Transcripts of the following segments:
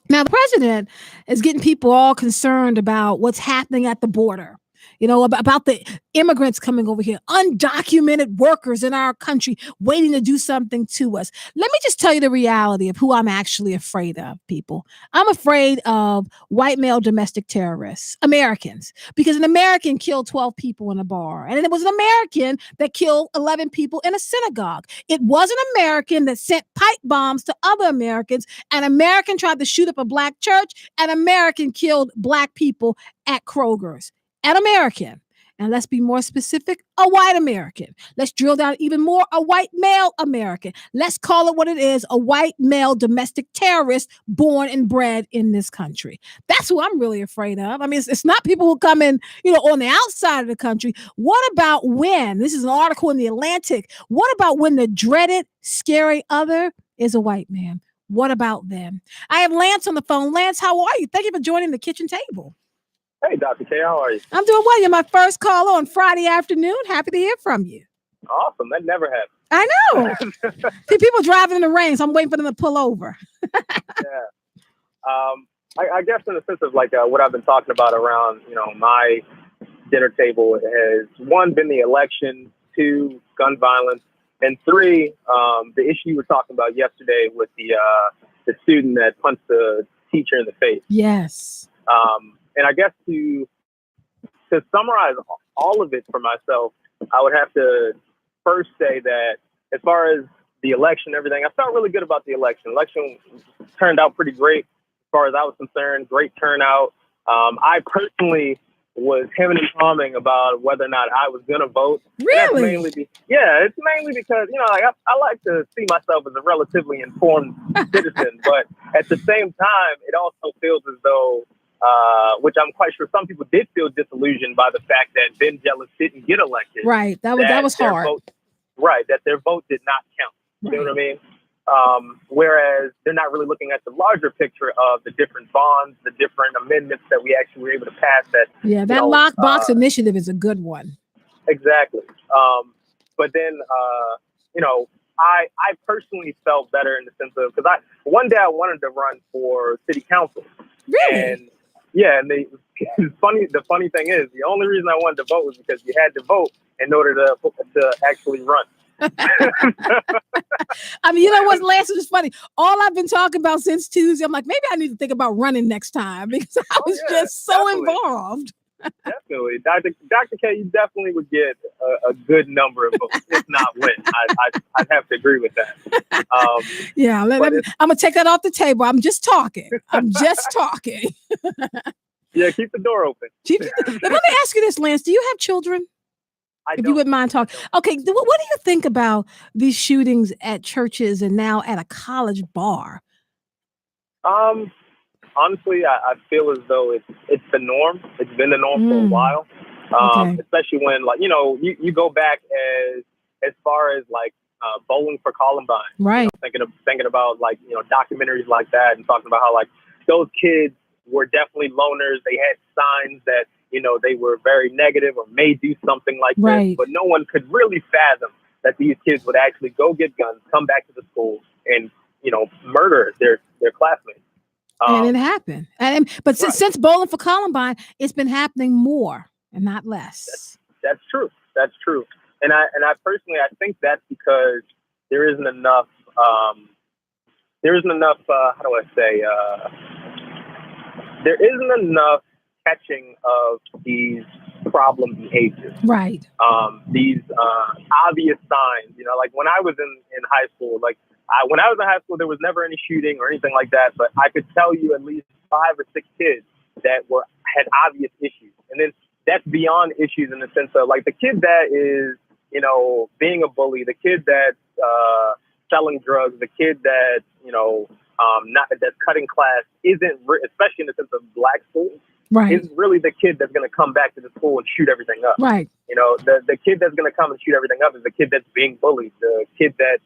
Now, the president is getting people all concerned about what's happening at the border. About the immigrants coming over here, undocumented workers in our country waiting to do something to us. Let me just tell you the reality of who I'm actually afraid of, people. I'm afraid of white male domestic terrorists, Americans, because an American killed 12 people in a bar, and it was an American that killed 11 people in a synagogue. It was an American that sent pipe bombs to other Americans. An American tried to shoot up a black church. An American killed black people at Kroger's. An American. And let's be more specific, a white American. Let's drill down even more, a white male American. Let's call it what it is, a white male domestic terrorist born and bred in this country. That's who I'm really afraid of. I mean, it's not people who come in, on the outside of the country. What about when, this is an article in the Atlantic, what about when the dreaded, scary other is a white man? What about them? I have Lance on the phone. Lance, how are you? Thank you for joining the kitchen table. Hey, Dr. K, how are you? I'm doing well. You're my first caller on Friday afternoon. Happy to hear from you. Awesome. That never happened. I know. See, people driving in the rain, so I'm waiting for them to pull over. Yeah. I guess in the sense of like what I've been talking about around, my dinner table has, one, been the election, two, gun violence, and three, the issue you were talking about yesterday with the student that punched the teacher in the face. Yes. And I guess to summarize all of it for myself, I would have to first say that as far as the election, everything, I felt really good about the election. Election turned out pretty great as far as I was concerned. Great turnout. I personally was hemming and hawing about whether or not I was going to vote. Really? It's mainly because, I like to see myself as a relatively informed citizen. But at the same time, it also feels as though, which I'm quite sure some people did feel disillusioned by the fact that Ben Jealous didn't get elected. Right. That was hard. That their vote did not count. You know what I mean? Whereas they're not really looking at the larger picture of the different bonds, the different amendments that we actually were able to pass. That lockbox initiative is a good one. Exactly. But then, I personally felt better in the sense of, because one day I wanted to run for city council. Really? And the funny thing is, the only reason I wanted to vote was because you had to vote in order to actually run. I mean, what, Lance, is funny. All I've been talking about since Tuesday, I'm like, maybe I need to think about running next time because I was just so involved. Definitely. Dr. K, you definitely would get a good number of votes, if not win. I'd have to agree with that. I'm going to take that off the table. I'm just talking. Yeah, keep the door open. Let me ask you this, Lance. Do you have children? If you wouldn't mind talking. Okay, what do you think about these shootings at churches and now at a college bar? Honestly, I feel as though it's the norm. It's been the norm for a while. Especially when, like, you go back as far as like Bowling for Columbine. Right. Thinking about like, documentaries like that and talking about how like those kids were definitely loners. They had signs that, they were very negative or may do something like this, but no one could really fathom that these kids would actually go get guns, come back to the school and, murder their classmates. And it happened. But since Bowling for Columbine, it's been happening more and not less. That's true. And I personally, I think that's because there isn't enough, how do I say, there isn't enough catching of these problem behaviors. Right. These obvious signs, like when I was in high school, when I was in high school, there was never any shooting or anything like that, but I could tell you at least 5 or 6 kids that had obvious issues. And then that's beyond issues in the sense of like the kid that is, being a bully, the kid that's selling drugs, the kid that, that's cutting class isn't, especially in the sense of black schools, isn't really the kid that's going to come back to the school and shoot everything up. Right. The kid that's going to come and shoot everything up is the kid that's being bullied, the kid that's,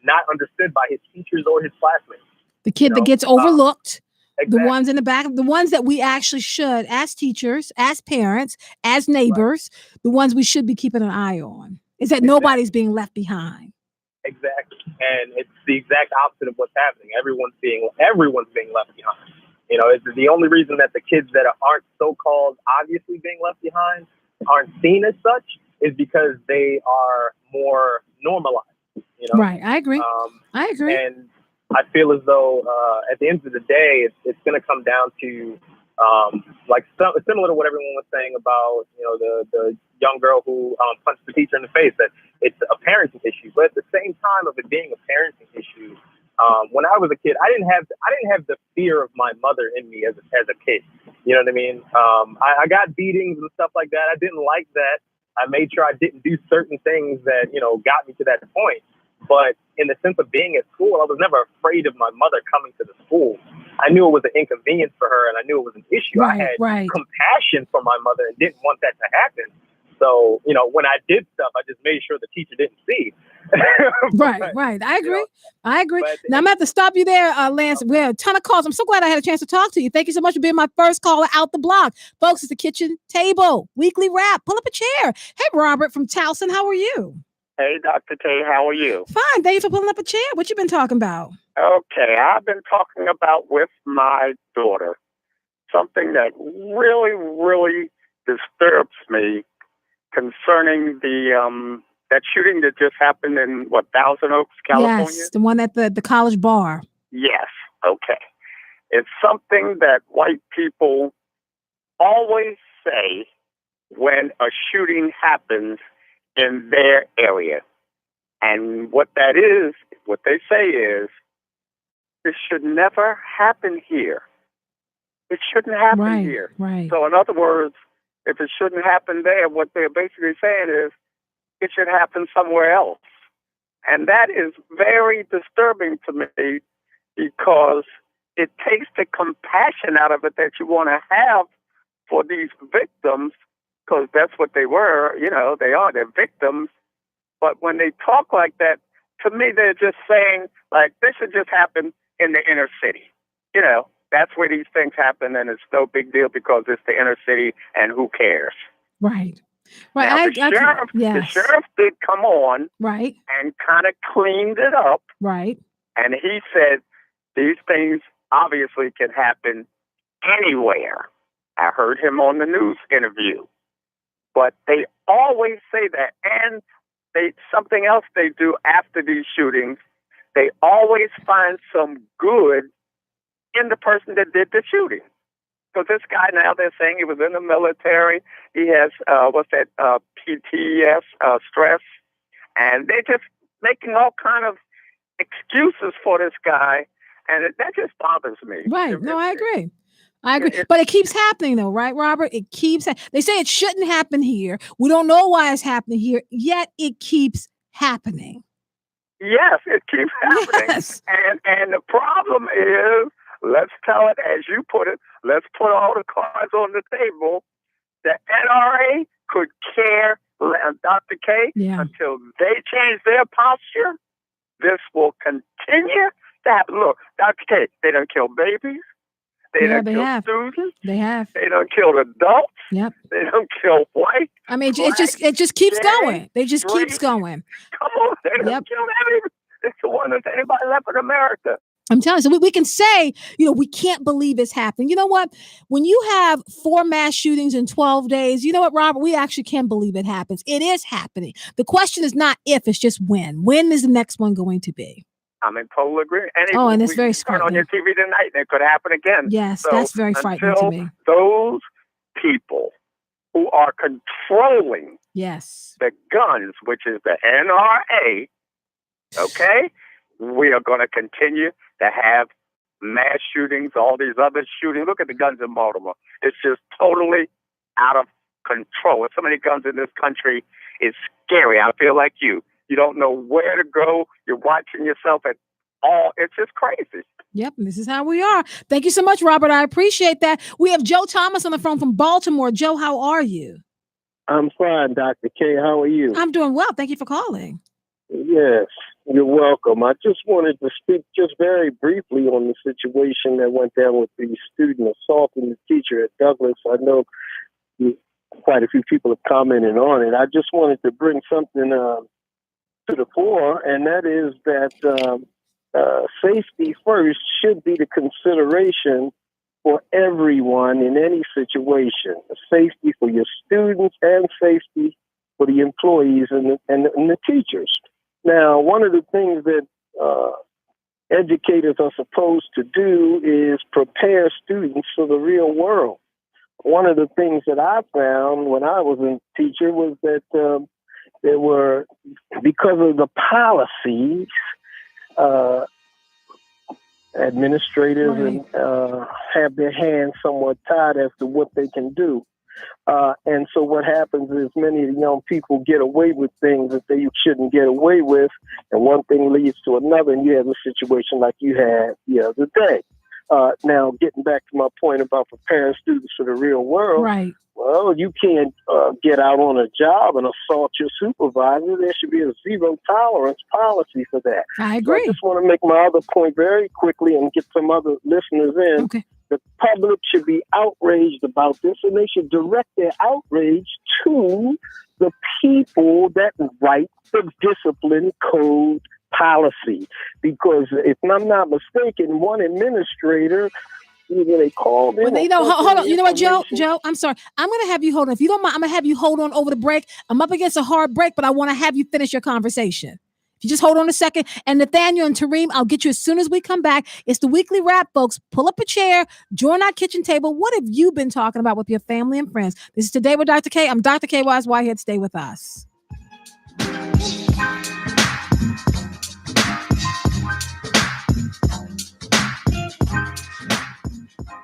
not understood by his teachers or his classmates. The kid that gets overlooked. Exactly. The ones in the back, the ones that we actually should, as teachers, as parents, as neighbors, the ones we should be keeping an eye on. Is that nobody's being left behind. Exactly. and it's the exact opposite of what's happening. Everyone's being left behind. You know, it's the only reason that the kids that aren't so-called obviously being left behind aren't seen as such is because they are more normalized. You know, Right. I agree. I agree. And I feel as though at the end of the day, it's going to come down to like similar to what everyone was saying about, you know, the young girl who punched the teacher in the face, that it's a parenting issue. But at the same time of it being a parenting issue, when I was a kid, I didn't have the fear of my mother in me as a kid. You know what I mean? I got beatings and stuff like that. I didn't like that. I made sure I didn't do certain things that, you know, got me to that point. But in the sense of being at school, I was never afraid of my mother coming to the school. I knew it was an inconvenience for her, and I knew it was an issue. Right, I had right. compassion for my mother and didn't want that to happen. So, you know, when I did stuff, I just made sure the teacher didn't see. Right. I agree. You know, I agree. but Now I'm going to have to stop you there, Lance. We have a ton of calls. I'm so glad I had a chance to talk to you. Thank you so much for being my first caller out the block. Folks, it's the Kitchen Table Weekly Wrap. Pull up a chair. Hey, Robert from Towson, how are you? Hey, Dr. K, how are you? Fine. Thank you for pulling up a chair. What you been talking about? Okay, I've been talking about with my daughter something that really, really disturbs me concerning the that shooting that just happened in Thousand Oaks, California. Yes, the one at the college bar. Yes. Okay. It's something that white people always say when a shooting happens in their area. And what they say is, it should never happen here. It shouldn't happen here. Right. So in other words, if it shouldn't happen there, what they're basically saying is, it should happen somewhere else. And that is very disturbing to me because it takes the compassion out of it that you want to have for these victims, because that's what they were. You know, they're victims. But when they talk like that, to me, they're just saying, like, this should just happen in the inner city. You know, that's where these things happen, and it's no big deal because it's the inner city, and who cares? Right. Now, the sheriff did come on and kind of cleaned it up. Right. And he said these things obviously can happen anywhere. I heard him on the news interview. But they always say that. And something else they do after these shootings, they always find some good in the person that did the shooting. Because this guy now, they're saying he was in the military. He has, PTS, stress. And they're just making all kind of excuses for this guy. And that just bothers me. Right. No, I agree. But it keeps happening though, right, Robert? It keeps, they say it shouldn't happen here. We don't know why it's happening here, yet it keeps happening. Yes, it keeps happening. Yes. And the problem is, let's tell it as you put it, let's put all the cards on the table. The NRA could care, Dr. K, until they change their posture. This will continue to happen. Look, Dr. K, they don't kill babies. They don't kill students. They have. They don't kill adults. Yep. They don't kill white. I mean, it just keeps going. They just keeps going. Come on, they don't kill anybody. It's the one that's anybody left in America. I'm telling you, so we can say, you know, we can't believe it's happening. You know what? When you have 4 mass shootings in 12 days, you know what, Robert? We actually can believe it happens. It is happening. The question is not if, it's just when. When is the next one going to be? I'm in total agreement. And it's very turn on your TV tonight and it could happen again. Yes, so that's very frightening to me. Those people who are controlling the guns, which is the NRA, okay, we are going to continue to have mass shootings, all these other shootings. Look at the guns in Baltimore. It's just totally out of control. So many guns in this country is scary. I feel like you. You don't know where to go. You're watching yourself at all. It's just crazy. Yep, this is how we are. Thank you so much, Robert. I appreciate that. We have Joe Thomas on the phone from Baltimore. Joe, how are you? I'm fine, Dr. K. How are you? I'm doing well. Thank you for calling. Yes, you're welcome. I just wanted to speak just very briefly on the situation that went down with the student assaulting the teacher at Douglas. I know quite a few people have commented on it. I just wanted to bring something to the fore, and that is that safety first should be the consideration for everyone in any situation. Safety for your students and safety for the employees and the teachers. Now, one of the things that educators are supposed to do is prepare students for the real world. One of the things that I found when I was a teacher was that there were, because of the policies, administrators and have their hands somewhat tied as to what they can do. And so what happens is many of the young people get away with things that they shouldn't get away with, and one thing leads to another, and you have a situation like you had the other day. Now, getting back to my point about preparing students for the real world, Right. well, you can't get out on a job and assault your supervisor. There should be a zero tolerance policy for that. I agree. So I just want to make my other point very quickly and get some other listeners in. Okay. The public should be outraged about this, and they should direct their outrage to the people that write the discipline code policy. Because if I'm not mistaken, one administrator, either they called in. Well, hold on. You know what, Joe? I'm sorry. I'm going to have you hold on. If you don't mind, I'm going to have you hold on over the break. I'm up against a hard break, but I want to have you finish your conversation. If you just hold on a second. And Nathaniel and Tareem, I'll get you as soon as we come back. It's the weekly wrap, folks. Pull up a chair, join our kitchen table. What have you been talking about with your family and friends? This is Today with Dr. K. I'm Dr. K. Wise Whitehead. Stay with us.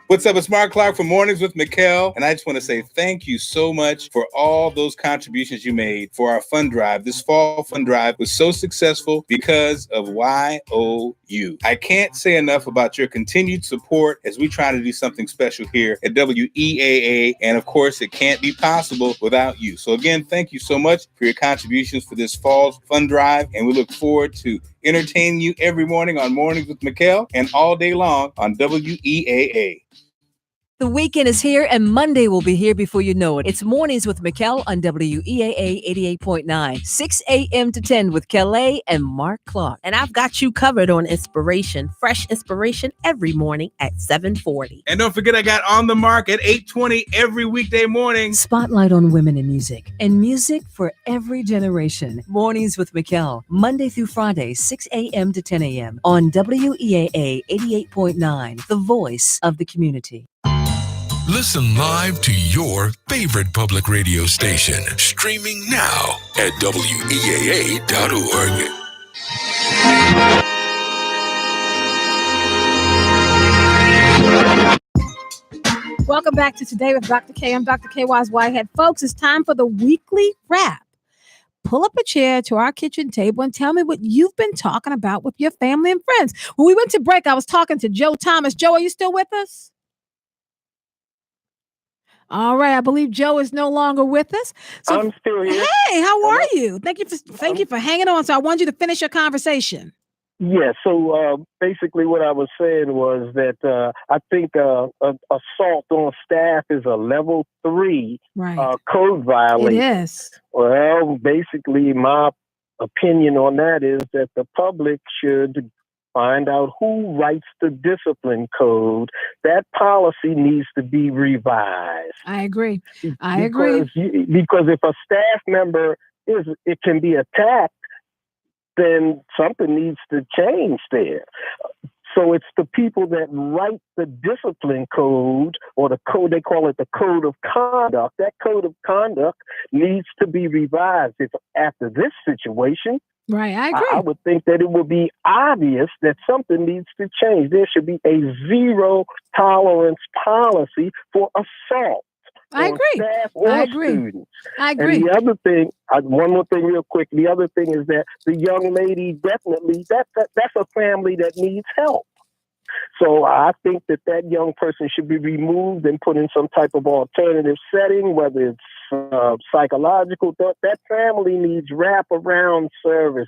What's up? It's Mark Clark from Mornings with Mikkel, and I just want to say thank you so much for all those contributions you made for our fund drive. This fall fund drive was so successful because of YOU. I can't say enough about your continued support as we try to do something special here at WEAA, and of course, it can't be possible without you. So again, thank you so much for your contributions for this fall fund drive, and we look forward to entertaining you every morning on Mornings with Mikkel and all day long on WEAA. The weekend is here and Monday will be here before you know it. It's Mornings with Mikkel on WEAA 88.9, 6 a.m. to 10 with Kelly and Mark Clark. And I've got you covered on inspiration, fresh inspiration every morning at 7:40. And don't forget, I got On the Mark at 8:20 every weekday morning. Spotlight on women in music and music for every generation. Mornings with Mikkel, Monday through Friday, 6 a.m. to 10 a.m. on WEAA 88.9, the voice of the community. Listen live to your favorite public radio station, streaming now at WEAA.org. Welcome back to Today with Dr. K. I'm Dr. K. Wise Whitehead. Folks, it's time for the weekly wrap. Pull up a chair to our kitchen table and tell me what you've been talking about with your family and friends. When we went to break, I was talking to Joe Thomas. Joe, are you still with us? All right, I believe Joe is no longer with us. So, I'm still here. Hey, how are you? Thank you for hanging on. So I want you to finish your conversation. Yeah, so basically what I was saying was that I think assault on staff is a level 3 code violation. It is. Well, basically my opinion on that is that the public should find out who writes the discipline code. That policy needs to be revised. I agree. Because if a staff member can be attacked, then something needs to change there. So it's the people that write the discipline code, or the code, they call it the code of conduct. That code of conduct needs to be revised. If after this situation, right, I agree. I would think that it would be obvious that something needs to change. There should be a zero tolerance policy for assault. I agree. Staff or I agree. Students. I agree. And the other thing, one more thing real quick. The other thing is that the young lady definitely, that's a family that needs help. So I think that young person should be removed and put in some type of alternative setting, whether it's psychological. That family needs wraparound services.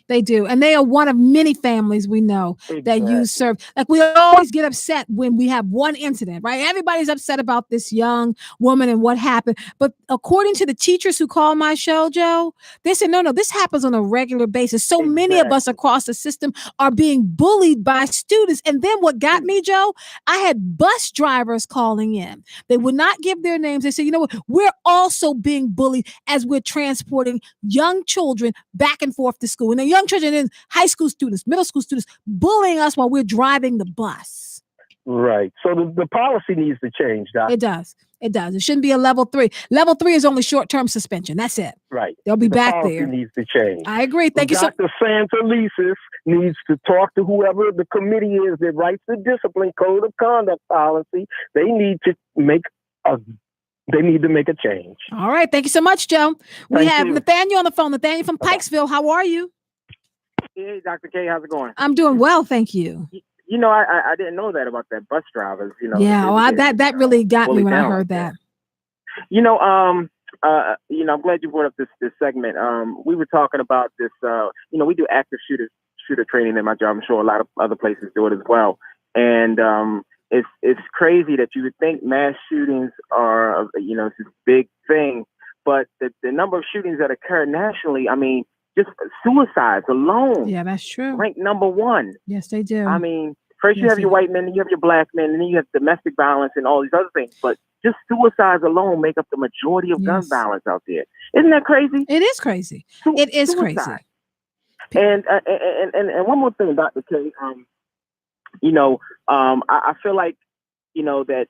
They do, and they are one of many families we know that use serve. Like, we always get upset when we have one incident, right? Everybody's upset about this young woman and what happened, but according to the teachers who call my show, Joe, they said no, this happens on a regular basis. So many of us across the system are being bullied by students. And then what got me, Joe, I had bus drivers calling in. They would not give their names. They said, you know what, we're also being bullied as we're transporting young children back and forth to school. And the young children and high school students, middle school students, bullying us while we're driving the bus. Right. So the policy needs to change, Doc. It does. It shouldn't be a level 3. Level 3 is only short-term suspension. That's it. Right. They'll be back policy there. Needs to change. I agree. Thank you, Dr. Santelises needs to talk to whoever the committee is that writes the discipline code of conduct policy. They need to make a change. All right. Thank you so much, Joe. We Thank have you. Nathaniel on the phone. Nathaniel from Pikesville. How are you? Hey, Dr. K, how's it going? I'm doing well, thank you. You know, I didn't know that about that bus drivers. You know. Yeah, that really got me when I heard that. You know, I'm glad you brought up this segment. We were talking about this. We do active shooter training in my job. I'm sure a lot of other places do it as well. And it's crazy that you would think mass shootings are it's this big thing, but the number of shootings that occur nationally, I mean, just suicides alone. Yeah, that's true. Ranked number 1. Yes, they do. I mean, first you have your white men, then you have your black men, and then you have domestic violence and all these other things. But just suicides alone make up the majority of gun violence out there. Isn't that crazy? It is crazy. It is crazy. And one more thing, Dr. K. I feel like, that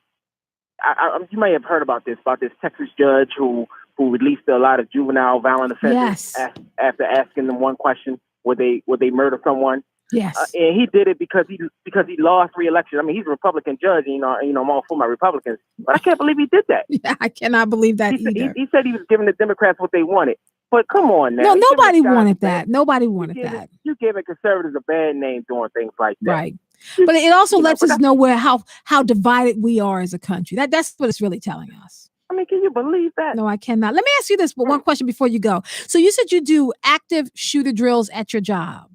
you may have heard about this Texas judge who released a lot of juvenile violent offenders after asking them one question: would they murder someone? Yes. And he did it because he lost re-election. I mean, he's a Republican judge, and, I'm all for my Republicans, but I can't believe he did that. Yeah, I cannot believe that either. He said he was giving the Democrats what they wanted. But come on now. No, nobody wanted that. Nobody wanted that. You giving conservatives a bad name doing things like that. Right. But it also lets us know how divided we are as a country. That's what it's really telling us. I mean, can you believe that? No, I cannot. Let me ask you this, but one question before you go. So you said you do active shooter drills at your job.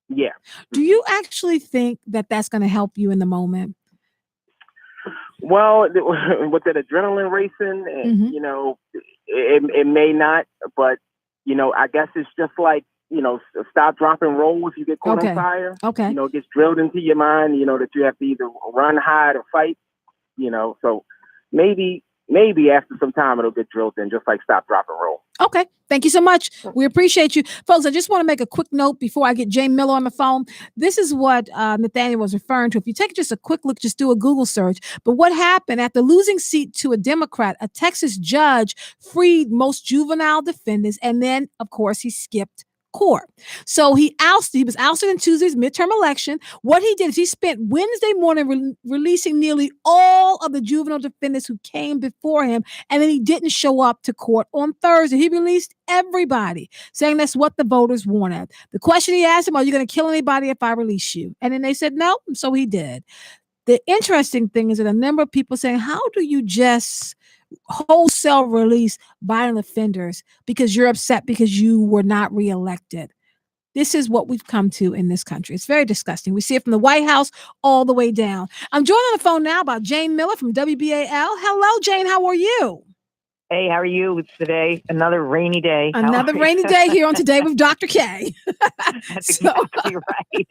Yeah. Do you actually think that that's going to help you in the moment? Well, with that adrenaline racing, it may not, but I guess it's just like, stop, drop, and roll if you get caught on fire. Okay. It gets drilled into your mind, that you have to either run, hide, or fight, so maybe after some time it'll get drilled in, just like stop, drop, and roll. Okay. Thank you so much. We appreciate you. Folks, I just want to make a quick note before I get Jane Miller on the phone. This is what Nathaniel was referring to. If you take just a quick look, just do a Google search. But what happened after losing seat to a Democrat, a Texas judge freed most juvenile defendants. And then, of course, he skipped court. So he was ousted in Tuesday's midterm election. What he did is he spent Wednesday morning releasing nearly all of the juvenile defendants who came before him. And then he didn't show up to court on Thursday. He released everybody, saying that's what the voters wanted. The question he asked him, are you going to kill anybody if I release you? And then they said, no. So he did. The interesting thing is that a number of people saying, how do you just wholesale release violent offenders because you're upset because you were not reelected? This is what we've come to in this country. It's very disgusting. We see it from the White House all the way down. I'm joined on the phone now by Jane Miller from WBAL. Hello, Jane. How are you? Hey, how are you? It's today, another rainy day. Another rainy day here on Today with Dr. K. That's exactly right.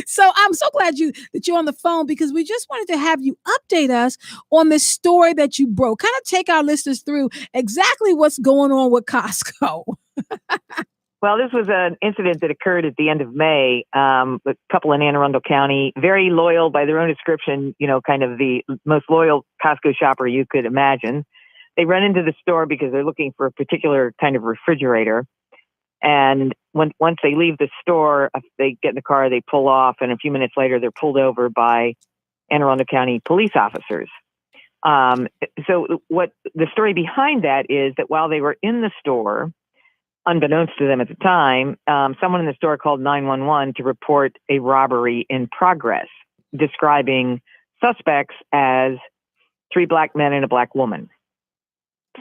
So I'm so glad that you're on the phone, because we just wanted to have you update us on this story that you broke. Kind of take our listeners through exactly what's going on with Costco. Well, this was an incident that occurred at the end of May. A couple in Anne Arundel County, very loyal by their own description, kind of the most loyal Costco shopper you could imagine. They run into the store because they're looking for a particular kind of refrigerator. And once they leave the store, they get in the car, they pull off, and a few minutes later, they're pulled over by Anne Arundel County police officers. So what the story behind that is that while they were in the store, unbeknownst to them at the time, someone in the store called 911 to report a robbery in progress, describing suspects as 3 black men and a black woman.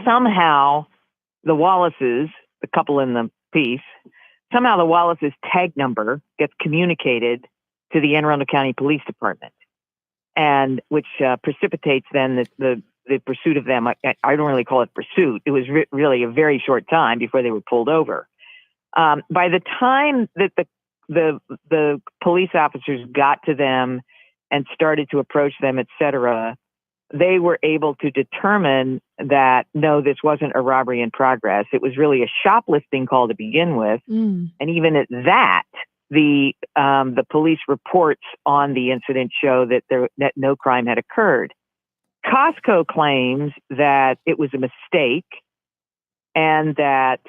somehow the Wallaces, the couple in the piece, somehow the Wallaces' tag number gets communicated to the Anne Arundel County Police Department, and which precipitates then the pursuit of them. I don't really call it pursuit. It was really a very short time before they were pulled over. By the time that the police officers got to them and started to approach them, et cetera, they were able to determine that, no, this wasn't a robbery in progress. It was really a shoplifting call to begin with. And even at that, the police reports on the incident show that no crime had occurred. Costco claims that it was a mistake and that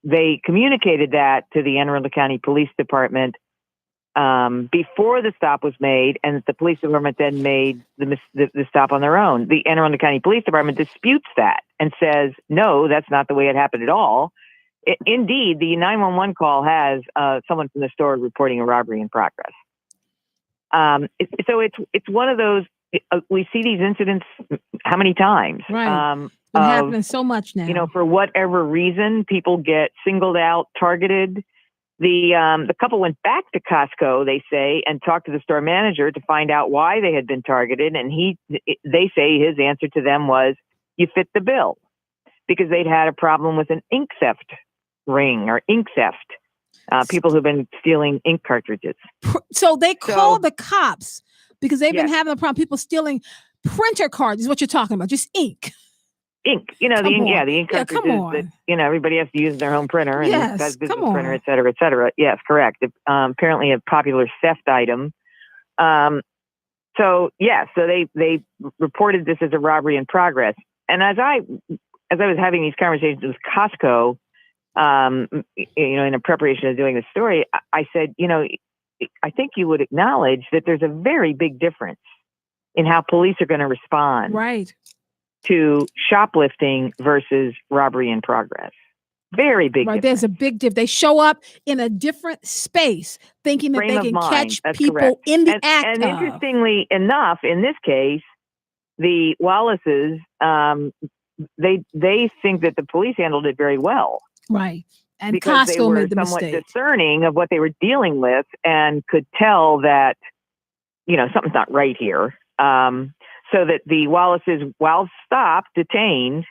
they communicated that to the Anne Arundel County Police Department before the stop was made, and the police department then made the stop on their own. The Anne Arundel County Police Department disputes that and says, no, that's not the way it happened at all. Indeed, the 911 call has someone from the store reporting a robbery in progress. So it's one of those, we see these incidents how many times? Right. It's happening so much now. You know, for whatever reason, people get singled out, targeted. The couple went back to Costco, they say, and talked to the store manager to find out why they had been targeted. And they say his answer to them was, you fit the bill, because they'd had a problem with an ink theft ring or ink theft. People who've been stealing ink cartridges. So they call the cops because they've been having a problem. People stealing printer cards is what you're talking about, just ink. Ink, the ink cartridges that, everybody has to use their home printer and has business printer, et cetera, et cetera. Yes, correct. Apparently a popular theft item. So they reported this as a robbery in progress. And as I was having these conversations with Costco, in a preparation of doing the story, I said, I think you would acknowledge that there's a very big difference in how police are going to respond. Right. To shoplifting versus robbery in progress. Very big difference. There's a big difference. They show up in a different space thinking that they can catch people in the act. And interestingly enough, in this case, the Wallaces, they think that the police handled it very well. Right. And because Costco they were made the somewhat mistake. discerning of what they were dealing with and could tell that, something's not right here. So that the Wallaces, while stopped, detained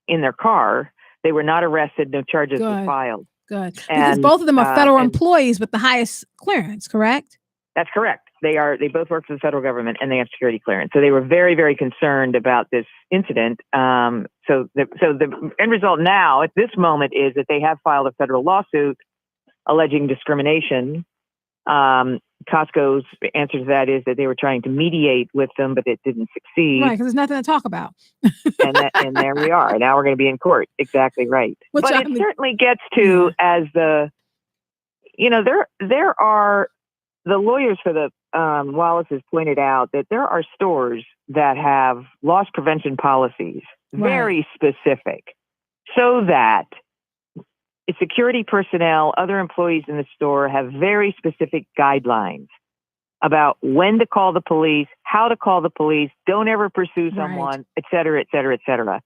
in their car, they were not arrested. No charges were filed. Good. Because both of them are federal employees with the highest clearance, correct? That's correct. They both work for the federal government and they have security clearance. So they were very, very concerned about this incident. So the end result now at this moment is that they have filed a federal lawsuit alleging discrimination. Costco's answer to that is that they were trying to mediate with them, but it didn't succeed. Right, because there's nothing to talk about. and there we are. Now we're going to be in court. Exactly right. But it certainly gets to as there are the lawyers for the Wallaces pointed out that there are stores that have loss prevention policies, very specific, so that security personnel, other employees in the store have very specific guidelines about when to call the police, how to call the police, don't ever pursue someone, et cetera, et cetera, et cetera.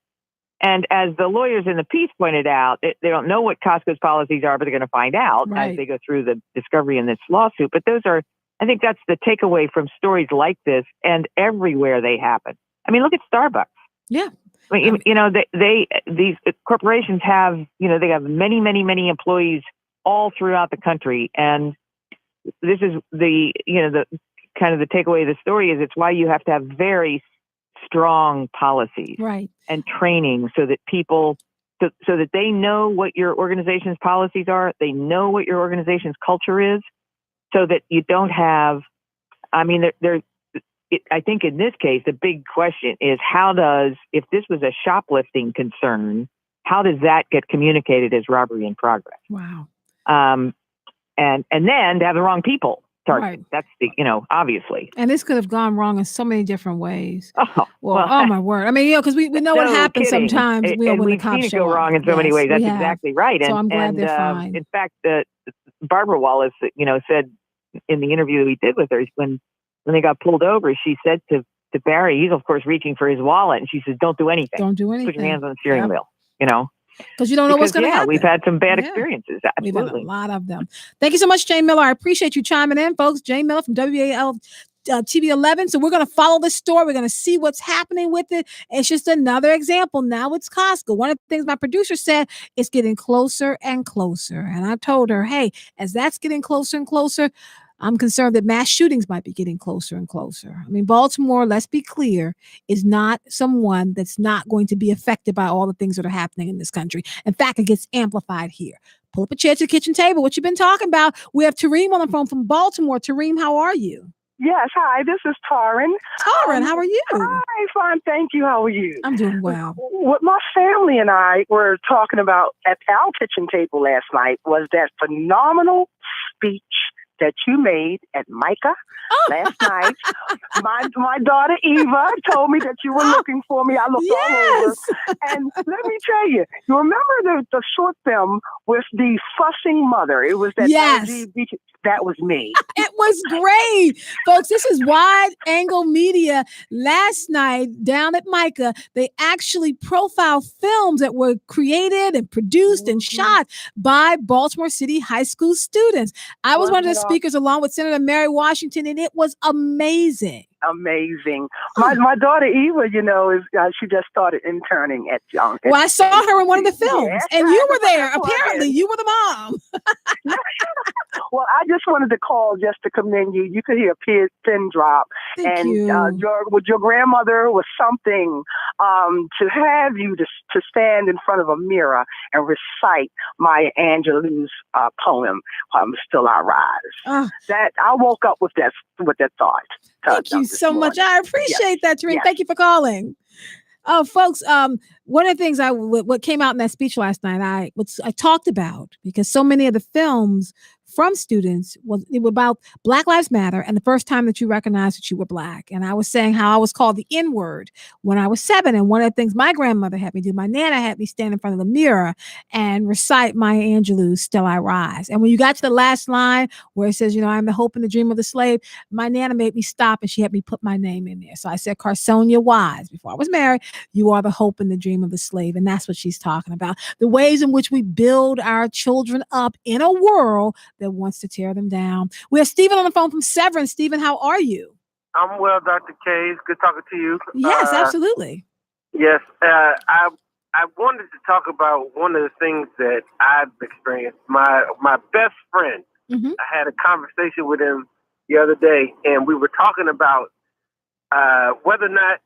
And as the lawyers in the piece pointed out, they don't know what Costco's policies are, but they're going to find out as they go through the discovery in this lawsuit. But I think that's the takeaway from stories like this, and everywhere they happen. I mean, look at Starbucks. Yeah. I mean, these corporations have, they have many, many, many employees all throughout the country. And this is the kind of the takeaway of the story is it's why you have to have very strong policies and training so that people, so that they know what your organization's policies are. They know what your organization's culture is so that you don't have, I think in this case, the big question is if this was a shoplifting concern, how does that get communicated as robbery in progress? Wow. And then to have the wrong people targeted. That's obviously. And this could have gone wrong in so many different ways. Oh my word. I mean, because we know what happens sometimes. When the cops show up. Go wrong in so many ways. That's exactly right. So I'm glad they're fine. In fact, Barbara Wallace, said in the interview that we did with her, when they got pulled over, she said to to Barry. He's of course reaching for his wallet, and she says, "Don't do anything. Don't do anything. Put your hands on the steering wheel." You know, because you don't know what's going to happen. We've had some bad experiences. Absolutely. We've had a lot of them. Thank you so much, Jane Miller. I appreciate you chiming in, folks. Jane Miller from WAL. TV 11. So we're going to follow this story. We're going to see what's happening with it. It's just another example. Now it's Costco. One of the things my producer said, it's getting closer and closer. And I told her, hey, as that's getting closer and closer, I'm concerned that mass shootings might be getting closer and closer. I mean, Baltimore, let's be clear, is not someone that's not going to be affected by all the things that are happening in this country. In fact, it gets amplified here. Pull up a chair to the kitchen table. What you been talking about? We have Tareem on the phone from Baltimore. Tareem, how are you? Yes, hi, this is Taryn. Taryn, how are you? Hi, fine, thank you. How are you? I'm doing well. What my family and I were talking about at our kitchen table last night was that phenomenal speech that you made at Micah last night. My daughter Eva told me that you were looking for me. I looked all over. And let me tell you, you remember the short film with the fussing mother? It was that LGBT. That was me. It was great. Folks, this is Wide Angle Media. Last night down at Micah, they actually profiled films that were created and produced and shot by Baltimore City High School students. I was one of the speakers along with Senator Mary Washington, and it was amazing. Amazing. My daughter Eva, you know, is she just started interning at Young. Well, I saw her in one of the films, and you were there. Apparently, you were the mom. Well, I just wanted to call just to commend you. You could hear a pin drop. Thank and you. Your grandmother was something to have you to stand in front of a mirror and recite Maya Angelou's poem, "Still I Rise." That I woke up with that thought. Thank you so much. I appreciate that, Tareen. Thank you for calling. Oh, folks, one of the things what came out in that speech last night, I talked about, because so many of the films from students was about Black Lives Matter and the first time that you recognized that you were Black. And I was saying how I was called the N-word when I was 7. And one of the things my grandmother had me do, my Nana had me stand in front of the mirror and recite Maya Angelou's "Still I Rise." And when you got to the last line where it says, you know, "I'm the hope and the dream of the slave," my Nana made me stop and she had me put my name in there. So I said, "Carsonia Wise," before I was married, "you are the hope and the dream of the slave." And that's what she's talking about. The ways in which we build our children up in a world that wants to tear them down. We have Stephen on the phone from Severn. Stephen, how are you? I'm well, Dr. K. It's good talking to you. Yes, absolutely. Yes. I wanted to talk about one of the things that I've experienced. My best friend, I had a conversation with him the other day, and we were talking about whether or not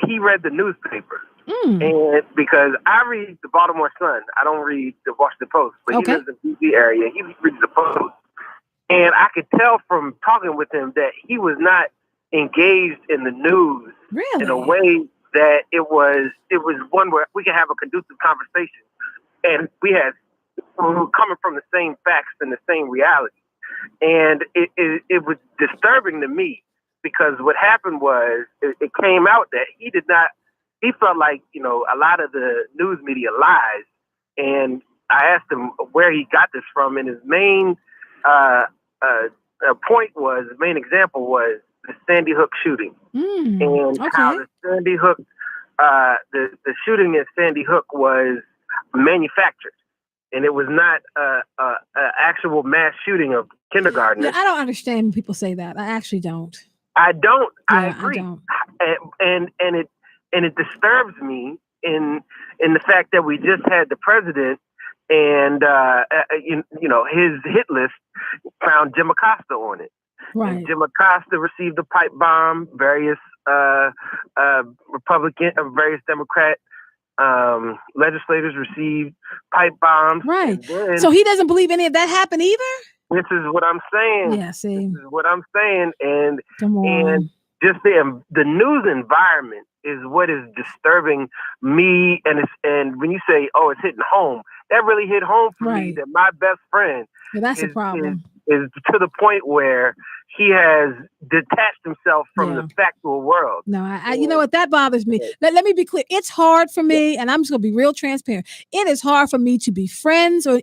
he read the newspaper. And because I read the Baltimore Sun, I don't read the Washington Post, but he lives in the D.C. area. He reads the Post. And I could tell from talking with him that he was not engaged in the news in a way that it was one where we could have a conducive conversation. And we were coming from the same facts and the same reality. And it was disturbing to me, because what happened was it came out that he felt like, you know, a lot of the news media lies. And I asked him where he got this from. And his main main example was the Sandy Hook shooting. And how the Sandy Hook, the shooting at Sandy Hook was manufactured. And it was not an actual mass shooting of kindergartners. Yeah, I don't understand when people say that. I actually don't. I don't. Yeah, I agree. I don't. And it disturbs me in the fact that we just had the president and you know, his hit list found Jim Acosta on it. Right. And Jim Acosta received a pipe bomb. Various various Democrat legislators received pipe bombs. Right. So he doesn't believe any of that happened either? This is what I'm saying. Yeah, see. This is what I'm saying. And just the news environment is what is disturbing me. And when you say, "Oh, it's hitting home," that really hit home for me. That my best friend that's a problem. Is to the point where he has detached himself from the factual world. No, I you know what, that bothers me. Let me be clear. It's hard for me, and I'm just gonna be real transparent. It is hard for me to be friends or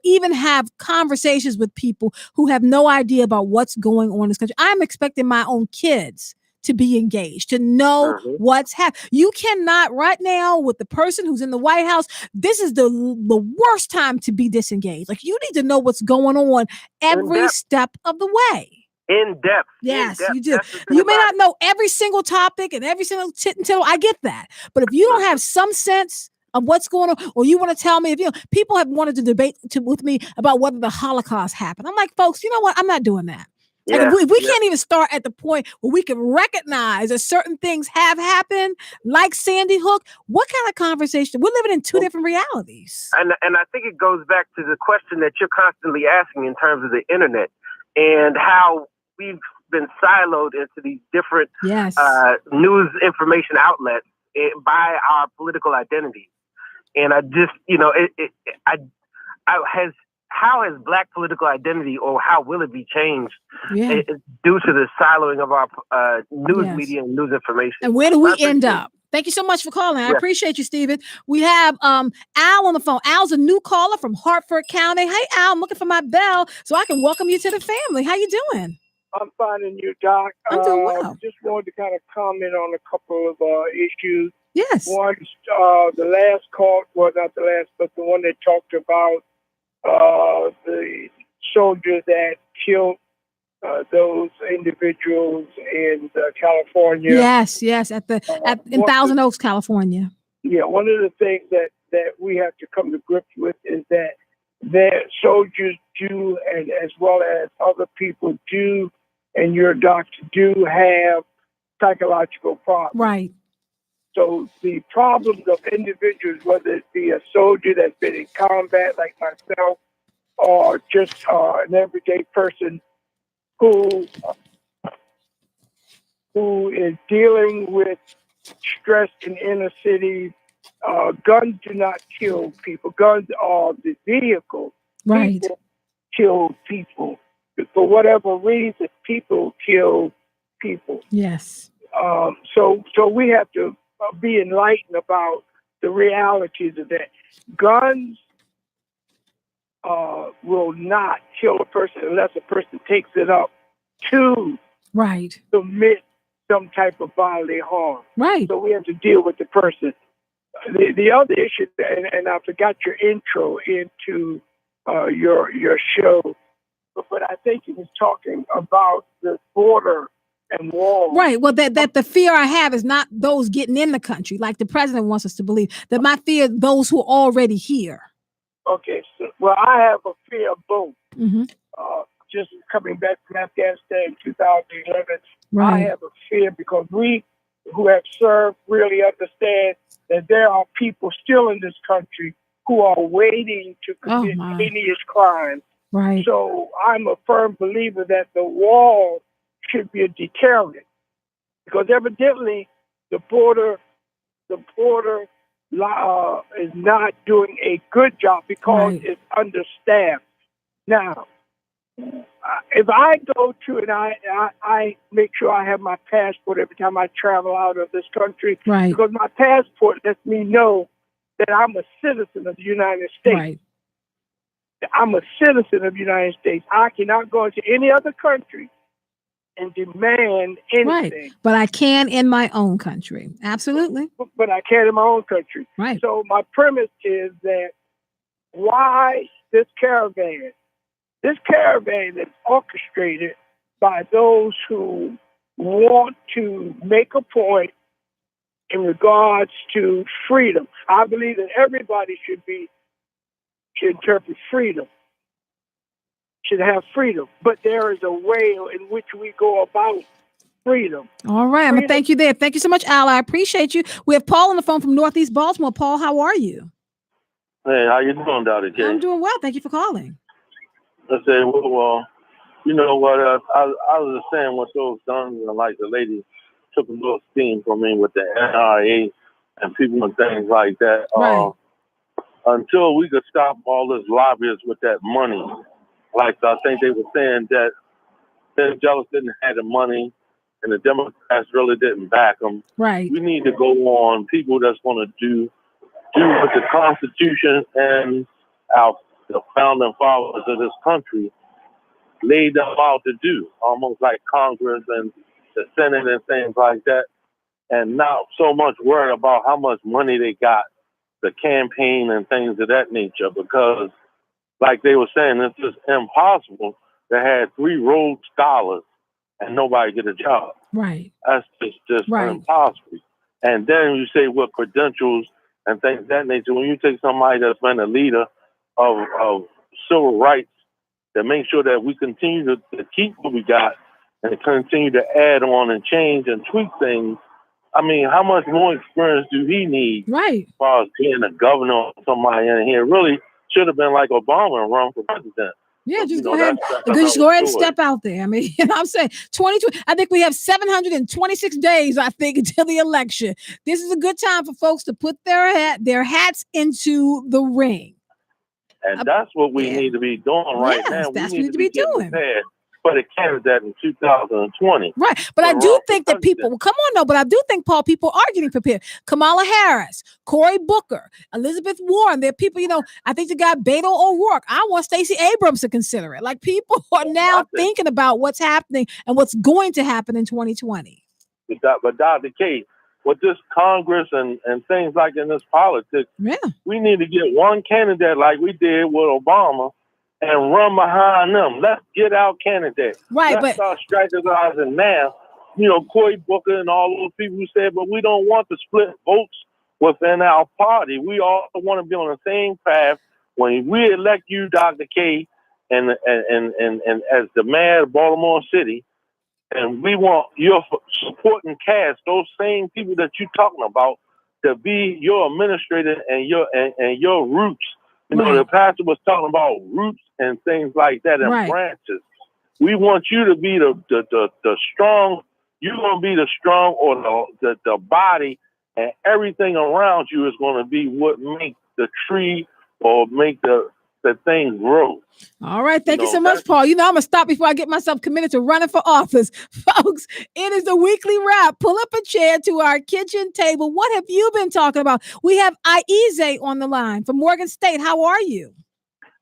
even have conversations with people who have no idea about what's going on in this country. I'm expecting my own kids to be engaged, to know what's happening. You cannot right now with the person who's in the White House. This is the worst time to be disengaged. Like, you need to know what's going on every step of the way. In depth. Yes, you do. You may not know every single topic and every single tit and tittle. I get that. But if you don't have some sense of what's going on, or you want to tell me, if people have wanted to debate with me about whether the Holocaust happened. I'm like, folks, you know what? I'm not doing that. Like, if we can't even start at the point where we can recognize that certain things have happened, like Sandy Hook, what kind of conversation? We're living in two different realities. And I think it goes back to the question that you're constantly asking in terms of the internet and how we've been siloed into these different news information outlets by our political identities. And I just, how has Black political identity, or how will it be changed due to the siloing of our news media and news information? And where do we end up? Thank you so much for calling. I appreciate you, Stephen. We have Al on the phone. Al's a new caller from Hartford County. Hey, Al, I'm looking for my bell so I can welcome you to the family. How you doing? I'm finding you, Doc. I'm doing well. Just wanted to kind of comment on a couple of issues. Yes. One, the last call, well, not the last, but the one that talked about the soldiers that killed those individuals in California. Yes, in Thousand Oaks, California. Yeah, one of the things that we have to come to grips with is that soldiers do, and as well as other people do, and your doctor do have psychological problems. Right. So the problems of individuals, whether it be a soldier that's been in combat like myself, or just an everyday person who is dealing with stress in inner cities, guns do not kill people. Guns are the vehicle. Right. People kill people. For whatever reason, people kill people. Yes. So we have to be enlightened about the realities of that. Guns will not kill a person unless a person takes it up to commit some type of bodily harm. Right. So we have to deal with the person. The other issue, and I forgot your intro into your show, but I think he was talking about the border and wall. Right. Well, that the fear I have is not those getting in the country, like the president wants us to believe. That my fear is those who are already here. Okay. So, well, I have a fear of both. Mm-hmm. Just coming back from Afghanistan in 2011, right. I have a fear because we who have served really understand that there are people still in this country who are waiting to commit heinous crimes. Right. So I'm a firm believer that the wall should be a deterrent, because evidently the border is not doing a good job because it's understaffed. Now, if I go to and I make sure I have my passport every time I travel out of this country, because my passport lets me know that I'm a citizen of the United States. Right. I'm a citizen of the United States. I cannot go into any other country and demand anything. Right. But I can in my own country. Absolutely. But I can in my own country. Right. So my premise is that why this caravan is orchestrated by those who want to make a point in regards to freedom. I believe that everybody should interpret freedom, should have freedom, but there is a way in which we go about freedom. All right, I'm gonna thank you there. Thank you so much, Al. I appreciate you. We have Paul on the phone from Northeast Baltimore. Paul, how are you? Hey, how you doing, Dr. K? I'm doing well. Thank you for calling. I said, well, you know what? I was just saying what those guns, like the lady took a little steam from me with the NRA and people and things like that. Right. Until we could stop all this lobbyists with that money, like I think they were saying that Ben Jealous didn't have the money and the Democrats really didn't back them. Right. We need to go on people that's going to do what the Constitution and the founding fathers of this country laid them out to do, almost like Congress and the Senate and things like that, and not so much worried about how much money they got, the campaign and things of that nature, because like they were saying, it's just impossible to have 3 Rhodes Scholars and nobody get a job. Right. That's just impossible. And then you say with credentials and things of that nature, when you take somebody that's been a leader of civil rights to make sure that we continue to keep what we got and continue to add on and change and tweak things, I mean, how much more experience do he need? Right. As far as being a governor or somebody in here, really should have been like Obama and run for president. Yeah, But, just you go know, ahead. Just go ahead and step out there. I mean, I'm saying 2020. I think we have 726 days, I think, until the election. This is a good time for folks to put their hats into the ring. And that's what we need to be doing right now. That's we what need to be doing. prepared for the candidate in 2020. Right. But I do think that people, well, come on, no, but I do think, Paul, people are getting prepared. Kamala Harris, Cory Booker, Elizabeth Warren, there are people, you know, I think the guy Beto O'Rourke. I want Stacey Abrams to consider it. Like, people are now thinking about what's happening and what's going to happen in 2020. But Dr. K, with this Congress and things like in this politics, we need to get one candidate like we did with Obama and run behind them. Let's get our candidate. Right, Let's start strategizing now. You know, Cory Booker and all those people who said, but we don't want to split votes within our party. We all want to be on the same path. When we elect you, Dr. K, and as the mayor of Baltimore City, and we want your supporting cast, those same people that you're talking about, to be your administrator and your roots. You know, the pastor was talking about roots and things like that and branches. We want you to be the strong. You're going to be the strong or the body, and everything around you is going to be what makes the tree or make the thing grow. All right. Thank you so much, Paul. You know, I'm going to stop before I get myself committed to running for office. Folks, it is the weekly wrap. Pull up a chair to our kitchen table. What have you been talking about? We have Aize on the line from Morgan State. How are you?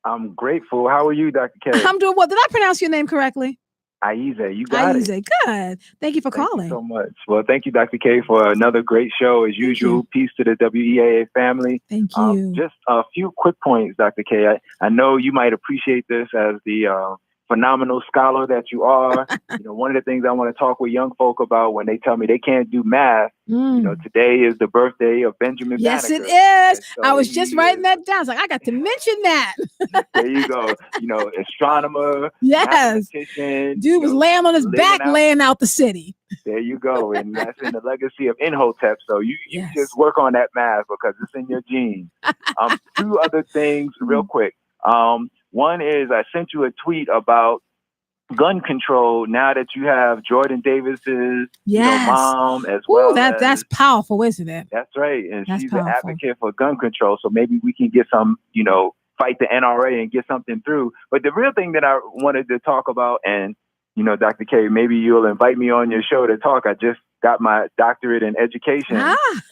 I'm grateful. How are you, Dr. K? I'm doing well. Did I pronounce your name correctly? Aize, you got it. Good. Thank you for calling. Thank you so much. Well, thank you, Dr. K, for another great show as usual. Peace to the WEAA family. Thank you. Just a few quick points, Dr. K. I know you might appreciate this as the phenomenal scholar that you are. You know, one of the things I want to talk with young folk about when they tell me they can't do math. You know, today is the birthday of Benjamin Yes, Banneker. it is. So I was just writing that down. I was like, I got to mention that. There you go. You know, astronomer. Yes. Mathematician. Dude was laying on his back, laying out the city. There you go. And that's in the legacy of Imhotep. So you just work on that math because it's in your genes. 2 other things real quick. One is I sent you a tweet about gun control now that you have Jordan Davis's mom as well. That's powerful, isn't it? That's right. And she's powerful. an advocate for gun control. So maybe we can get some, fight the NRA and get something through. But the real thing that I wanted to talk about, and, Dr. K, maybe you'll invite me on your show to talk. I just got my doctorate in education.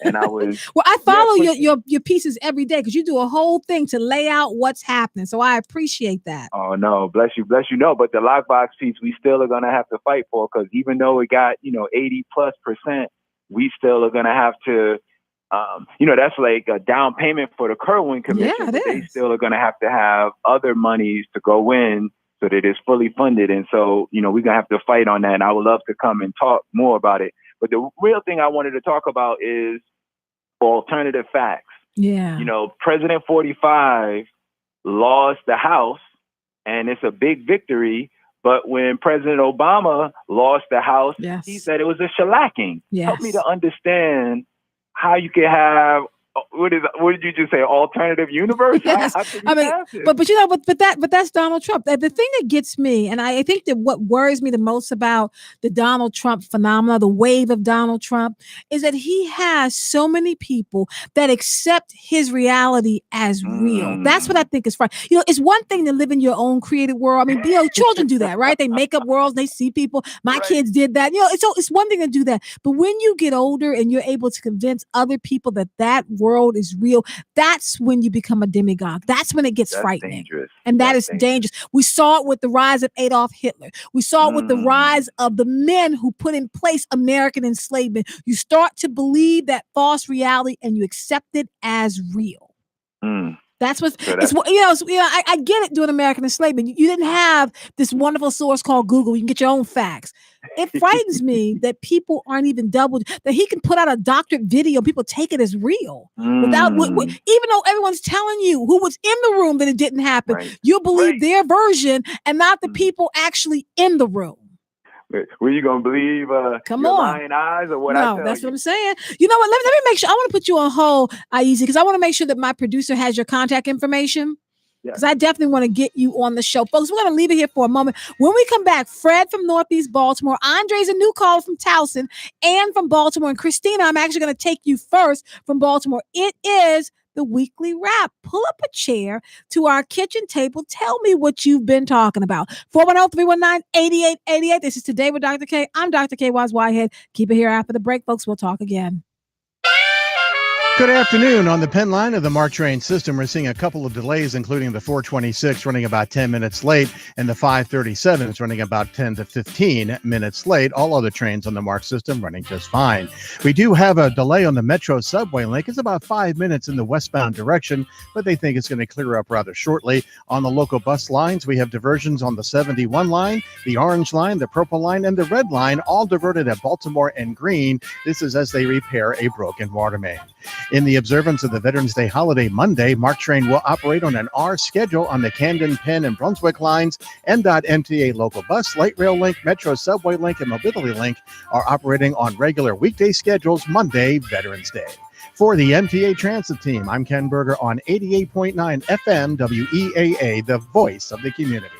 And I was... Well, I follow your pieces every day because you do a whole thing to lay out what's happening. So I appreciate that. Oh, no. Bless you. No, but the lockbox piece, we still are going to have to fight for because even though it got, 80+%, we still are going to have to, that's like a down payment for the Kerwin Commission. Yeah, but they still are going to have other monies to go in so that it's fully funded. And so, we're going to have to fight on that. And I would love to come and talk more about it. But the real thing I wanted to talk about is alternative facts. Yeah. President 45 lost the House, and it's a big victory. But when President Obama lost the House, he said it was a shellacking. Yes. Help me to understand how you can have... What did you just say? Alternative universe? Yes. I mean, but that's Donald Trump. The thing that gets me, and I think that what worries me the most about the Donald Trump phenomena, the wave of Donald Trump, is that he has so many people that accept his reality as real. That's what I think is fun. It's one thing to live in your own created world. I mean, children do that, right? They make up worlds, they see people. My kids did that. It's one thing to do that. But when you get older and you're able to convince other people that world is real, that's when you become a demagogue. That's when it gets frightening. Dangerous. And that's dangerous. We saw it with the rise of Adolf Hitler. We saw it with the rise of the men who put in place American enslavement. You start to believe that false reality and you accept it as real. That's what it's. I get it. Doing American enslavement, you didn't have this wonderful source called Google. You can get your own facts. It frightens me that people aren't even doubled. That he can put out a doctored video, people take it as real without, even though everyone's telling you who was in the room that it didn't happen. Right. You'll believe their version and not the people actually in the room. Were you gonna believe lying eyes or what? No, that's what I'm saying. You know what? Let me make sure. I want to put you on hold, Aisha, because I want to make sure that my producer has your contact information. Because I definitely want to get you on the show, folks. We're gonna leave it here for a moment. When we come back, Fred from Northeast Baltimore, Andre's a new caller from Towson, and from Baltimore, and Christina, I'm actually gonna take you first from Baltimore. It is the weekly wrap. Pull up a chair to our kitchen table. Tell me what you've been talking about. 410-319-8888. This is Today with Dr. K. I'm Dr. K. Wise Whitehead. Keep it here after the break, folks. We'll talk again. Good afternoon. On the Penn line of the MARC train system, we're seeing a couple of delays, including the 426 running about 10 minutes late and the 537 is running about 10 to 15 minutes late. All other trains on the MARC system running just fine. We do have a delay on the Metro subway link. It's about 5 minutes in the westbound direction, but they think it's going to clear up rather shortly. On the local bus lines, we have diversions on the 71 line, the orange line, the purple line, and the red line, all diverted at Baltimore and Green. This is as they repair a broken water main. In the observance of the Veterans Day holiday Monday, MARC train will operate on an R schedule on the Camden, Penn, and Brunswick lines. NDOT MTA local bus, light rail link, Metro subway link, and mobility link are operating on regular weekday schedules Monday, Veterans Day. For the MTA Transit Team, I'm Ken Berger on 88.9 FM WEAA, the voice of the community.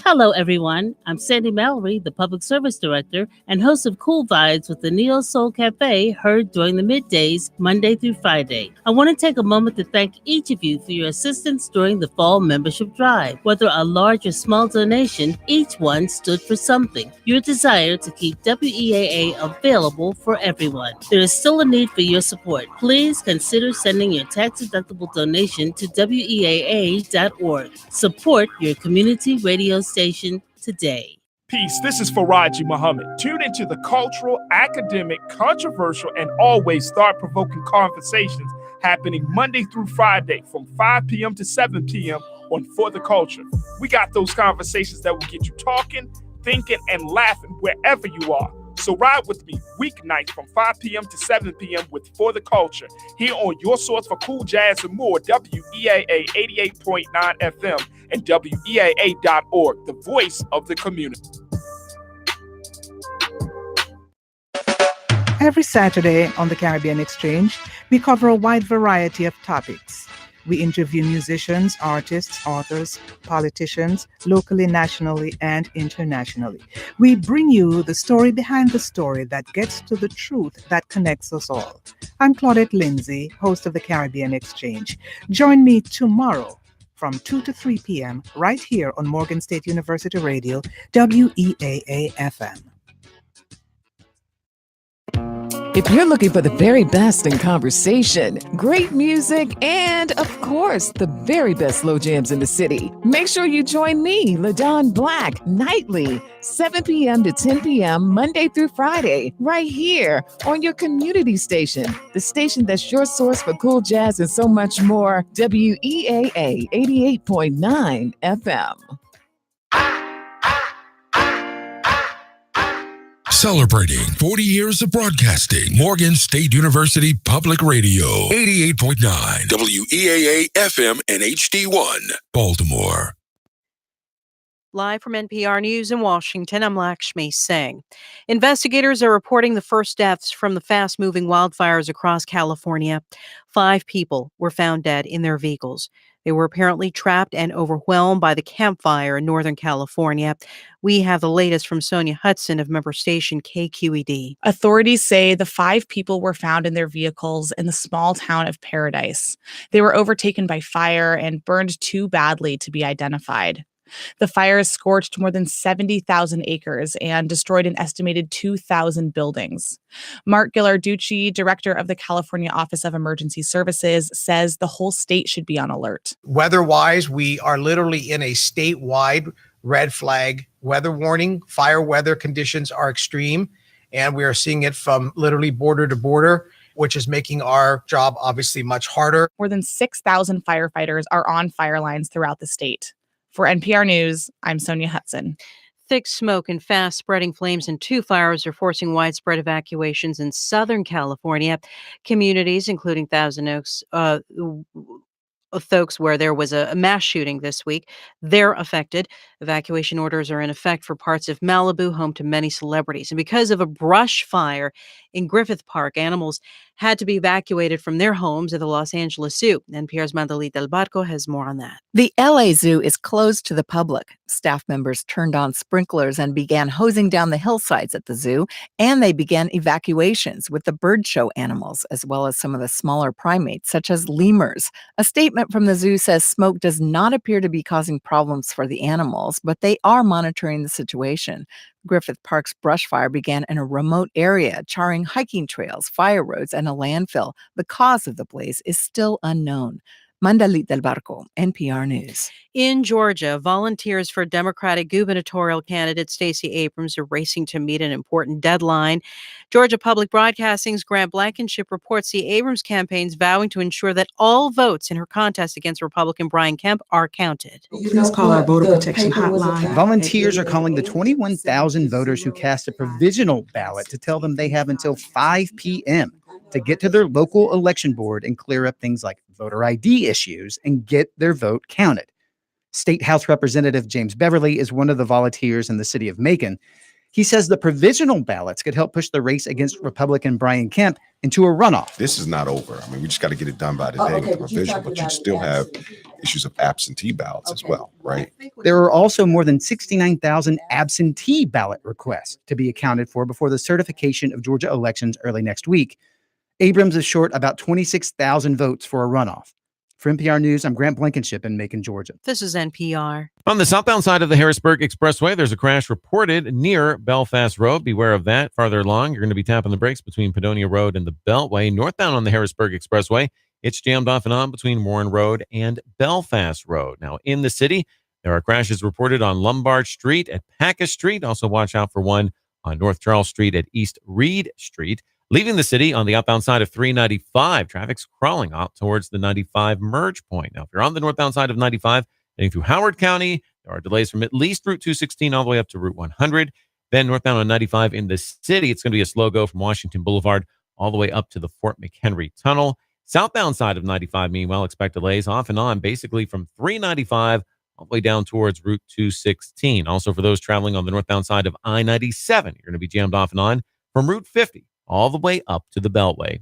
Hello, everyone. I'm Sandy Mallory, the Public Service Director and host of Cool Vibes with the Neo Soul Cafe, heard during the middays, Monday through Friday. I want to take a moment to thank each of you for your assistance during the fall membership drive. Whether a large or small donation, each one stood for something. Your desire to keep WEAA available for everyone. There is still a need for your support. Please consider sending your tax-deductible donation to WEAA.org. Support your community radio station today. Peace. This is Faraji Muhammad. Tune into the cultural, academic, controversial, and always thought-provoking conversations happening Monday through Friday from 5 p.m. to 7 p.m. on For the Culture. We got those conversations that will get you talking, thinking, and laughing wherever you are. So ride with me weeknights from 5 p.m. to 7 p.m. with For the Culture here on your source for cool jazz and more, WEAA 88.9 FM and WEAA.org, the voice of the community. Every Saturday on the Caribbean Exchange, we cover a wide variety of topics. We interview musicians, artists, authors, politicians, locally, nationally, and internationally. We bring you the story behind the story that gets to the truth that connects us all. I'm Claudette Lindsay, host of the Caribbean Exchange. Join me tomorrow from 2 to 3 p.m. right here on Morgan State University Radio, WEAA-FM. If you're looking for the very best in conversation, great music, and of course, the very best slow jams in the city, make sure you join me, LaDon Black, nightly, 7 p.m. to 10 p.m., Monday through Friday, right here on your community station, the station that's your source for cool jazz and so much more, WEAA 88.9 FM. Celebrating 40 years of broadcasting, Morgan State University Public Radio, 88.9 WEAA FM and HD1, Baltimore. Live from NPR News in Washington, I'm Lakshmi Singh. Investigators are reporting the first deaths from the fast-moving wildfires across California. 5 people were found dead in their vehicles. They were apparently trapped and overwhelmed by the campfire in Northern California. We have the latest from Sonia Hudson of member station KQED. Authorities say the 5 people were found in their vehicles in the small town of Paradise. They were overtaken by fire and burned too badly to be identified. The fire has scorched more than 70,000 acres and destroyed an estimated 2,000 buildings. Mark Ghilarducci, director of the California Office of Emergency Services, says the whole state should be on alert. Weather-wise, we are literally in a statewide red flag weather warning. Fire weather conditions are extreme, and we are seeing it from literally border to border, which is making our job obviously much harder. More than 6,000 firefighters are on fire lines throughout the state. For NPR News, I'm Sonia Hudson. Thick smoke and fast spreading flames in two fires are forcing widespread evacuations in Southern California. Communities, including Thousand Oaks, where there was a mass shooting this week, they're affected. Evacuation orders are in effect for parts of Malibu, home to many celebrities. And because of a brush fire in Griffith Park, animals had to be evacuated from their homes at the Los Angeles Zoo. NPR's Mandalit Del Barco has more on that. The LA Zoo is closed to the public. Staff members turned on sprinklers and began hosing down the hillsides at the zoo, and they began evacuations with the bird show animals, as well as some of the smaller primates, such as lemurs. A statement from the zoo says smoke does not appear to be causing problems for the animals, but they are monitoring the situation. Griffith Park's brush fire began in a remote area, charring hiking trails, fire roads, and a landfill. The cause of the blaze is still unknown. Mandalit Del Barco, NPR News. In Georgia, volunteers for Democratic gubernatorial candidate Stacey Abrams are racing to meet an important deadline. Georgia Public Broadcasting's Grant Blankenship reports the Abrams campaign's vowing to ensure that all votes in her contest against Republican Brian Kemp are counted. Please call our voter protection hotline. Volunteers are calling the 21,000 voters who cast a provisional ballot to tell them they have until 5 p.m. to get to their local election board and clear up things like voter ID issues and get their vote counted. State House Representative James Beverly is one of the volunteers in the city of Macon. He says the provisional ballots could help push the race against Republican Brian Kemp into a runoff. This is not over. I mean, we just got to get it done by today with the provisional, but you still have issues of absentee ballots as well, right? There are also more than 69,000 absentee ballot requests to be accounted for before the certification of Georgia elections early next week. Abrams is short about 26,000 votes for a runoff. For NPR News, I'm Grant Blankenship in Macon, Georgia. This is NPR. On the southbound side of the Harrisburg Expressway, there's a crash reported near Belfast Road. Beware of that. Farther along, you're going to be tapping the brakes between Padonia Road and the Beltway. Northbound on the Harrisburg Expressway, it's jammed off and on between Warren Road and Belfast Road. Now, in the city, there are crashes reported on Lombard Street at Packus Street. Also, watch out for one on North Charles Street at East Reed Street. Leaving the city on the outbound side of 395, traffic's crawling out towards the 95 merge point. Now, if you're on the northbound side of 95, heading through Howard County, there are delays from at least Route 216 all the way up to Route 100. Then northbound on 95 in the city, it's going to be a slow go from Washington Boulevard all the way up to the Fort McHenry Tunnel. Southbound side of 95, meanwhile, expect delays off and on, basically from 395 all the way down towards Route 216. Also, for those traveling on the northbound side of I-97, you're going to be jammed off and on from Route 50 all the way up to the Beltway.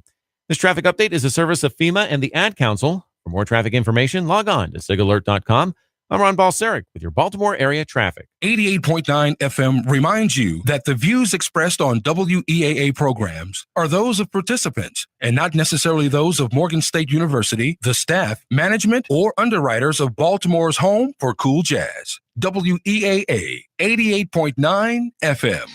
This traffic update is a service of FEMA and the Ad Council. For more traffic information, log on to sigalert.com. I'm Ron Balseric with your Baltimore area traffic. 88.9 FM reminds you that the views expressed on WEAA programs are those of participants and not necessarily those of Morgan State University, the staff, management, or underwriters of Baltimore's home for cool jazz. WEAA 88.9 FM.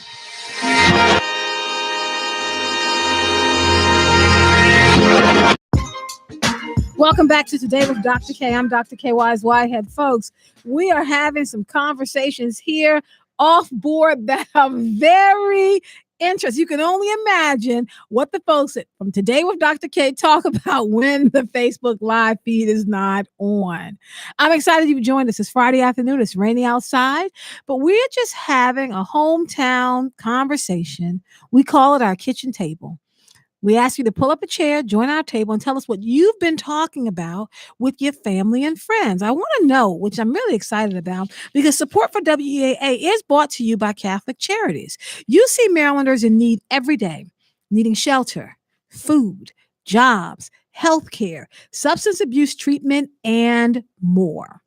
Welcome back to Today with Dr. K. I'm Dr. K. Wise Whitehead. Folks, we are having some conversations here off board that are very interesting. You can only imagine what the folks from Today with Dr. K talk about when the Facebook Live feed is not on. I'm excited you've joined us. It's Friday afternoon. It's rainy outside, but we're just having a hometown conversation. We call it our kitchen table. We ask you to pull up a chair, join our table, and tell us what you've been talking about with your family and friends. I want to know, which I'm really excited about, because support for WEAA is brought to you by Catholic Charities. You see Marylanders in need every day, needing shelter, food, jobs, health care, substance abuse treatment, and more.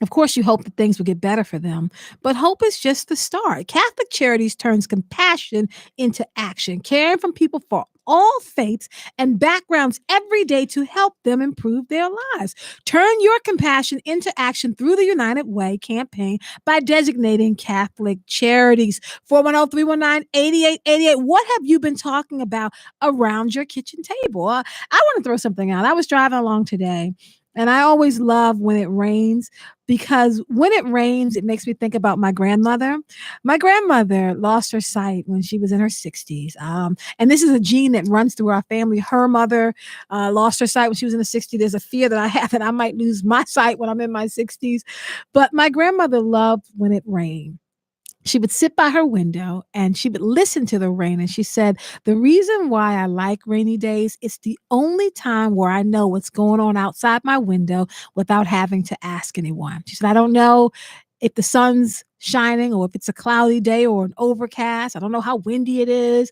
Of course, you hope that things will get better for them, but hope is just the start. Catholic Charities turns compassion into action, caring for people all faiths and backgrounds every day to help them improve their lives. Turn your compassion into action through the United Way campaign by designating Catholic charities. 410-319-8888. What have you been talking about around your kitchen table? I want to throw something out. I was driving along today, and I always love when it rains, because when it rains, it makes me think about my grandmother. My grandmother lost her sight when she was in her 60s. And this is a gene that runs through our family. Her mother lost her sight when she was in the 60s. There's a fear that I have that I might lose my sight when I'm in my 60s. But my grandmother loved when it rained. She would sit by her window and she would listen to the rain. And she said, the reason why I like rainy days, it's the only time where I know what's going on outside my window without having to ask anyone. She said, I don't know if the sun's shining or if it's a cloudy day or an overcast. I don't know how windy it is,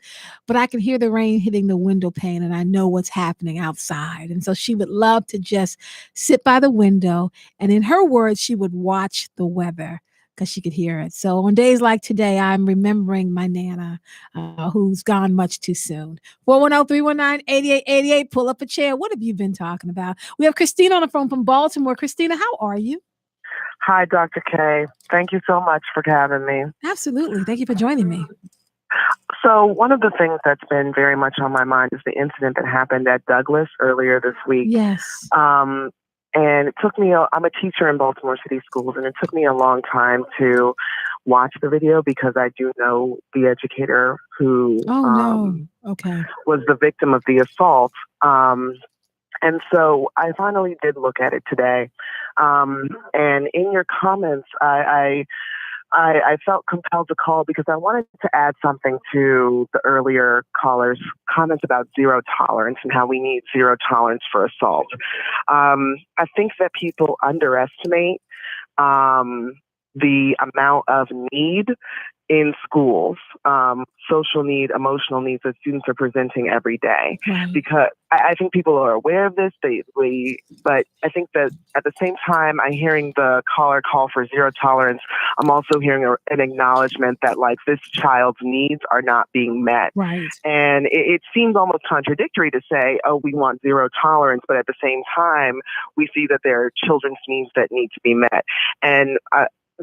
but I can hear the rain hitting the window pane and I know what's happening outside. And so she would love to just sit by the window. And in her words, she would watch the weather because she could hear it. So on days like today, I'm remembering my Nana, who's gone much too soon. 410-319-8888. Pull up a chair. What have you been talking about? We have Christina on the phone from Baltimore. Christina, how are you? Hi, Dr. K. Thank you so much for having me. Absolutely. Thank you for joining me. So one of the things that's been very much on my mind is the incident that happened at Douglas earlier this week. Yes. And it took me, I'm a teacher in Baltimore City Schools, and it took me a long time to watch the video because I do know the educator who was the victim of the assault. And so I finally did look at it today. And in your comments, I felt compelled to call because I wanted to add something to the earlier caller's comments about zero tolerance and how we need zero tolerance for assault. I think that people underestimate the amount of need in schools, social need, emotional needs that students are presenting every day. Right. Because I think people are aware of this, but I think that at the same time, I'm hearing the caller call for zero tolerance. I'm also hearing an acknowledgement that like this child's needs are not being met. Right. And it seems almost contradictory to say, oh, we want zero tolerance, but at the same time, we see that there are children's needs that need to be met. And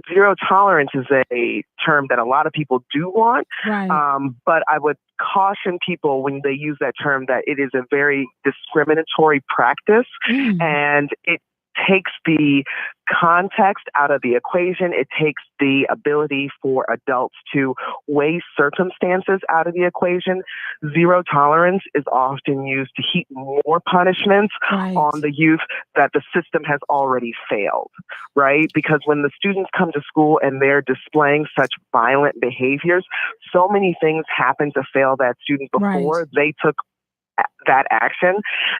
zero tolerance is a term that a lot of people do want, but I would caution people when they use that term that it is a very discriminatory practice, and it takes the context out of the equation. It takes the ability for adults to weigh circumstances out of the equation. Zero tolerance is often used to heap more punishments on the youth that the system has already failed, right? Because when the students come to school and they're displaying such violent behaviors, so many things happen to fail that student before they took that action.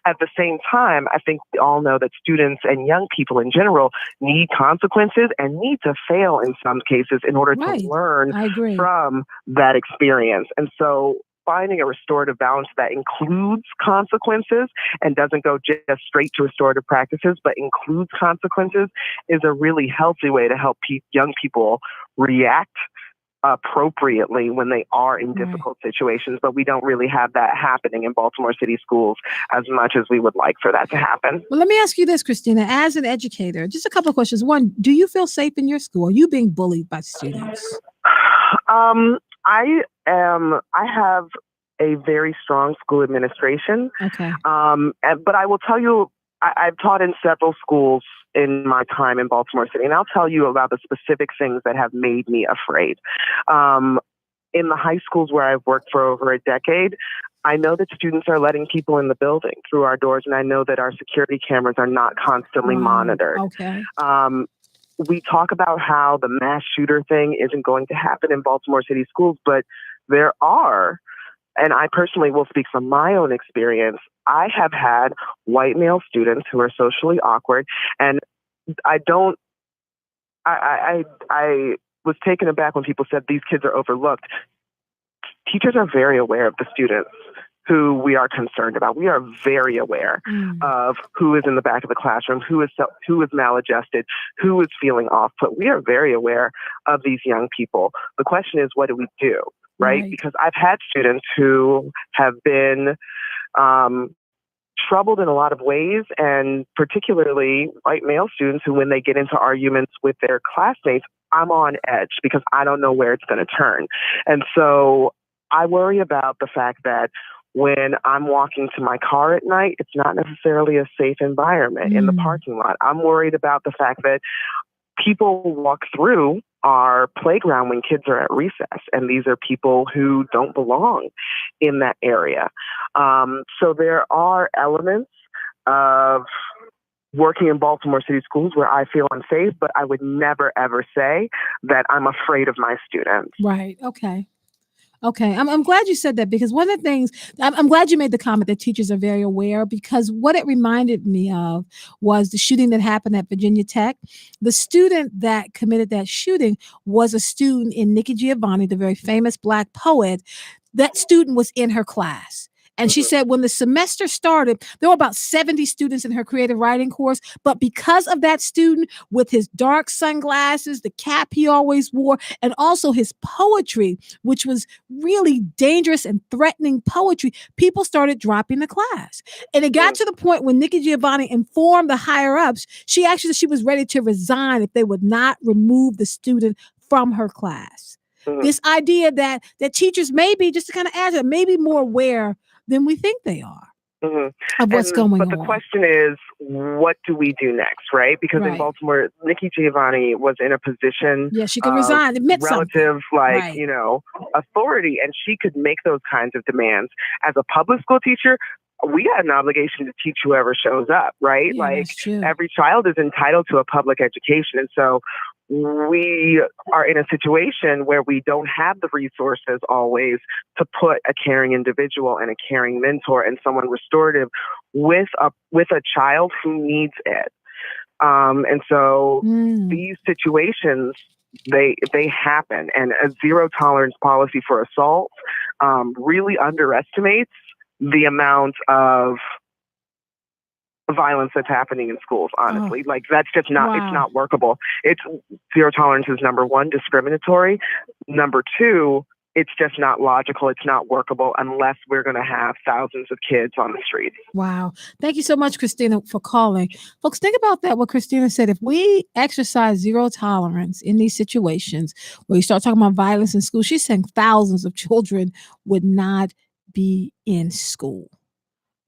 At the same time, I think we all know that students and young people in general need consequences and need to fail in some cases in order to learn from that experience. And so finding a restorative balance that includes consequences and doesn't go just straight to restorative practices, but includes consequences is a really healthy way to help young people react appropriately when they are in difficult situations, but we don't really have that happening in Baltimore City schools as much as we would like for that to happen. Well, let me ask you this, Christina, as an educator, just a couple of questions. One, do you feel safe in your school? Are you being bullied by students? I have a very strong school administration. Okay. But I will tell you, I've taught in several schools in my time in Baltimore City, and I'll tell you about the specific things that have made me afraid. In the high schools where I've worked for over a decade, I know that students are letting people in the building through our doors, and I know that our security cameras are not constantly monitored. Okay. We talk about how the mass shooter thing isn't going to happen in Baltimore City schools, but there are. And I personally will speak from my own experience. I have had white male students who are socially awkward, and I was taken aback when people said these kids are overlooked. Teachers are very aware of the students who we are concerned about. We are very aware of who is in the back of the classroom, who is maladjusted, who is feeling off-put. We are very aware of these young people. The question is, what do we do? right? Because I've had students who have been troubled in a lot of ways, and particularly white male students who, when they get into arguments with their classmates, I'm on edge because I don't know where it's going to turn. And so I worry about the fact that when I'm walking to my car at night, it's not necessarily a safe environment in the parking lot. I'm worried about the fact that people walk through our playground when kids are at recess, and these are people who don't belong in that area. So there are elements of working in Baltimore City schools where I feel unsafe, but I would never, ever say that I'm afraid of my students. Right. Okay. Okay, I'm glad you said that, because one of the things, I'm glad you made the comment that teachers are very aware, because what it reminded me of was the shooting that happened at Virginia Tech. The student that committed that shooting was a student in Nikki Giovanni, the very famous Black poet. That student was in her class. And she said when the semester started, there were about 70 students in her creative writing course. But because of that student with his dark sunglasses, the cap he always wore, and also his poetry, which was really dangerous and threatening poetry, people started dropping the class. And it got to the point when Nikki Giovanni informed the higher ups, she actually said she was ready to resign if they would not remove the student from her class. This idea that teachers may be, just to kind of add to it, maybe more aware than we think they are of what's going on. But the question is, what do we do next, right? Because in Baltimore, Nikki Giovanni was in a position, she could resign, admit relative, authority, and she could make those kinds of demands. As a public school teacher, we had an obligation to teach whoever shows up, right? Every child is entitled to a public education, and so we are in a situation where we don't have the resources always to put a caring individual and a caring mentor and someone restorative with a child who needs it. And so these situations, they happen, and a zero tolerance policy for assault really underestimates the amount of violence that's happening in schools, honestly. That's just not, it's not workable. It's zero tolerance is number one, discriminatory. Number two, it's just not logical. It's not workable unless we're going to have thousands of kids on the streets. Wow. Thank you so much, Christina, for calling. Folks, think about that, what Christina said. If we exercise zero tolerance in these situations where you start talking about violence in school, she's saying thousands of children would not be in school.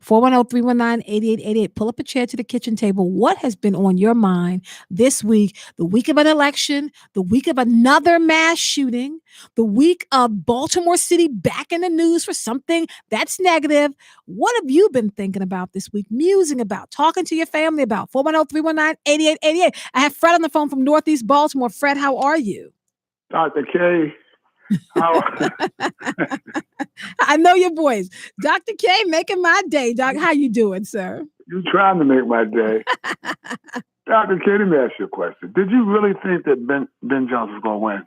410-319-8888. Pull up a chair to the kitchen table. What has been on your mind this week? The week of an election, the week of another mass shooting, the week of Baltimore City back in the news for something that's negative. What have you been thinking about this week, musing about, talking to your family about? 410-319-8888. I have Fred on the phone from Northeast Baltimore. Fred, how are you? Dr. K. I know your voice. Dr. K, making my day. Doc, how you doing, sir? You're trying to make my day. Dr. K, let me ask you a question. Did you really think that Ben Johnson was going to win?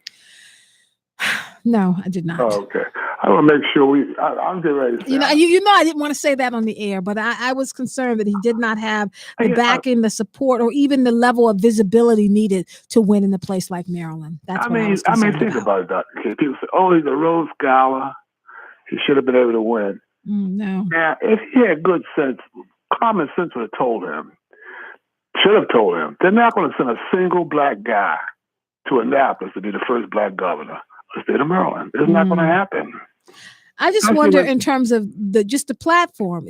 No, I did not. Oh, okay. I want to make sure I'm getting ready to say. You know, I didn't want to say that on the air, but I was concerned that he did not have the backing, the support, or even the level of visibility needed to win in a place like Maryland. That's what I was concerned think about it, Dr. K. People say, oh, he's a Rose Scholar. He should have been able to win. No. Now, if he had good sense, common sense would have told him, should have told him, they're not going to send a single black guy to Annapolis to be the first black governor of the state of Maryland. It's not going to happen. I just wonder in terms of the platform.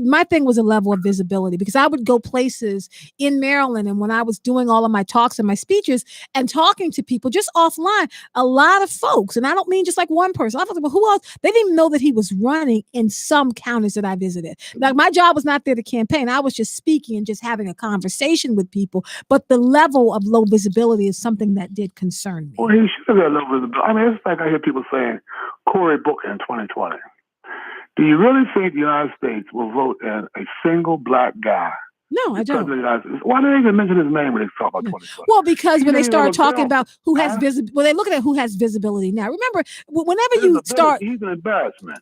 My thing was a level of visibility, because I would go places in Maryland, and when I was doing all of my talks and my speeches and talking to people just offline, a lot of folks, and I don't mean just like one person, I thought, well, who else? They didn't even know that he was running in some counties that I visited. Like, my job was not there to campaign. I was just speaking and just having a conversation with people. But the level of low visibility is something that did concern me. Well, he should have got low visibility. I mean, it's like I hear people saying Cory Booker in 2020. Do you really think the United States will vote in a single black guy? No, I don't. Why did they even mention his name when they talk about 2020? Well, because when they start talking about who has visibility, well, they look at who has visibility now. Remember, whenever you start, he's an embarrassment.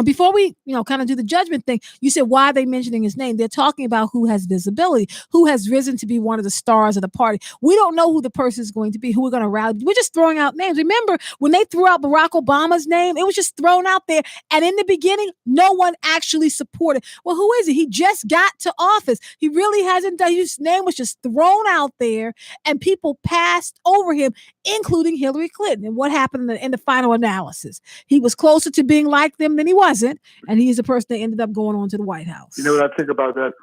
Before we, kind of do the judgment thing, you said, why are they mentioning his name? They're talking about who has visibility, who has risen to be one of the stars of the party. We don't know who the person is going to be, who we're going to rally. We're just throwing out names. Remember, when they threw out Barack Obama's name, it was just thrown out there. And in the beginning, no one actually supported. Well, who is he? He just got to office. He really hasn't done. His name was just thrown out there, and people passed over him, including Hillary Clinton. And what happened in the final analysis? He was closer to being like them than he wasn't, and he is the person that ended up going on to the White House. You know what I think about that,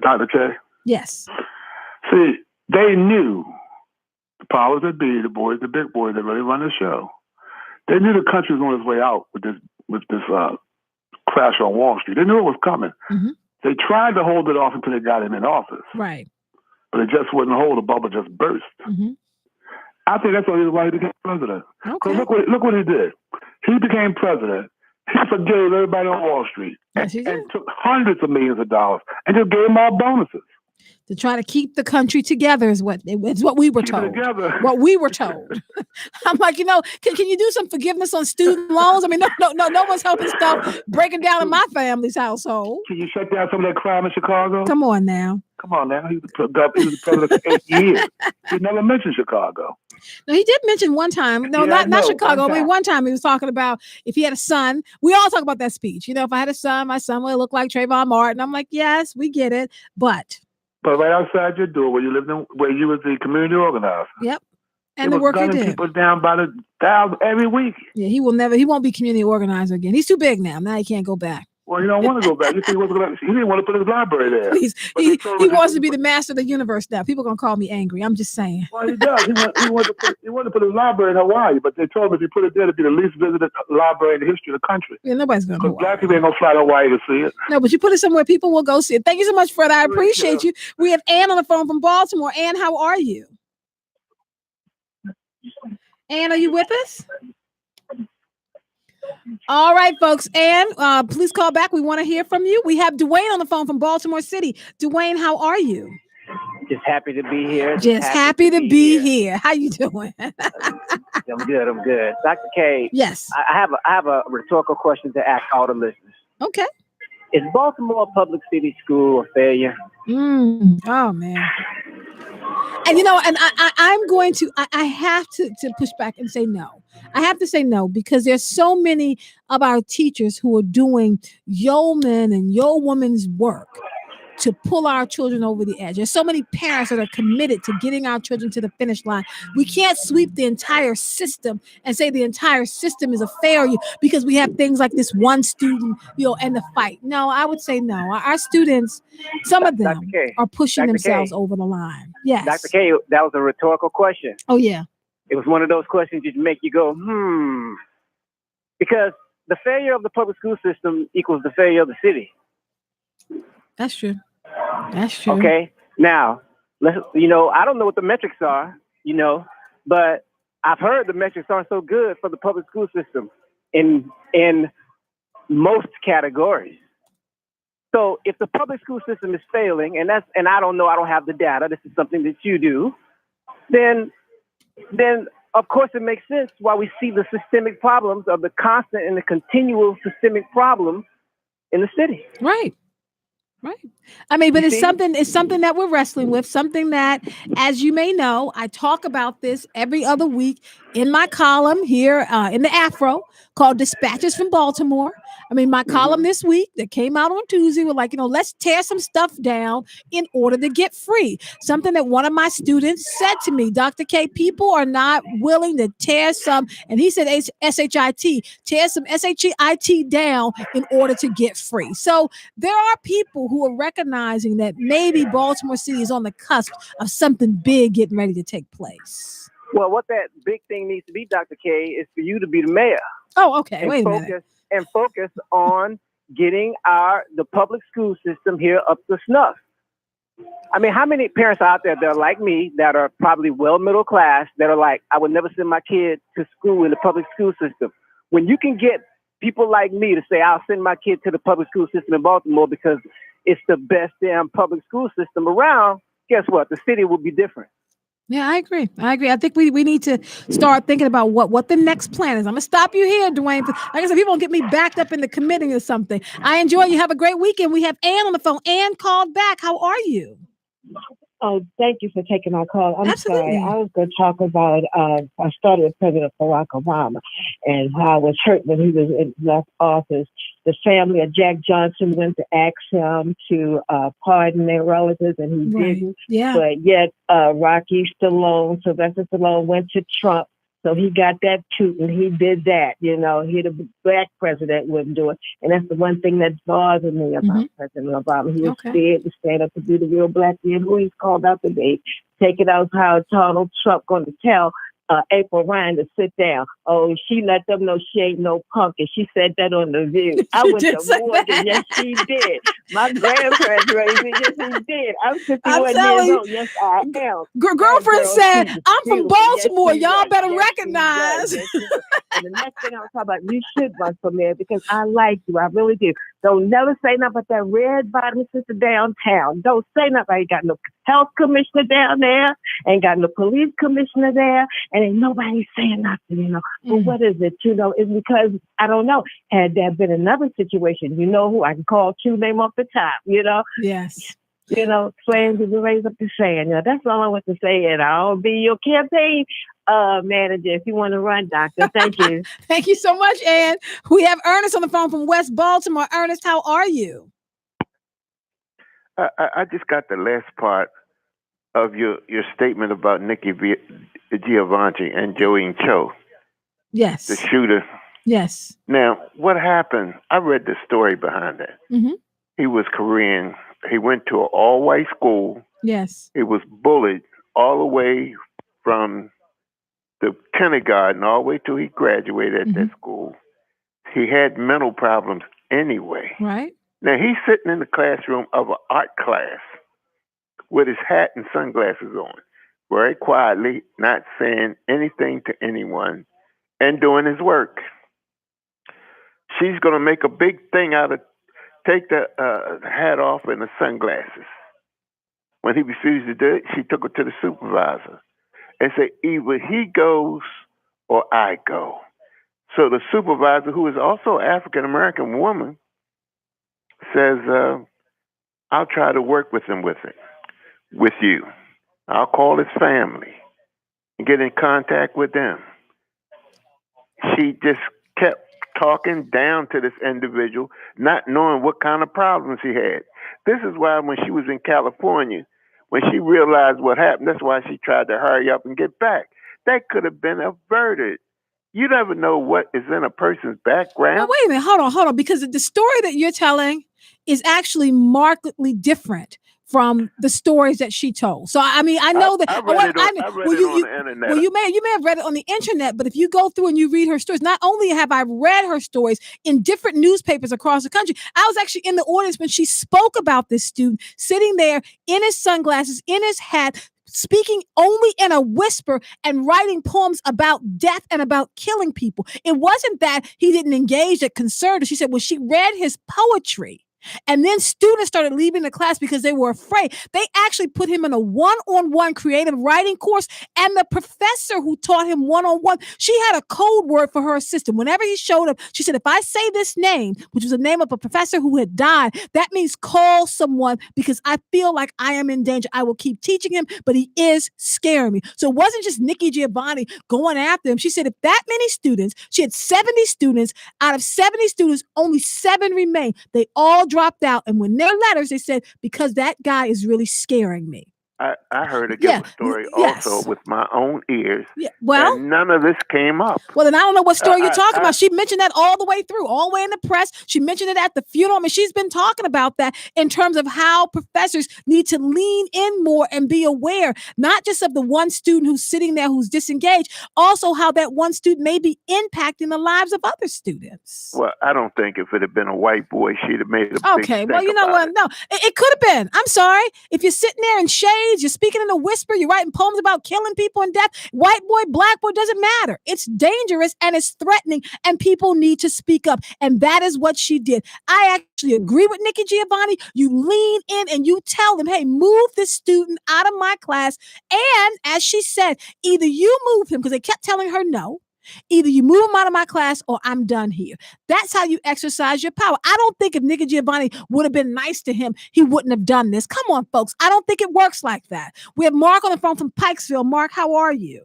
Dr. K? Yes. See, they knew the powers that be, the big boys that really run the show. They knew the country was on its way out with this crash on Wall Street. They knew it was coming. Mm-hmm. They tried to hold it off until they got him in office. Right. But it just wouldn't hold. The bubble just burst. Mm-hmm. I think that's the reason why he became president. Okay. Look what he did. He became president. He forgave everybody on Wall Street and took hundreds of millions of dollars and just gave them all bonuses. To try to keep the country together is what we were told. What we were told. I'm like, can you do some forgiveness on student loans? I mean, no one's helping stuff breaking down in my family's household. Can you shut down some of that crime in Chicago? Come on now. He was the president for 8 years. He never mentioned Chicago. No, he did mention one time. No, not Chicago. I mean, one time he was talking about if he had a son. We all talk about that speech. If I had a son, my son would look like Trayvon Martin. I'm like, yes, we get it, but right outside your door, where you lived where you was the community organizer. Yep. And the work he did. People down by the thousand every week. Yeah, he won't be community organizer again. He's too big now. Now he can't go back. Well, he don't want to go back. He didn't want to put his library there. He wants to be the master of the universe now. People are going to call me angry. I'm just saying. Well, he does. He wanted to put his library in Hawaii, but they told him if you put it there, it'd be the least visited library in the history of the country. Yeah, nobody's going to. Because black people ain't going to fly to Hawaii to see it. No, but you put it somewhere people will go see it. Thank you so much, Fred. I appreciate you. We have Ann on the phone from Baltimore. Ann, how are you? Ann, are you with us? All right, folks. Ann, please call back. We want to hear from you. We have Dwayne on the phone from Baltimore City. Dwayne, how are you? Just happy to be here. Just happy to be here. How you doing? I'm good. Dr. K. Yes. I have a rhetorical question to ask all the listeners. Okay. Is Baltimore Public City School a failure? Oh man. And I'm going to I have to push back and say no. I have to say no, because there's so many of our teachers who are doing yeoman and yeowoman's work to pull our children over the edge. There's so many parents that are committed to getting our children to the finish line. We can't sweep the entire system and say the entire system is a failure because we have things like this one student, and the fight. No, I would say no. Our students, some of them are pushing themselves over the line. Yes. Dr. K, that was a rhetorical question. Oh, yeah. It was one of those questions that make you go, because the failure of the public school system equals the failure of the city. That's true. That's true. Okay. Now, I don't know what the metrics are, but I've heard the metrics aren't so good for the public school system in most categories. So if the public school system is failing, and I don't know, I don't have the data, this is something that you do, then of course it makes sense why we see the systemic problems of the constant and the continual systemic problems in the city. Right. Right. I mean, but it's something that we're wrestling with, something that, as you may know, I talk about this every other week in my column here in the Afro called Dispatches from Baltimore. I mean, my column this week that came out on Tuesday was like, let's tear some stuff down in order to get free. Something that one of my students said to me, Dr. K, people are not willing to tear some, and he said S-H-I-T, tear some S-H-I-T down in order to get free. So there are people who are recognizing that maybe Baltimore City is on the cusp of something big getting ready to take place. Well, what that big thing needs to be, Dr. K, is for you to be the mayor. Oh, okay. Wait a minute. And focus on getting the public school system here up to snuff. I mean, how many parents are out there that are like me, that are probably well middle class, that are like, I would never send my kid to school in the public school system? When you can get people like me to say, I'll send my kid to the public school system in Baltimore because it's the best damn public school system around, guess what? The city will be different. Yeah, I agree. I think we need to start thinking about what the next plan is. I'm gonna stop you here, Dwayne. Like I said, people don't get me backed up in the committee or something. I enjoy you. Have a great weekend. We have Ann on the phone. Ann called back. How are you? Oh, thank you for taking my call. I'm Absolutely. sorry. I was going to talk about, I started with President Barack Obama and how I was hurt when he was in left office. The family of Jack Johnson went to ask him to pardon their relatives, and he didn't. Yeah. But yet, Sylvester Stallone went to Trump. So he got that too, and he did that. He the black president wouldn't do it. And that's the one thing that bothers me about President Obama. He was scared to stand up to be the real black man who he's called out today. Take it out how Donald Trump going to tell April Ryan to sit down. Oh, she let them know she ain't no punk, and she said that on The View. I went to Morgan. Yes, she did. My grandparents raised me. Yes, he did. I'm 51 years old. Yes, I am. Girlfriend said, I'm from Baltimore. Yes, Y'all better yes, recognize. Yes, and the next thing I was talking about, you should run for mayor because I like you. I really do. Don't never say nothing about that red bottom sister downtown. Don't say nothing. I ain't got no health commissioner down there. Ain't got no police commissioner there. And ain't nobody saying nothing, But what is it? It's because, I don't know. Had there been another situation, who I can call name off the top, Yes. Flames will raise up the sand. That's all I want to say. And I'll be your campaign manager if you want to run, Doctor. Thank you. Thank you so much, Ann. We have Ernest on the phone from West Baltimore. Ernest, how are you? I just got the last part of your statement about Nikki Giovanni and Joey Cho. Yes. The shooter. Yes. Now, what happened? I read the story behind that. Mm-hmm. He was Korean. He went to an all-white school. Yes. He was bullied all the way from the kindergarten all the way till he graduated at that school. He had mental problems anyway. Right. Now, he's sitting in the classroom of an art class with his hat and sunglasses on, very quietly, not saying anything to anyone, and doing his work. She's going to make a big thing out of take the hat off and the sunglasses. When he refused to do it, she took it to the supervisor and said, either he goes or I go. So the supervisor, who is also an African-American woman, says, I'll try to work with you. I'll call his family and get in contact with them. She just kept talking down to this individual, not knowing what kind of problems he had. This is why when she was in California, when she realized what happened, that's why she tried to hurry up and get back. That could have been averted. You never know what is in a person's background. Well, wait a minute. Hold on. Because the story that you're telling is actually markedly different from the stories that she told. So I mean, I know that I read it on the internet. Well, you may have read it on the internet, but if you go through and you read her stories, not only have I read her stories in different newspapers across the country, I was actually in the audience when she spoke about this student sitting there in his sunglasses, in his hat, speaking only in a whisper and writing poems about death and about killing people. It wasn't that he didn't engage, that concerned her. She said, well, she read his poetry. And then students started leaving the class because they were afraid. They actually put him in a one-on-one creative writing course. And the professor who taught him one-on-one, she had a code word for her assistant. Whenever he showed up, she said, if I say this name, which was the name of a professor who had died, that means call someone because I feel like I am in danger. I will keep teaching him, but he is scaring me. So it wasn't just Nikki Giovanni going after him. She said, if that many students, she had 70 students, out of 70 students, only 7 remained. They all dropped out. And when their letters, they said, because that guy is really scaring me. I heard a different story also with my own ears. Yeah, well, and none of this came up. Well, then I don't know what story you're talking about. She mentioned that all the way through, all the way in the press. She mentioned it at the funeral. I mean, she's been talking about that in terms of how professors need to lean in more and be aware, not just of the one student who's sitting there who's disengaged, also how that one student may be impacting the lives of other students. Well, I don't think if it had been a white boy, she'd have made a big Okay, well, you know what? No, it could have been. I'm sorry. If you're sitting there in shade needs. You're speaking in a whisper. You're writing poems about killing people and death. White boy, black boy, doesn't matter. It's dangerous and it's threatening, and people need to speak up. And that is what she did. I actually agree with Nikki Giovanni. You lean in and you tell them, hey, move this student out of my class. And as she said, either you move him, because they kept telling her no. Either you move him out of my class or I'm done here. That's how you exercise your power. I don't think if Nikki Giovanni would have been nice to him, he wouldn't have done this. Come on, folks. I don't think it works like that. We have Mark on the phone from Pikesville. Mark, how are you?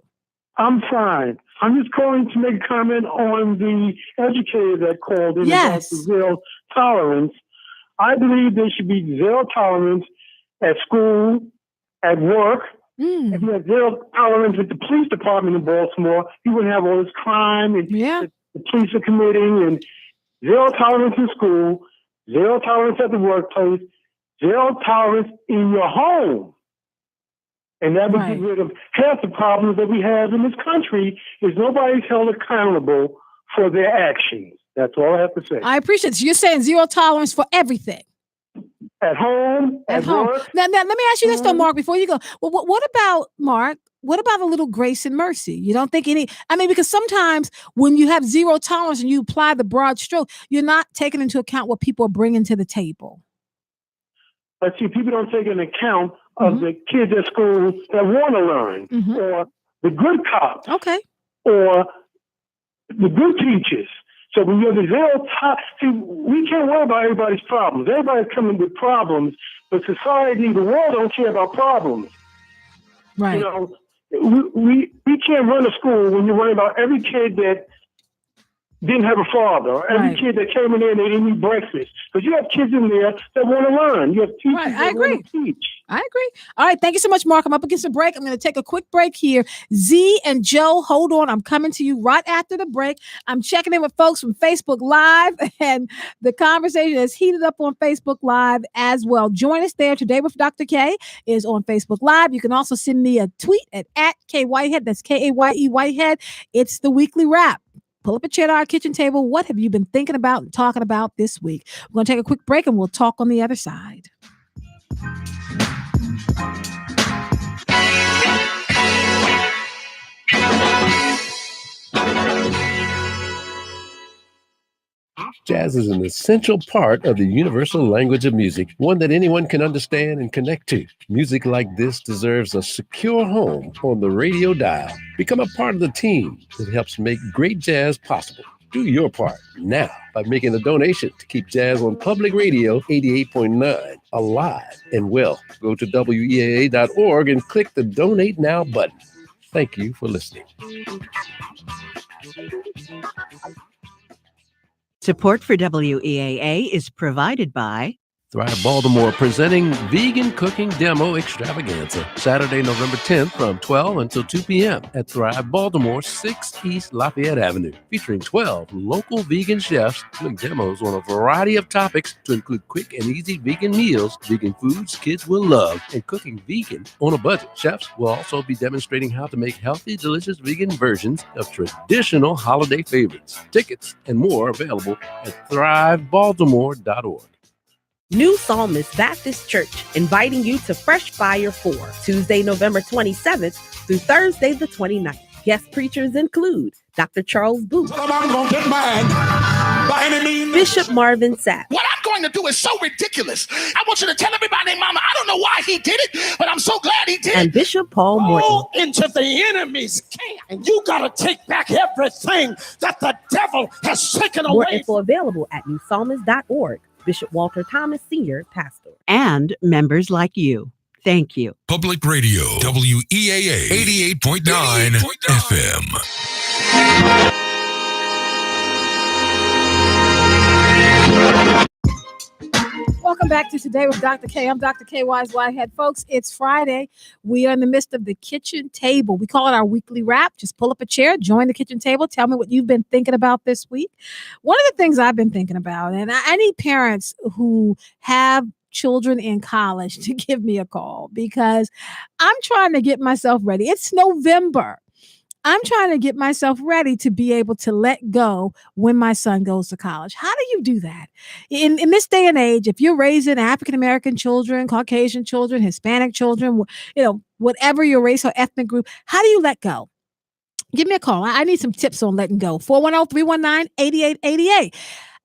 I'm fine. I'm just calling to make a comment on the educator that called in about the zero tolerance. I believe there should be zero tolerance at school, at work. If you had zero tolerance with the police department in Baltimore, you wouldn't have all this crime and the police are committing, and zero tolerance in school, zero tolerance at the workplace, zero tolerance in your home. And that would get rid of half the problems that we have in this country is nobody's held accountable for their actions. That's all I have to say. I appreciate it. So you're saying zero tolerance for everything. At home, at home. work. Now, let me ask you this though, Mark, before you go. Well, what about, Mark, what about a little grace and mercy? You don't think because sometimes when you have zero tolerance and you apply the broad stroke, you're not taking into account what people are bringing to the table. But see, people don't take into account of the kids at school that want to learn, or the good cops, or the good teachers. So when you have the zero tolerance, see, we can't worry about everybody's problems. Everybody's coming with problems, but society, the world don't care about problems. Right. You know, we can't run a school when you're worrying about every kid that didn't have a father, or every kid that came in there and they didn't eat breakfast. Because you have kids in there that want to learn. You have teachers that want to teach. I agree. All right. Thank you so much, Mark. I'm up against a break. I'm going to take a quick break here. Z and Joe, hold on. I'm coming to you right after the break. I'm checking in with folks from Facebook Live, and the conversation is heated up on Facebook Live as well. Join us there. Today with Dr. K is on Facebook Live. You can also send me a tweet at K Whitehead. That's Kaye Whitehead. It's the weekly wrap. Pull up a chair to our kitchen table. What have you been thinking about and talking about this week? We're going to take a quick break and we'll talk on the other side. Jazz is an essential part of the universal language of music, one that anyone can understand and connect to. Music like this deserves a secure home on the radio dial. Become a part of the team that helps make great jazz possible. Do your part now by making a donation to keep jazz on public radio 88.9 alive and well. Go to weaa.org and click the Donate Now button. Thank you for listening. Support for WEAA is provided by Thrive Baltimore presenting Vegan Cooking Demo Extravaganza, Saturday, November 10th from 12 until 2 p.m. at Thrive Baltimore, 6 East Lafayette Avenue, featuring 12 local vegan chefs doing demos on a variety of topics to include quick and easy vegan meals, vegan foods kids will love, and cooking vegan on a budget. Chefs will also be demonstrating how to make healthy, delicious vegan versions of traditional holiday favorites. Tickets and more available at thrivebaltimore.org. New Psalmist Baptist Church inviting you to Fresh Fire 4, Tuesday, November 27th through Thursday, the 29th. Guest preachers include Dr. Charles Booth, Bishop Marvin Sapp. What I'm going to do is so ridiculous. I want you to tell everybody, Mama, I don't know why he did it, but I'm so glad he did. And Bishop Paul Morton. Go into the enemy's camp, and you got to take back everything that the devil has taken away. More info available at newpsalmist.org. Bishop Walter Thomas, Sr., Pastor. And members like you. Thank you. Public Radio, WEAA 88.9 FM. Welcome back to Today with Dr. K. I'm Dr. K. Whitehead. Folks, it's Friday. We are in the midst of the kitchen table. We call it our weekly wrap. Just pull up a chair, join the kitchen table. Tell me what you've been thinking about this week. One of the things I've been thinking about, and I need parents who have children in college to give me a call because I'm trying to get myself ready. It's November. I'm trying to get myself ready to be able to let go when my son goes to college. How do you do that? In this day and age, if you're raising African American children, Caucasian children, Hispanic children, whatever your race or ethnic group, how do you let go? Give me a call. I need some tips on letting go. 410-319-8888.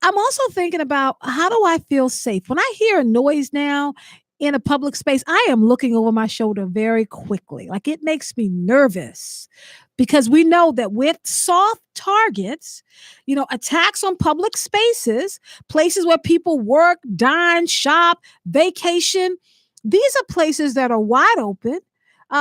I'm also thinking about, how do I feel safe? When I hear a noise now in a public space, I am looking over my shoulder very quickly. Like, it makes me nervous because we know that with soft targets, attacks on public spaces, places where people work, dine, shop, vacation, these are places that are wide open.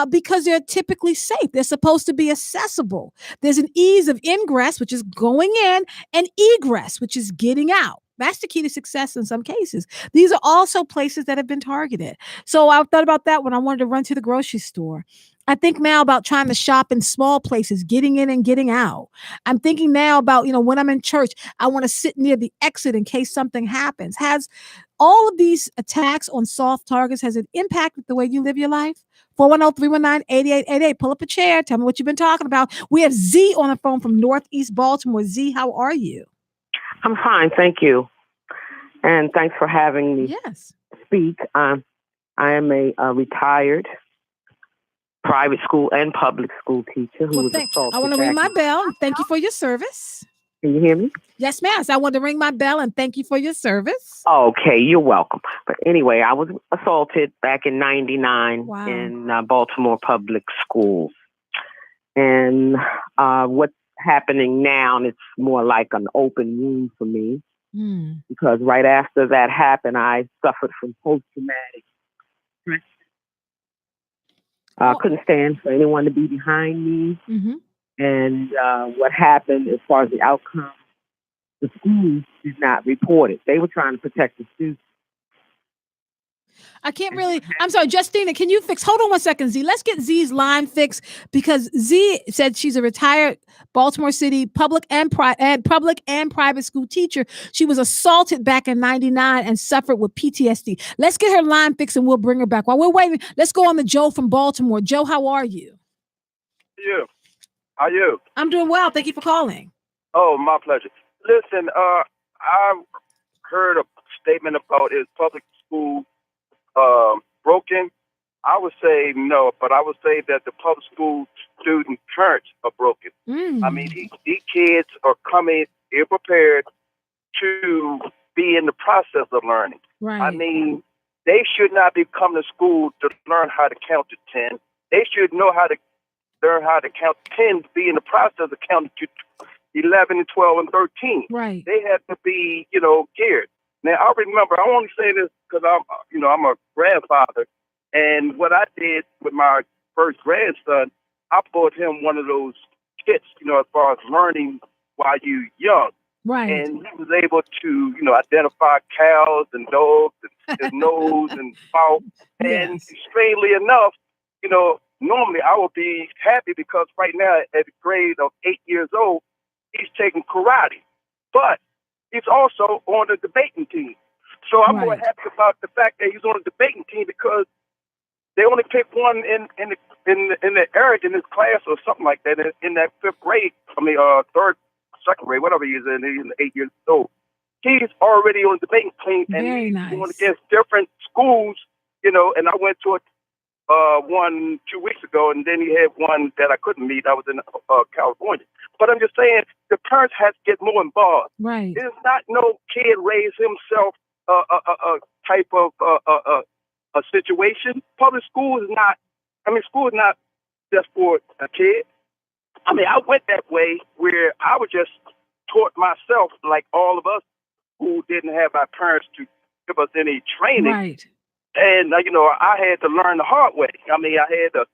Because they're typically safe. They're supposed to be accessible. There's an ease of ingress, which is going in, and egress, which is getting out. That's the key to success in some cases. These are also places that have been targeted. So I thought about that when I wanted to run to the grocery store. I think now about trying to shop in small places, getting in and getting out. I'm thinking now about, when I'm in church, I want to sit near the exit in case something happens. Has all of these attacks on soft targets, has it impacted the way you live your life? 410-319-8888. Pull up a chair. Tell me what you've been talking about. We have Z on the phone from Northeast Baltimore. Z, how are you? I'm fine, thank you. And thanks for having me speak. I am a retired private school and public school teacher who was assaulted. I want to ring my bell and thank you for your service. Can you hear me? Yes, ma'am. I want to ring my bell and thank you for your service. Okay, you're welcome. But anyway, I was assaulted back in 99 in Baltimore public schools. And what's happening now, and it's more like an open wound for me, because right after that happened, I suffered from post-traumatic stress. I couldn't stand for anyone to be behind me. And what happened as far as the outcome, the schools did not report it. They were trying to protect the students. I'm sorry, Justina, can you hold on one second, Z. Let's get Z's line fixed, because Z said she's a retired Baltimore City public and private school teacher. She was assaulted back in 99 and suffered with PTSD. Let's get her line fixed and we'll bring her back. While we're waiting, let's go on to Joe from Baltimore. Joe, how are you? How are you? I'm doing well. Thank you for calling. Oh, my pleasure. Listen, I heard a statement about is public school broken. I would say no, but I would say that the public school student parents are broken. I mean, these kids are coming ill prepared to be in the process of learning. Right. I mean, they should not be coming to school to learn how to count to 10. They should know how to learn how to count 10 to be in the process of counting to 11 and 12 and 13. Right. They have to be, geared. Now, I remember, I only say this because I'm a grandfather. And what I did with my first grandson, I bought him one of those kits, as far as learning while you're young. Right. And he was able to, identify cows and dogs and his nose and mouth. And strangely enough, normally I would be happy because right now at the grade of 8 years old, he's taking karate. But he's also on the debating team. So I'm more happy about the fact that he's on the debating team because they only pick one in the area in his class or something like that in that fifth grade. Second grade, whatever he is in 8 years old. He's already on the debating team and he's going against different schools, and I went to one 2 weeks ago, and then he had one that I couldn't meet. I was in California. But I'm just saying the parents have to get more involved. Right. It's not no kid raise himself a type of a situation. Public school is not. School is not just for a kid. I went that way where I was just taught myself, like all of us who didn't have our parents to give us any training. Right. And I had to learn the hard way. I had to.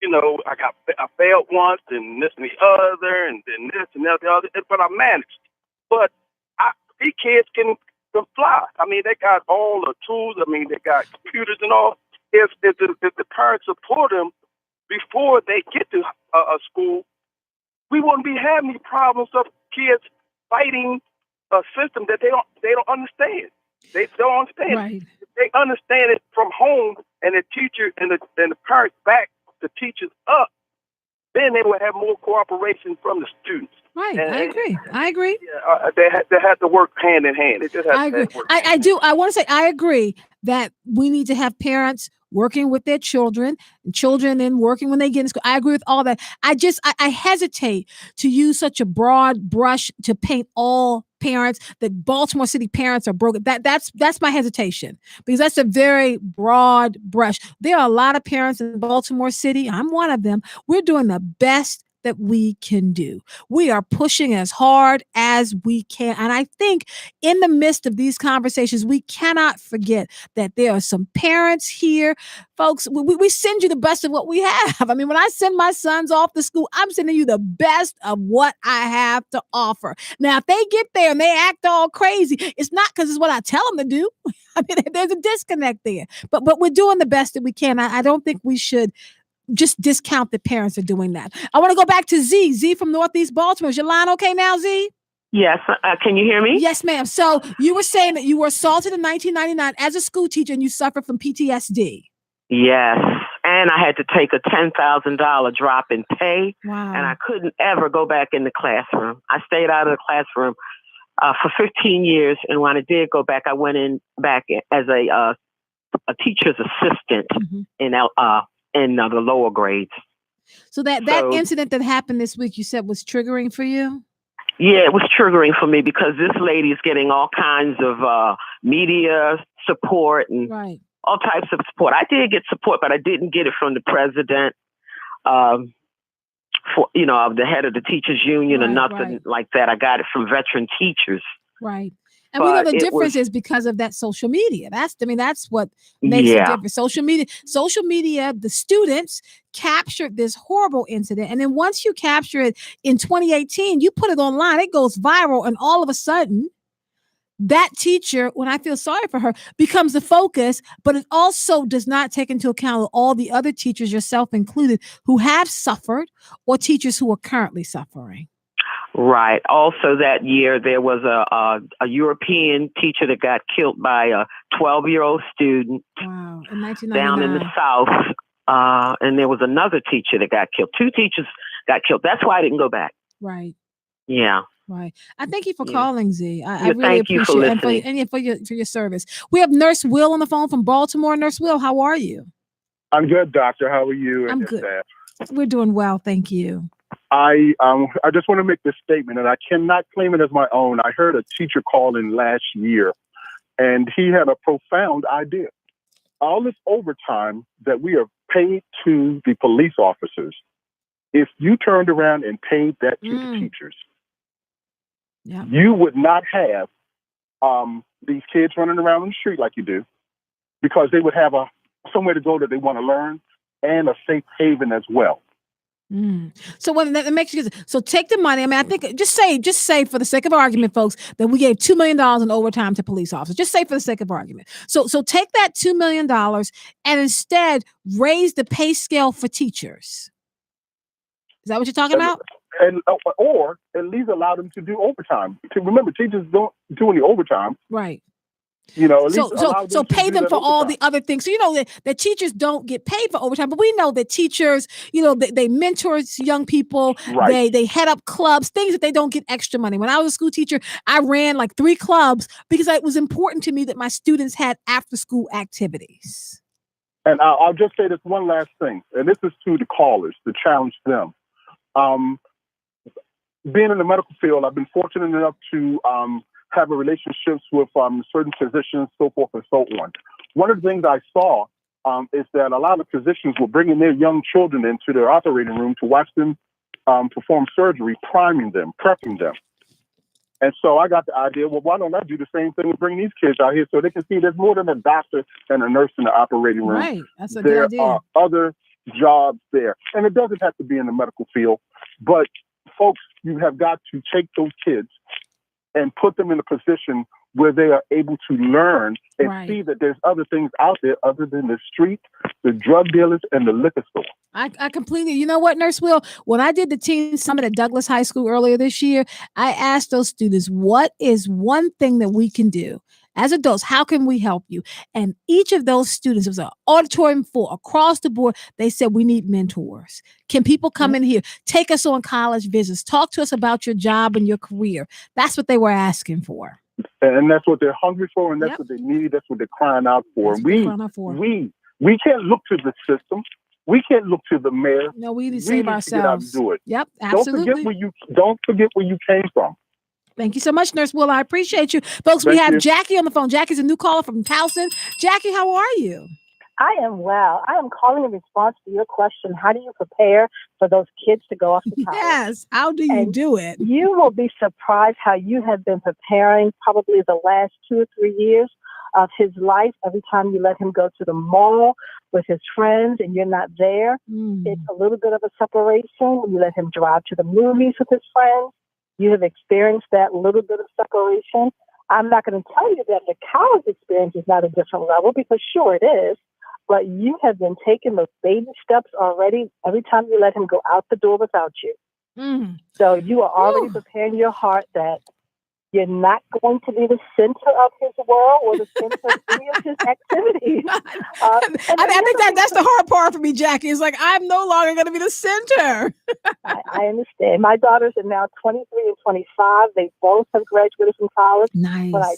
I failed once and this and the other and then this and that, the other, but I managed. But these kids can fly. They got all the tools. They got computers and all. If the parents support them before they get to a school, we wouldn't be having these problems of kids fighting a system that they don't understand. They don't understand. Right. If they understand it from home and the teacher and the parents back the teachers up, then they would have more cooperation from the students. Right, I agree. They had to work hand in hand. It just has I agree. to work. I want to say I agree that we need to have parents working with their children and working when they get in school. I agree with all that. I hesitate to use such a broad brush to paint all parents that Baltimore City parents are broken. That's my hesitation, because that's a very broad brush. There are a lot of parents in Baltimore City. I'm one of them. We're doing the best that we can do. We are pushing as hard as we can. And I think in the midst of these conversations, we cannot forget that there are some parents here. Folks, we send you the best of what we have. I mean, when I send my sons off to school, I'm sending you the best of what I have to offer. Now, if they get there and they act all crazy, it's not because it's what I tell them to do. I mean, there's a disconnect there. But we're doing the best that we can. I don't think we should just discount that parents are doing that. I want to go back to Z. Z from Northeast Baltimore. Is your line okay now, Z? Yes. Can you hear me? Yes, ma'am. So you were saying that you were assaulted in 1999 as a school teacher and you suffered from PTSD. Yes. And I had to take a $10,000 drop in pay. Wow. And I couldn't ever go back in the classroom. I stayed out of the classroom for 15 years. And when I did go back, I went back as a teacher's assistant in the lower grades. So that incident that happened this week, you said was triggering for you? Yeah, it was triggering for me because this lady is getting all kinds of media support and all types of support. I did get support, but I didn't get it from the president, of the head of the teachers union or nothing like that. I got it from veteran teachers. Right. And we know the difference is because of that social media. That's what makes it different. Social media, the students captured this horrible incident. And then once you capture it in 2018, you put it online, it goes viral. And all of a sudden, that teacher, when I feel sorry for her, becomes the focus, but it also does not take into account all the other teachers, yourself included, who have suffered or teachers who are currently suffering. Right. Also that year, there was a European teacher that got killed by a 12-year-old student in 1999. down in the South. And there was another teacher that got killed. 2 teachers got killed. That's why I didn't go back. Right. Yeah. Right. I thank you for calling, Z. I really thank you appreciate for it and for your service. We have Nurse Will on the phone from Baltimore. Nurse Will, how are you? I'm good, doctor. How are you? I'm good. We're doing well, thank you. I just want to make this statement, and I cannot claim it as my own. I heard a teacher call in last year, and he had a profound idea. All this overtime that we are paid to the police officers, if you turned around and paid that to the teachers, you would not have these kids running around on the street like you do, because they would have somewhere to go that they want to learn and a safe haven as well. So when that makes you, so take the money. I mean, I think just say for the sake of argument, folks, that we gave $2 million in overtime to police officers. Just say for the sake of argument. So take that $2 million and instead raise the pay scale for teachers. Is that what you're talking about? And or at least allow them to do overtime. Remember, teachers don't do any overtime. Right. So pay them for all the other things. So that teachers don't get paid for overtime, but we know that teachers, they mentor young people. Right. They head up clubs, things that they don't get extra money. When I was a school teacher, I ran like 3 clubs because it was important to me that my students had after school activities. And I'll just say this one last thing, and this is to the callers to challenge them. Being in the medical field, I've been fortunate enough to have relationships with certain physicians, so forth and so on. One of the things I saw is that a lot of physicians were bringing their young children into their operating room to watch them perform surgery, priming them, prepping them. And so I got the idea, well, why don't I do the same thing and bring these kids out here so they can see there's more than a doctor and a nurse in the operating room. Right, that's a good idea. There are other jobs there. And it doesn't have to be in the medical field, but folks, you have got to take those kids and put them in a position where they are able to learn and see that there's other things out there other than the street, the drug dealers, and the liquor store. I completely, you know what, Nurse Will? When I did the teen summit at Douglas High School earlier this year, I asked those students, what is one thing that we can do? as adults, how can we help you? And each of those students, it was an auditorium full across the board. They said, we need mentors. Can people come in here, take us on college visits, talk to us about your job and your career? That's what they were asking for. And that's what they're hungry for, and that's what they need. That's what they're crying out for. And we can't look to the system. We can't look to the mayor. No, we need to save ourselves. To get out and do it. Yep, absolutely. Don't forget where you came from. Thank you so much, Nurse Weaa. I appreciate you. Folks, we have Jackie on the phone. Jackie's a new caller from Towson. Jackie, how are you? I am well. I am calling in response to your question. How do you prepare for those kids to go off to college? Yes. How do you do it? You will be surprised how you have been preparing probably the last 2 or 3 years of his life. Every time you let him go to the mall with his friends and you're not there, it's a little bit of a separation. When you let him drive to the movies with his friends, you have experienced that little bit of separation. I'm not going to tell you that the college experience is not a different level, because sure it is. But you have been taking those baby steps already every time you let him go out the door without you. So you are already preparing your heart that you're not going to be the center of his world or the center of any of his activities. I think that's the hard part for me, Jackie. It's like, I'm no longer going to be the center. I understand. My daughters are now 23 and 25. They both have graduated from college. Nice. But I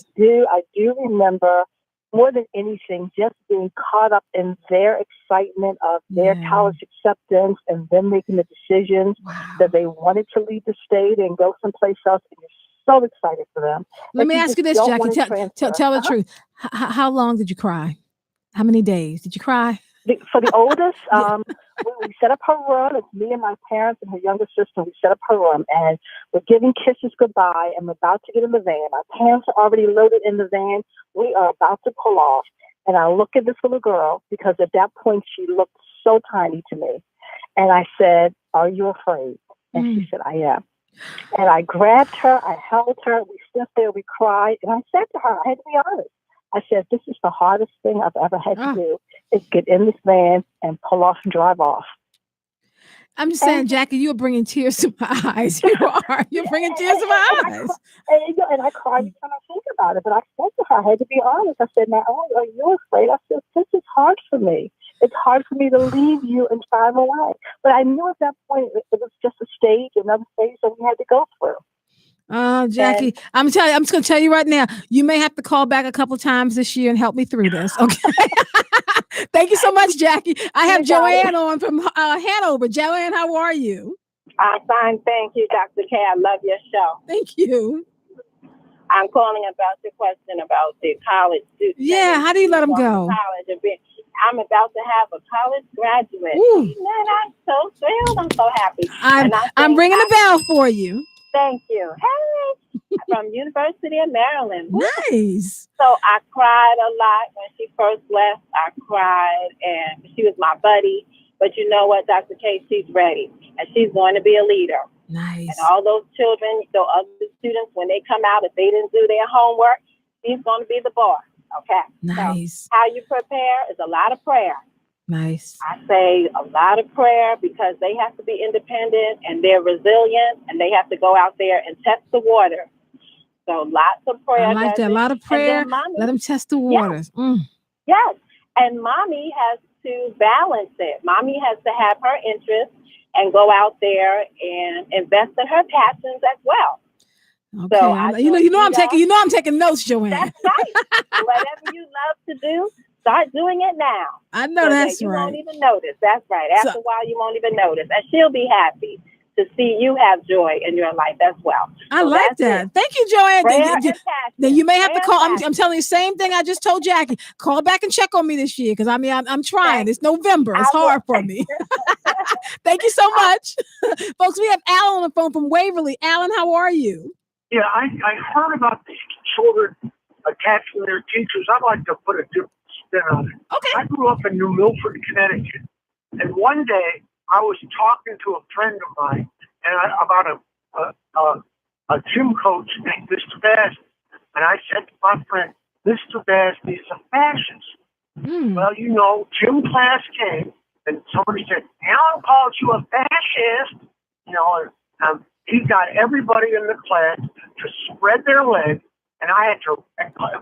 do remember, more than anything, just being caught up in their excitement of their college acceptance and them making the decisions that they wanted to leave the state and go someplace else. And you're so excited for them. Let me ask you this, Jackie. Tell the truth. How long did you cry? How many days did you cry? For the oldest, we set up her room. It's me and my parents and her younger sister. We set up her room, and we're giving kisses goodbye, and we're about to get in the van. My parents are already loaded in the van. We are about to pull off. And I look at this little girl, because at that point she looked so tiny to me. And I said, "Are you afraid?" And she said, "I am." And I grabbed her. I held her. We stood there. We cried. And I said to her, I had to be honest. I said, "This is the hardest thing I've ever had to do, is get in this van and pull off and drive off." I'm just saying, Jackie, you're bringing tears to my eyes. You are. You're bringing tears to my eyes. And I cry every time I think about it. But I said to her, I had to be honest. I said, "Now, are you afraid?" I said, "This is hard for me. It's hard for me to leave you and drive away." But I knew at that point it was just a stage, another stage that we had to go through. Jackie, I'm just going to tell you right now, you may have to call back a couple of times this year and help me through this. Okay. Thank you so much, Jackie. I have Joanne on from Hanover. Joanne, how are you? I'm fine. Thank you, Dr. K. I love your show. Thank you. I'm calling about the question about the college students. Yeah. How do you let them go? I'm about to have a college graduate. Man, I'm so thrilled. I'm so happy. I'm ringing a bell for you. Thank you. Hey, from University of Maryland. Nice. So I cried a lot when she first left. I cried, and she was my buddy. But you know what, Dr. K, she's ready, and she's going to be a leader. Nice. And all those children, the other students, when they come out, if they didn't do their homework, she's going to be the boss. Okay. Nice. So how you prepare is a lot of prayer. Nice. I say a lot of prayer, because they have to be independent and they're resilient, and they have to go out there and test the water. So lots of prayer. I like that. A lot of prayer. Let them test the waters. Yes. And mommy has to balance it. Mommy has to have her interests and go out there and invest in her passions as well. Okay. So I'm taking notes, Joanne. That's right. Whatever you love to do, start doing it now. I know that's you right. You won't even notice. That's right. After a while, you won't even notice. And she'll be happy to see you have joy in your life as well. I like that. Thank you, Joanne. Then you may have to call. I'm telling you the same thing I just told Jackie. Call back and check on me this year, because I'm trying. It's November. It's hard for me. Thank you so much. Folks, we have Alan on the phone from Waverly. Alan, how are you? Yeah, I heard about the children attaching their teachers. I'd like to put a different spin on it. Okay. I grew up in New Milford, Connecticut, and one day I was talking to a friend of mine about a gym coach named Mr. Bass, and I said to my friend, "Mr. Bass needs some fashions." Well, gym class came, and somebody said, "Alan called you a fascist," and he got everybody in the class to spread their legs And I had to,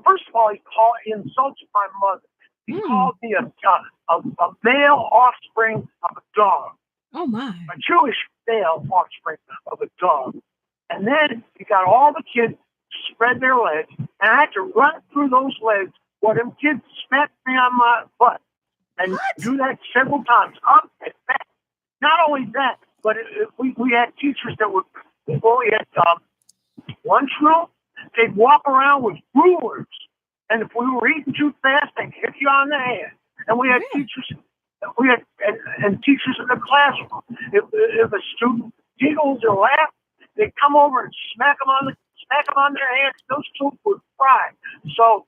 first of all, he insulted my mother. He called me a male offspring of a dog. Oh, my. A Jewish male offspring of a dog. And then he got all the kids to spread their legs, and I had to run through those legs while them kids smacked me on my butt. And do that several times. Up and back. Not only that, but we had teachers that would, we had lunchroom, they'd walk around with rulers. And if we were eating too fast, they'd hit you on the hand. And we had teachers, and teachers in the classroom. If a student giggles or laughs, they'd come over and smack them on their hands. Those students would cry. So,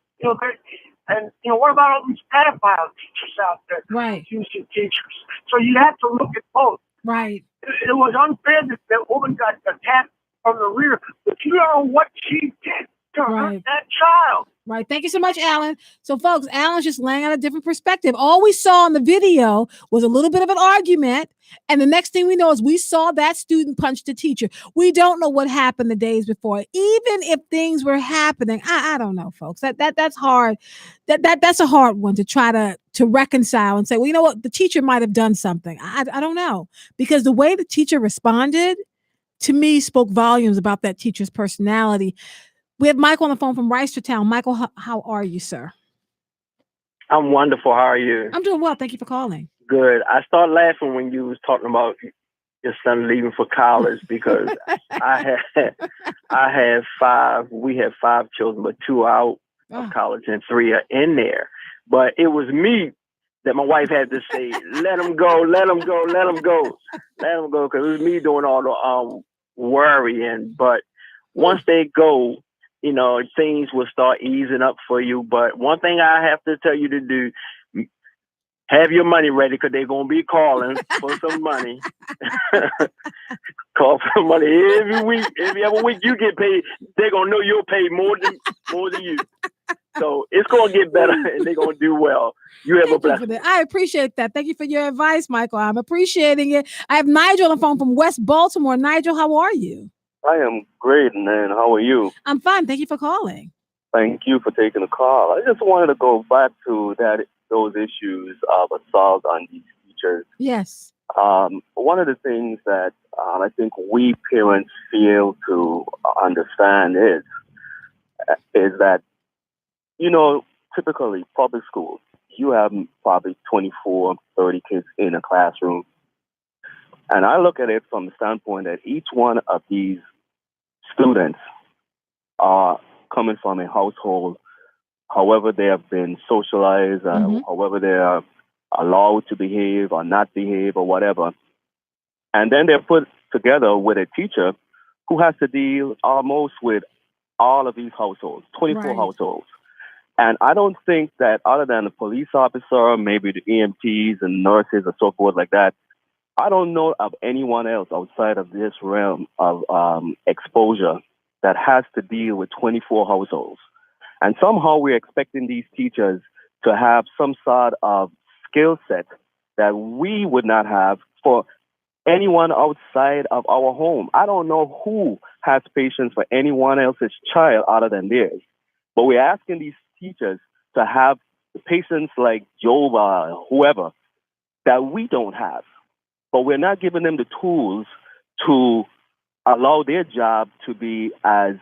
what about all these pedophile teachers out there? Right. Using teachers. So you have to look at both. Right. It was unfair that that woman got attacked from the rear, but you don't know what she did to hurt that child. Right. Thank you so much, Alan. So, folks, Alan's just laying out a different perspective. All we saw in the video was a little bit of an argument. And the next thing we know is we saw that student punch the teacher. We don't know what happened the days before. Even if things were happening, I don't know, folks. That's hard. That's a hard one to try to reconcile and say, well, you know what? The teacher might have done something. I don't know. Because the way the teacher responded, to me, spoke volumes about that teacher's personality. We have Michael on the phone from Reisterstown. Michael, how are you, sir? I'm wonderful. How are you? I'm doing well. Thank you for calling. Good. I started laughing when you was talking about your son leaving for college because I have five. We have 5 children, but 2 out of college and 3 are in there. But it was me that my wife had to say, "Let him go, let him go, let him go, let him go," because it was me doing all the worrying. But once they go, things will start easing up for you. But one thing I have to tell you to do, have your money ready because they're going to be calling for some money. Call for money every week. Every other week you get paid, they're going to know you'll pay more than you. So it's going to get better and they're going to do well. You have a blessing. I appreciate that. Thank you for your advice, Michael. I'm appreciating it. I have Nigel on the phone from West Baltimore. Nigel, how are you? I am great, man. How are you? I'm fine. Thank you for calling. Thank you for taking the call. I just wanted to go back to those issues of assault on these teachers. Yes. One of the things that I think we parents fail to understand is that, typically public schools, you have probably 24, 30 kids in a classroom. And I look at it from the standpoint that each one of these students are coming from a household, however they have been socialized, however they are allowed to behave or not behave or whatever. And then they're put together with a teacher who has to deal almost with all of these households, 24 households. And I don't think that other than the police officer, maybe the EMTs and nurses and so forth like that, I don't know of anyone else outside of this realm of exposure that has to deal with 24 households. And somehow we're expecting these teachers to have some sort of skill set that we would not have for anyone outside of our home. I don't know who has patience for anyone else's child other than theirs. But we're asking these teachers to have the patience like Job or whoever that we don't have. But we're not giving them the tools to allow their job to be as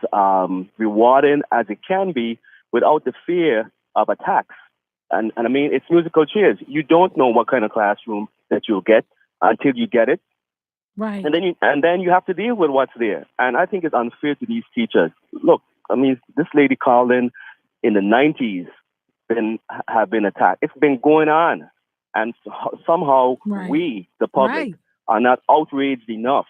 rewarding as it can be without the fear of attacks. And I mean, it's musical chairs. You don't know what kind of classroom that you'll get until you get it. Right. And then you have to deal with what's there. And I think it's unfair to these teachers. Look, I mean, this lady called in the 90s have been attacked. It's been going on. And somehow we, the public, are not outraged enough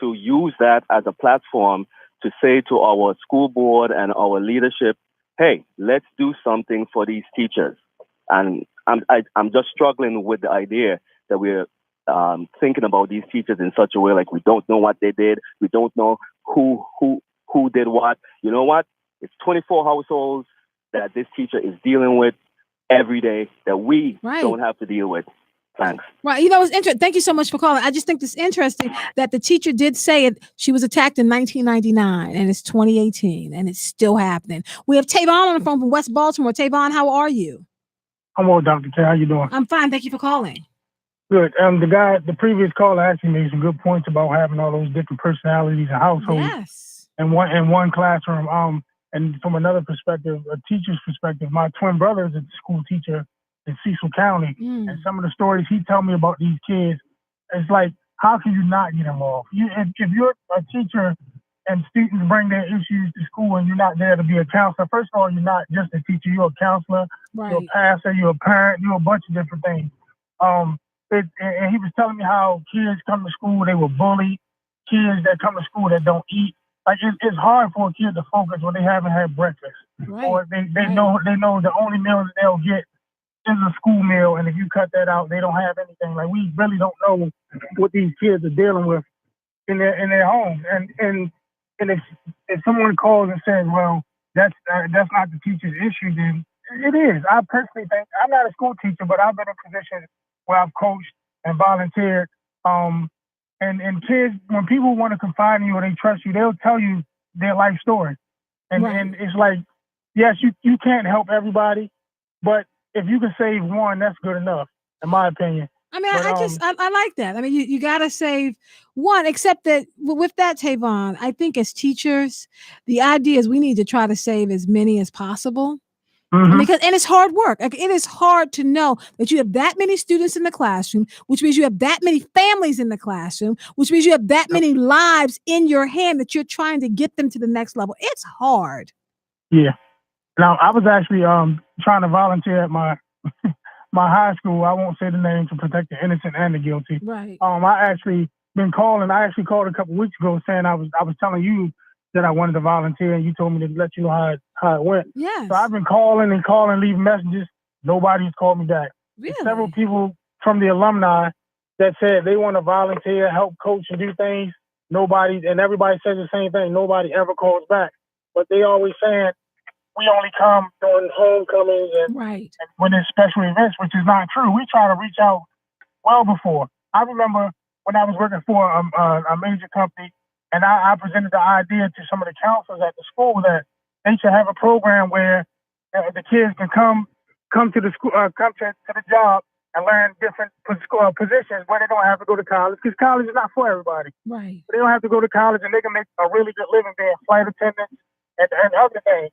to use that as a platform to say to our school board and our leadership, hey, let's do something for these teachers. And I'm just struggling with the idea that we're thinking about these teachers in such a way like we don't know what they did. We don't know who did what. You know what? It's 24 households that this teacher is dealing with every day that we don't have to deal with. Thanks. Right. It's interesting. Thank you so much for calling. I just think it's interesting that the teacher did say it. She was attacked in 1999 and it's 2018 and it's still happening. We have Tavon on the phone from West Baltimore. Tavon, how are you? I'm well, Dr. K. How you doing? I'm fine. Thank you for calling. Good. The previous caller actually made some good points about having all those different personalities and households. Yes. In one classroom. And from another perspective, a teacher's perspective, my twin brother is a school teacher in Cecil County, and some of the stories he tell me about these kids, it's like, how can you not get involved? If you're a teacher and students bring their issues to school and you're not there to be a counselor, first of all, you're not just a teacher, you're a counselor, right. You're a pastor, you're a parent, you're a bunch of different things. And he was telling me how kids come to school, they were bullied, kids that come to school that don't eat. Like it's hard for a kid to focus when they haven't had breakfast, right. or they know the only meal that they'll get is a school meal, and if you cut that out, they don't have anything. Like we really don't know what these kids are dealing with in their homes. And if someone calls and says, well, that's not the teacher's issue, then it is. I personally think I'm not a school teacher, but I've been in positions where I've coached and volunteered. And kids, when people want to confide in you or they trust you, they'll tell you their life story. And it's like, yes, you can't help everybody, but if you can save one, that's good enough, in my opinion. I mean, I like that. I mean, you got to save one, except that with that, Tavon, I think as teachers, the idea is we need to try to save as many as possible. Mm-hmm. Because it's hard work. Like, it is hard to know that you have that many students in the classroom, which means you have that many families in the classroom, which means you have that many lives in your hand that you're trying to get them to the next level. It's hard. Yeah. Now, I was actually trying to volunteer at my high school. I won't say the name to protect the innocent and the guilty. Right. I actually called a couple weeks ago saying I was telling you that I wanted to volunteer, and you told me to let you know how it went. Yes. So I've been calling, leaving messages. Nobody's called me back. Really? There's several people from the alumni that said they want to volunteer, help coach, and do things. Everybody says the same thing. Nobody ever calls back. But they always saying, we only come during homecomings and when there's special events, which is not true. We try to reach out well before. I remember when I was working for a major company, and I presented the idea to some of the counselors at the school that they should have a program where the kids can come to the school, come to the job and learn different positions where they don't have to go to college, because college is not for everybody. Right. They don't have to go to college, and they can make a really good living being flight attendants and other things.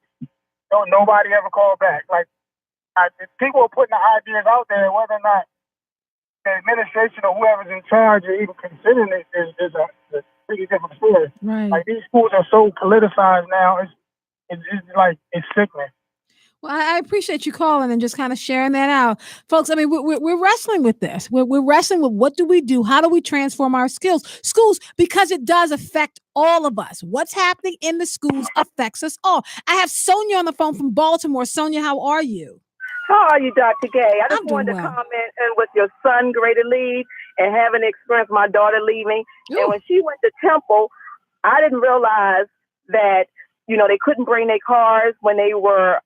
Nobody ever called back. Like, people are putting the ideas out there, whether or not the administration or whoever's in charge or even considering it is a pretty different story. Right. Like, these schools are so politicized now. It's sickening. Well, I appreciate you calling and just kind of sharing that out, folks. I mean, we're wrestling with this. We're wrestling with what do we do? How do we transform our schools, because it does affect all of us. What's happening in the schools affects us all. I have Sonia on the phone from Baltimore. Sonia, how are you? How are you, Dr. Gay? I just wanted to comment with your son, Greater Lead, and having experienced my daughter leaving. Ooh. And when she went to Temple, I didn't realize that, they couldn't bring their cars when they were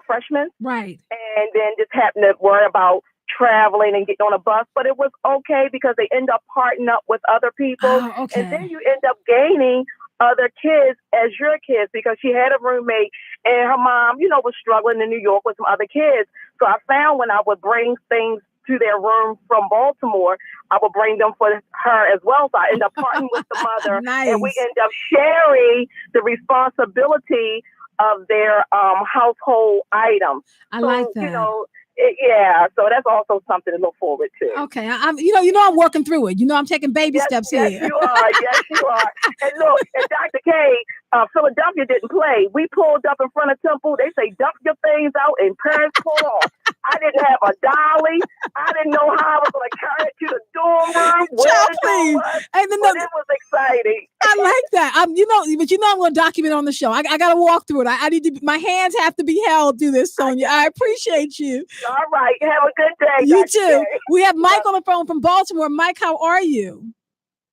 freshmen. Right. And then just happened to worry about traveling and getting on a bus. But it was okay because they end up partnering up with other people. Oh, okay. And then you end up gaining other kids as your kids, because she had a roommate and her mom, was struggling in New York with some other kids. So I found when I would bring things to their room from Baltimore, I would bring them for her as well. So I end up partnering with the mother. Nice. And we end up sharing the responsibility of their household items. I like that. So that's also something to look forward to. Okay, I'm working through it. I'm taking baby steps here. Yes, you are. Yes, you are. And look, and Dr. K, Philadelphia didn't play. We pulled up in front of Temple. They say dump your things out, and parents pull off. I didn't have a dolly. I didn't know how I was going to carry it to the dorm room. But it was exciting. I like that. I'm going to document on the show. I got to walk through it. I need to. My hands have to be held through this, Sonia. I appreciate you. All right. Have a good day. You Dr. too. K. We have Mike on the phone from Baltimore. Mike, how are you?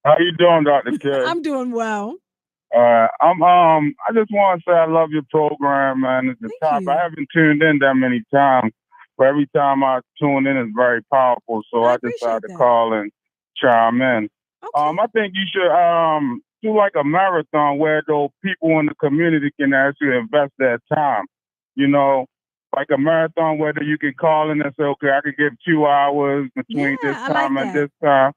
How you doing, Dr. K? I'm doing well. I just want to say I love your program, man. At the top, I haven't tuned in that many times, But every time I tune in, it's very powerful. So I decided to call and chime in. I think you should do like a marathon where those people in the community can actually invest their time. You know, like a marathon where you can call in and say, okay, I could give 2 hours between this time and this time.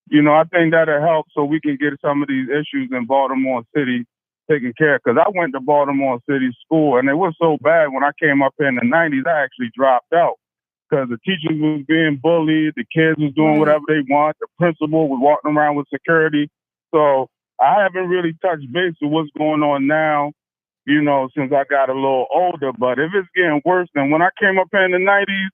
You know, I think that'll help so we can get some of these issues in Baltimore City taken care of. Because I went to Baltimore City School, and it was so bad when I came up here in the 90s, I actually dropped out because the teachers was being bullied, the kids was doing whatever they want, the principal was walking around with security. So I haven't really touched base with what's going on now, you know, since I got a little older. But if it's getting worse than when I came up here in the 90s,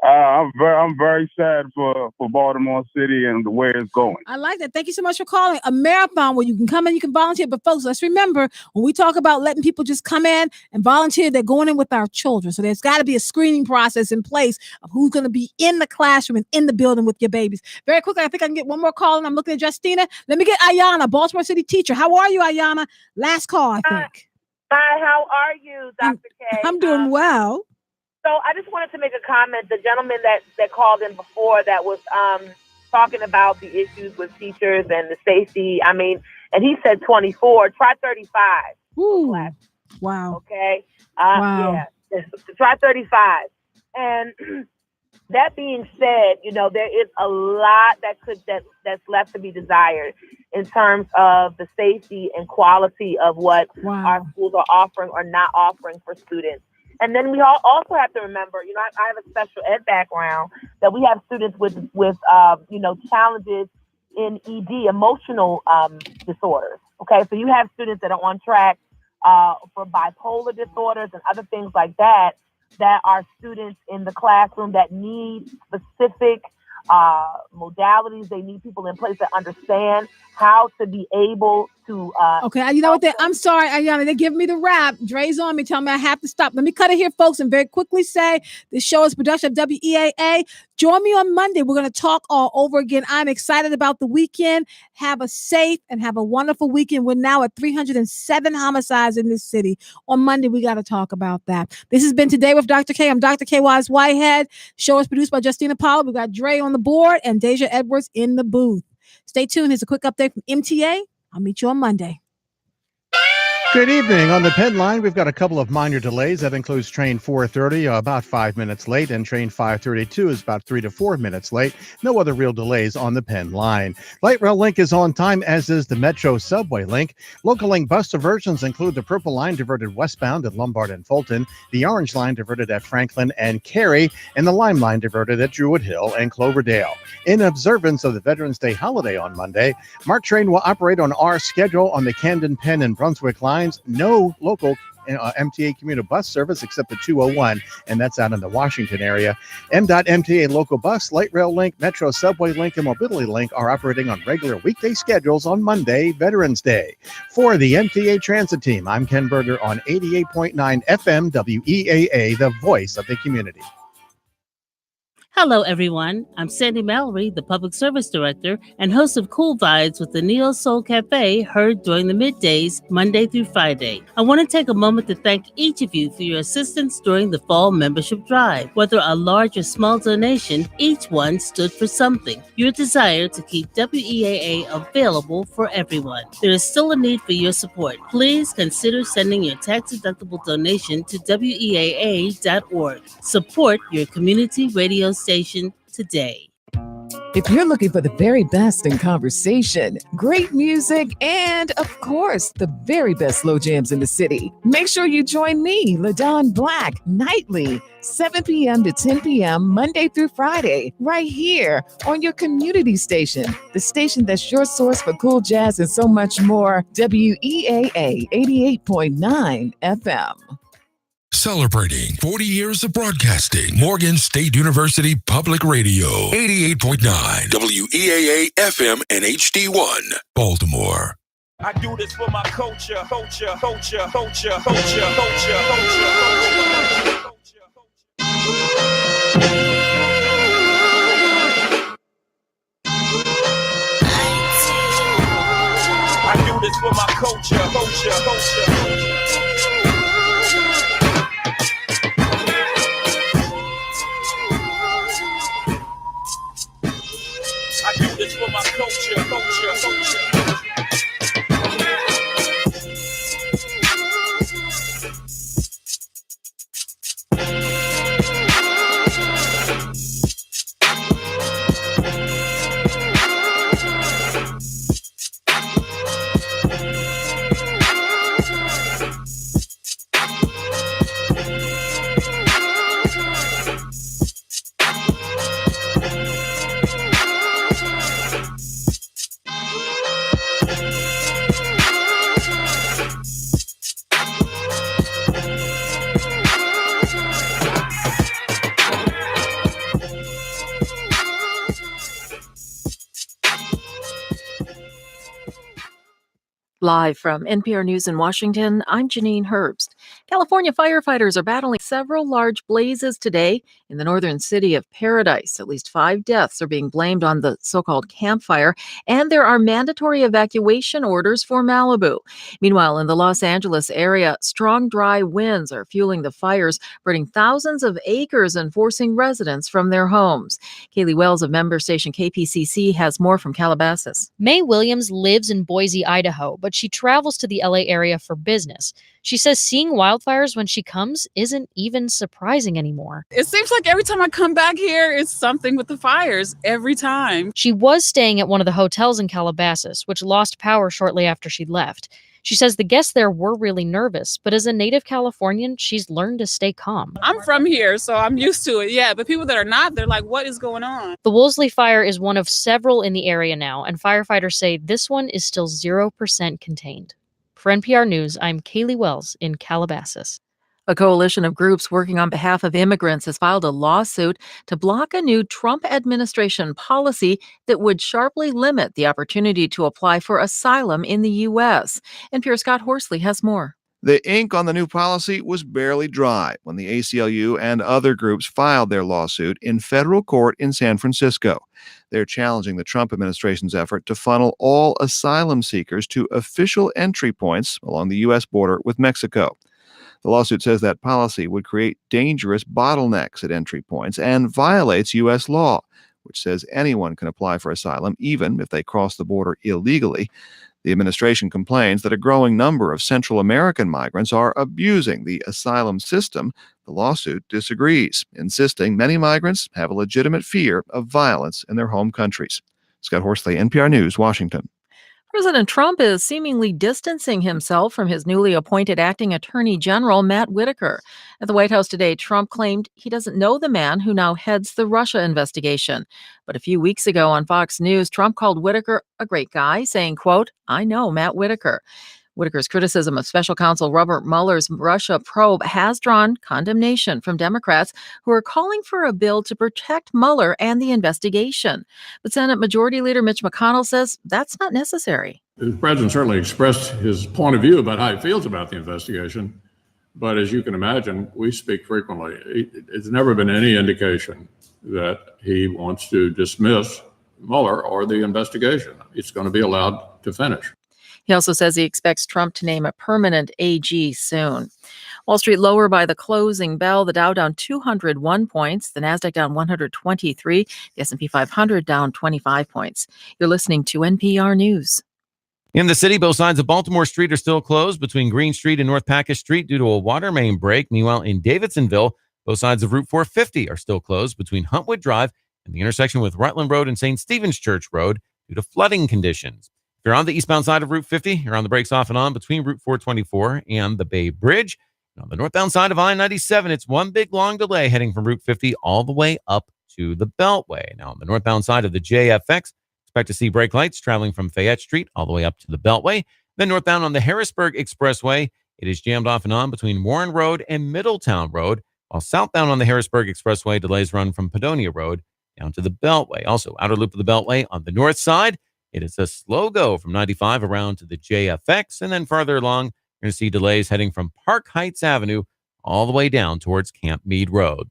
I'm very sad for Baltimore City and the way it's going. I like that. Thank you so much for calling. A marathon where you can come in, you can volunteer. But folks, let's remember, when we talk about letting people just come in and volunteer, they're going in with our children. So there's got to be a screening process in place of who's going to be in the classroom and in the building with your babies. Very quickly, I think I can get one more call, and I'm looking at Justina. Let me get Ayana, Baltimore City teacher. How are you, Ayana? Last call, I think. Hi, how are you, Dr. K? I'm doing well. So I just wanted to make a comment. The gentleman that called in before that was talking about the issues with teachers and the safety. I mean, and he said 24. Try 35. Ooh, wow. Okay. Wow. Yeah. Try 35. And that being said, you know, there is a lot that's left to be desired in terms of the safety and quality of what our schools are offering or not offering for students. And then we also have to remember, you know, I have a special ed background, that we have students with you know, challenges in ED, emotional disorders. Okay, so you have students that are on track for bipolar disorders and other things like that are students in the classroom that need specific modalities. They need people in place that understand how to be able to okay, you know what? I'm sorry, Ayana. They give me the rap. Dre's on me, tell me I have to stop. Let me cut it here, folks, and very quickly say this show is a production of WEAA. Join me on Monday. We're going to talk all over again. I'm excited about the weekend. Have a safe and have a wonderful weekend. We're now at 307 homicides in this city. On Monday, we got to talk about that. This has been Today with Dr. K. I'm Dr. K. Wise Whitehead. Show is produced by Justina Powell. We got Dre on the board and Deja Edwards in the booth. Stay tuned. Here's a quick update from MTA. I'll meet you on Monday. Good evening. On the Penn line, we've got a couple of minor delays. That includes train 430, about 5 minutes late, and train 532 is about 3 to 4 minutes late. No other real delays on the Penn line. Light Rail Link is on time, as is the Metro Subway Link. Local Link bus diversions include the Purple Line diverted westbound at Lombard and Fulton, the Orange Line diverted at Franklin and Cary, and the Lime Line diverted at Druid Hill and Cloverdale. In observance of the Veterans Day holiday on Monday, MARC train will operate on our schedule on the Camden, Penn, and Brunswick lines. No local MTA commuter bus service except the 201, and that's out in the Washington area. MTA local bus, Light Rail Link, Metro Subway Link, and Mobility Link are operating on regular weekday schedules on Monday, Veterans Day. For the MTA Transit Team, I'm Ken Berger on 88.9 FM WEAA, the voice of the community. Hello, everyone. I'm Sandy Mallory, the Public Service Director and host of Cool Vibes with the Neo Soul Cafe, heard during the middays, Monday through Friday. I want to take a moment to thank each of you for your assistance during the fall membership drive. Whether a large or small donation, each one stood for something. Your desire to keep WEAA available for everyone. There is still a need for your support. Please consider sending your tax-deductible donation to WEAA.org. Support your community radio station today. If you're looking for the very best in conversation, great music, and of course, the very best slow jams in the city, make sure you join me, LaDon Black, nightly, 7 p.m. to 10 p.m., Monday through Friday, right here on your community station, the station that's your source for cool jazz and so much more, WEAA 88.9 FM. Celebrating 40 years of broadcasting, Morgan State University Public Radio, 88.9 WEAA FM and HD1, Baltimore. I do this for my culture. I do this for my culture. Live from NPR News in Washington, I'm Janine Herbst. California firefighters are battling several large blazes today in the northern city of Paradise. At least 5 deaths are being blamed on the so-called campfire, and there are mandatory evacuation orders for Malibu. Meanwhile, in the Los Angeles area, strong dry winds are fueling the fires, burning thousands of acres and forcing residents from their homes. Kaylee Wells of member station KPCC has more from Calabasas. Mae Williams lives in Boise, Idaho, but she travels to the LA area for business. She says seeing wildfires when she comes isn't even surprising anymore. It seems like every time I come back here, it's something with the fires, every time. She was staying at one of the hotels in Calabasas, which lost power shortly after she left. She says the guests there were really nervous, but as a native Californian, she's learned to stay calm. I'm from here, so I'm used to it, yeah. But people that are not, they're like, what is going on? The Woolsey fire is one of several in the area now, and firefighters say this one is still 0% contained. For NPR News, I'm Kaylee Wells in Calabasas. A coalition of groups working on behalf of immigrants has filed a lawsuit to block a new Trump administration policy that would sharply limit the opportunity to apply for asylum in the U.S. NPR Scott Horsley has more. The ink on the new policy was barely dry when the ACLU and other groups filed their lawsuit in federal court in San Francisco. They're challenging the Trump administration's effort to funnel all asylum seekers to official entry points along the U.S. border with Mexico. The lawsuit says that policy would create dangerous bottlenecks at entry points and violates U.S. law, which says anyone can apply for asylum even if they cross the border illegally. The administration complains that a growing number of Central American migrants are abusing the asylum system. The lawsuit disagrees, insisting many migrants have a legitimate fear of violence in their home countries. Scott Horsley, NPR News, Washington. President Trump is seemingly distancing himself from his newly appointed acting attorney general, Matt Whitaker. At the White House today, Trump claimed he doesn't know the man who now heads the Russia investigation. But a few weeks ago on Fox News, Trump called Whitaker a great guy, saying, quote, "I know Matt Whitaker." Whitaker's criticism of special counsel Robert Mueller's Russia probe has drawn condemnation from Democrats who are calling for a bill to protect Mueller and the investigation. But Senate Majority Leader Mitch McConnell says that's not necessary. The president certainly expressed his point of view about how he feels about the investigation. But as you can imagine, we speak frequently. It's never been any indication that he wants to dismiss Mueller or the investigation. It's going to be allowed to finish. He also says he expects Trump to name a permanent AG soon. Wall Street lower by the closing bell. The Dow down 201 points. The Nasdaq down 123. The S&P 500 down 25 points. You're listening to NPR News. In the city, both sides of Baltimore Street are still closed between Green Street and North Packus Street due to a water main break. Meanwhile, in Davidsonville, both sides of Route 450 are still closed between Huntwood Drive and the intersection with Rutland Road and St. Stephen's Church Road due to flooding conditions. If you're on the eastbound side of Route 50, you're on the brakes off and on between Route 424 and the Bay Bridge. And on the northbound side of I-97, it's one big long delay heading from Route 50 all the way up to the Beltway. Now, on the northbound side of the JFX, expect to see brake lights traveling from Fayette Street all the way up to the Beltway. Then northbound on the Harrisburg Expressway, it is jammed off and on between Warren Road and Middletown Road, while southbound on the Harrisburg Expressway, delays run from Padonia Road down to the Beltway. Also, outer loop of the Beltway on the north side, it is a slow go from 95 around to the JFX, and then farther along, you're going to see delays heading from Park Heights Avenue all the way down towards Camp Meade Road.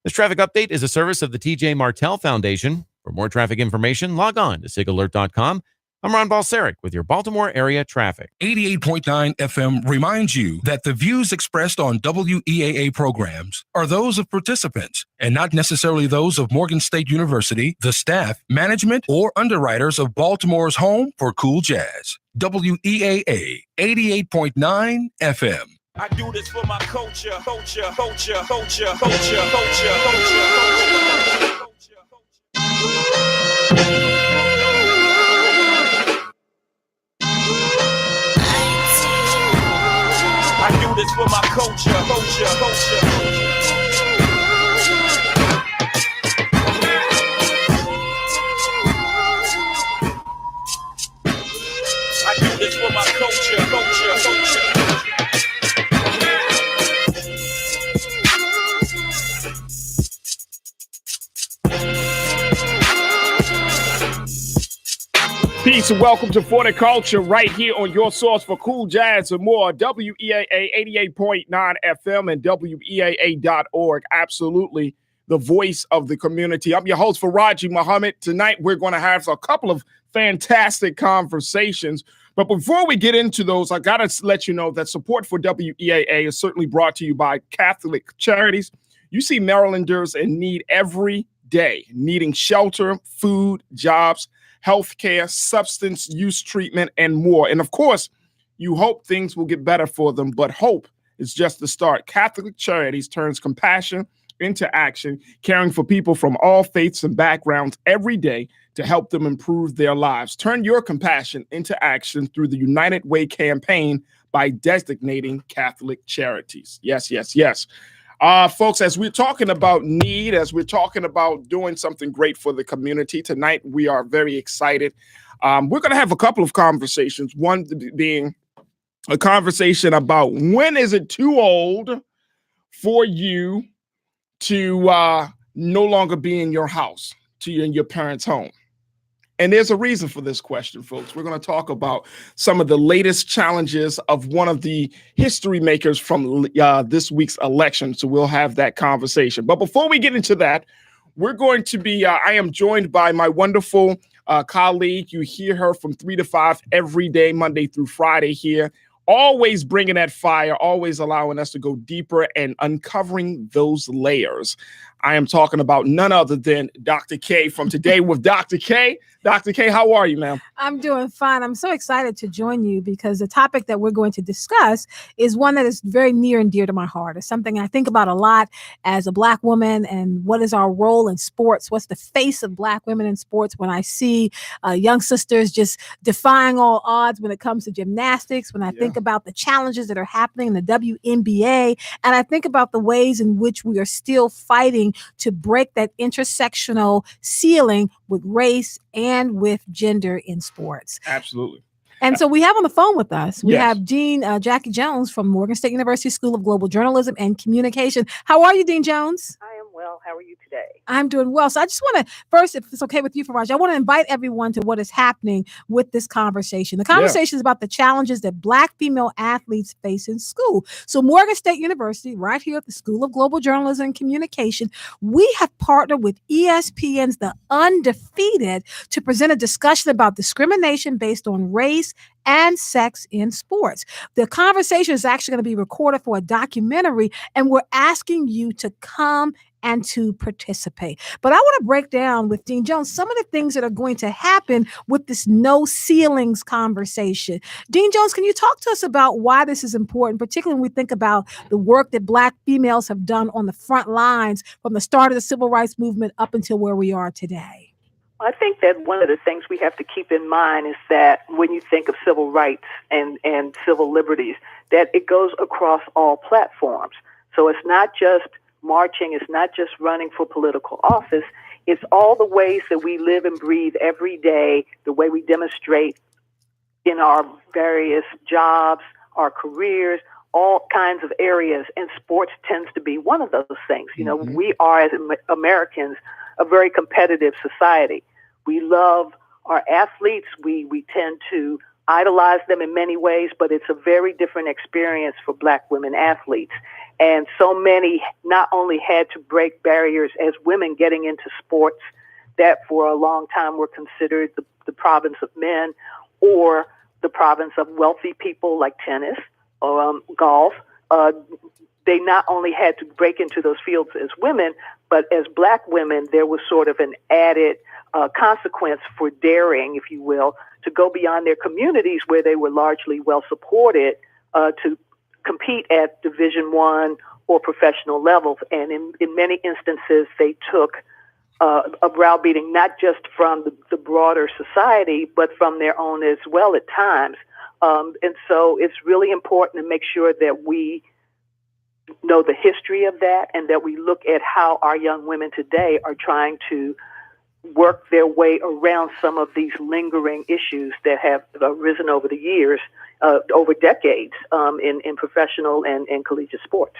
This traffic update is a service of the TJ Martell Foundation. For more traffic information, log on to sigalert.com. I'm Ron Balsaric with your Baltimore area traffic. 88.9 FM reminds you that the views expressed on WEAA programs are those of participants and not necessarily those of Morgan State University, the staff, management, or underwriters of Baltimore's home for cool jazz. WEAA 88.9 FM. I do this for my culture, culture, culture, culture, culture, culture, culture, I do this for my culture, culture, culture. I do this for my culture, culture, culture. Peace and welcome to Culture right here on your source for cool jazz and more. WEAA 88.9 FM and WEAA.org. Absolutely the voice of the community. I'm your host, Faraji Muhammad. Tonight, we're going to have a couple of fantastic conversations. But before we get into those, I got to let you know that support for WEAA is certainly brought to you by Catholic Charities. You see Marylanders in need every day, needing shelter, food, jobs, healthcare, substance use treatment, and more. And of course, you hope things will get better for them, but hope is just the start. Catholic Charities turns compassion into action, caring for people from all faiths and backgrounds every day to help them improve their lives. Turn your compassion into action through the United Way campaign by designating Catholic Charities. Yes, yes, yes. Folks, as we're talking about need, as we're talking about doing something great for the community tonight, we are very excited. We're going to have a couple of conversations, one being a conversation about when is it too old for you to no longer be in your house, in your parents' home. And there's a reason for this question, folks. We're going to talk about some of the latest challenges of one of the history makers from this week's election. So we'll have that conversation. But before we get into that, we're going to be, I am joined by my wonderful colleague. You hear her from 3 to 5 every day, Monday through Friday here. Always bringing that fire, always allowing us to go deeper and uncovering those layers. I am talking about none other than Dr. K from Today with Dr. K. Dr. K, how are you, ma'am? I'm doing fine. I'm so excited to join you because the topic that we're going to discuss is one that is very near and dear to my heart. It's something I think about a lot as a Black woman, and what is our role in sports? What's the face of Black women in sports when I see young sisters just defying all odds when it comes to gymnastics, when I think about the challenges that are happening in the WNBA, and I think about the ways in which we are still fighting to break that intersectional ceiling with race and with gender in sports. Absolutely. And so we have on the phone with us, we have Dean Jackie Jones from Morgan State University School of Global Journalism and Communication. How are you, Dean Jones? I am well. How are you today? I'm doing well. So I just want to first, if it's okay with you, Faraj, I want to invite everyone to what is happening with this conversation. The conversation is about the challenges that Black female athletes face in school. So Morgan State University, right here at the School of Global Journalism and Communication, we have partnered with ESPN's The Undefeated to present a discussion about discrimination based on race and sex in sports. The conversation is actually going to be recorded for a documentary, and we're asking you to come and to participate. But I want to break down with Dean Jones some of the things that are going to happen with this no ceilings conversation. Dean Jones, can you talk to us about why this is important, particularly when we think about the work that Black females have done on the front lines from the start of the civil rights movement up until where we are today? I think that one of the things we have to keep in mind is that when you think of civil rights and civil liberties, that it goes across all platforms. So it's not just marching, it's not just running for political office, it's all the ways that we live and breathe every day, the way we demonstrate in our various jobs, our careers, all kinds of areas, and sports tends to be one of those things. You know, we are, as Americans, a very competitive society. We love our athletes. We tend to idolize them in many ways, but it's a very different experience for Black women athletes. And so many not only had to break barriers as women getting into sports that for a long time were considered the province of men or the province of wealthy people like tennis or golf. They not only had to break into those fields as women, but as Black women, there was sort of an added consequence for daring, if you will, to go beyond their communities where they were largely well supported to compete at Division I or professional levels. And in many instances, they took a browbeating not just from the broader society, but from their own as well at times. And so it's really important to make sure that we know the history of that and that we look at how our young women today are trying to work their way around some of these lingering issues that have arisen over the years, over decades in professional and collegiate sports.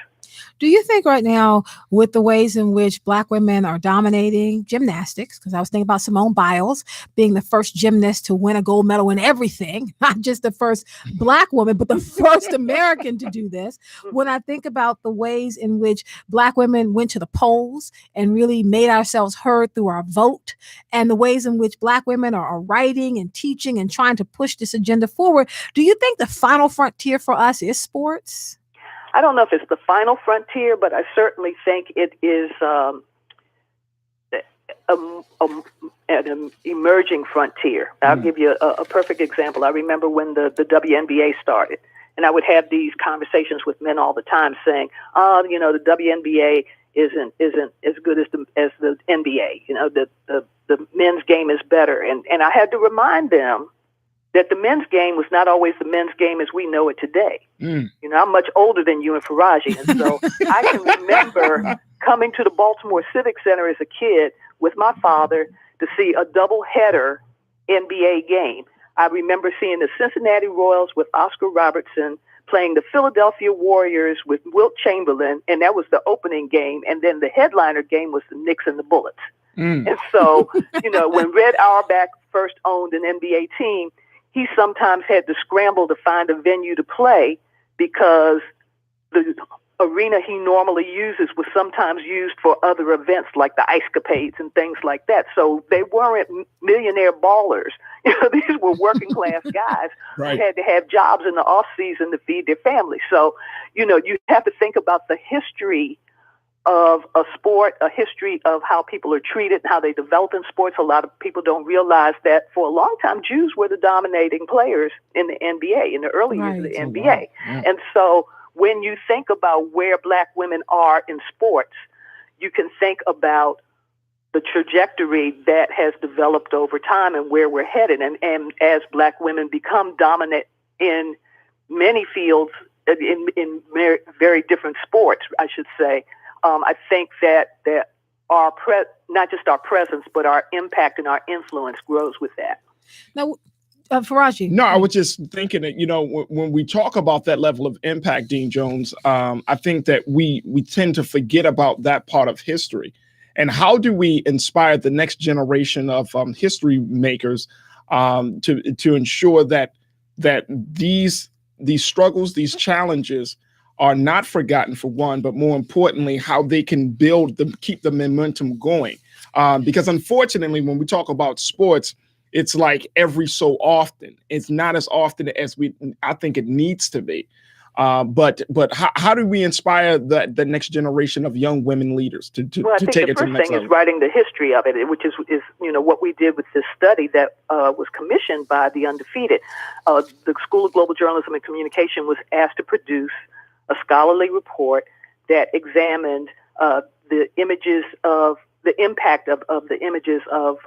Do you think right now, with the ways in which Black women are dominating gymnastics, because I was thinking about Simone Biles being the first gymnast to win a gold medal in everything, not just the first Black woman, but the first American to do this. When I think about the ways in which Black women went to the polls and really made ourselves heard through our vote, and the ways in which Black women are writing and teaching and trying to push this agenda forward, do you think the final frontier for us is sports? I don't know if it's the final frontier, but I certainly think it is an emerging frontier. I'll give you a perfect example. I remember when the WNBA started, and I would have these conversations with men all the time saying, the WNBA isn't as good as the NBA. The men's game is better. And I had to remind them that the men's game was not always the men's game as we know it today. I'm much older than you and Faraji, and so I can remember coming to the Baltimore Civic Center as a kid with my father to see a doubleheader NBA game. I remember seeing the Cincinnati Royals with Oscar Robertson playing the Philadelphia Warriors with Wilt Chamberlain, and that was the opening game, and then the headliner game was the Knicks and the Bullets. And so, when Red Auerbach first owned an NBA team, he sometimes had to scramble to find a venue to play because the arena he normally uses was sometimes used for other events like the Ice Capades and things like that. So they weren't millionaire ballers. These were working class guys who had to have jobs in the off season to feed their families. So, you have to think about the history of a sport, a history of how people are treated and how they develop in sports. A lot of people don't realize that for a long time, Jews were the dominating players in the NBA, in the early years of the NBA. Wow. Yeah. And so when you think about where Black women are in sports, you can think about the trajectory that has developed over time and where we're headed. And as Black women become dominant in many fields, in very, very different sports, I should say, I think that our not just our presence, but our impact and our influence grows with that. Now, Faraji. No, I was just thinking that, when we talk about that level of impact, Dean Jones, I think that we tend to forget about that part of history. And how do we inspire the next generation of history makers to ensure that these struggles, these challenges are not forgotten, for one, but more importantly, how they can keep the momentum going. Because unfortunately, when we talk about sports, it's like every so often. It's not as often as I think it needs to be. But how do we inspire the next generation of young women leaders to take it to the next level? I think the first thing is writing the history of it, which is what we did with this study that was commissioned by the Undefeated. The School of Global Journalism and Communication was asked to produce a scholarly report that examined the impact of the images of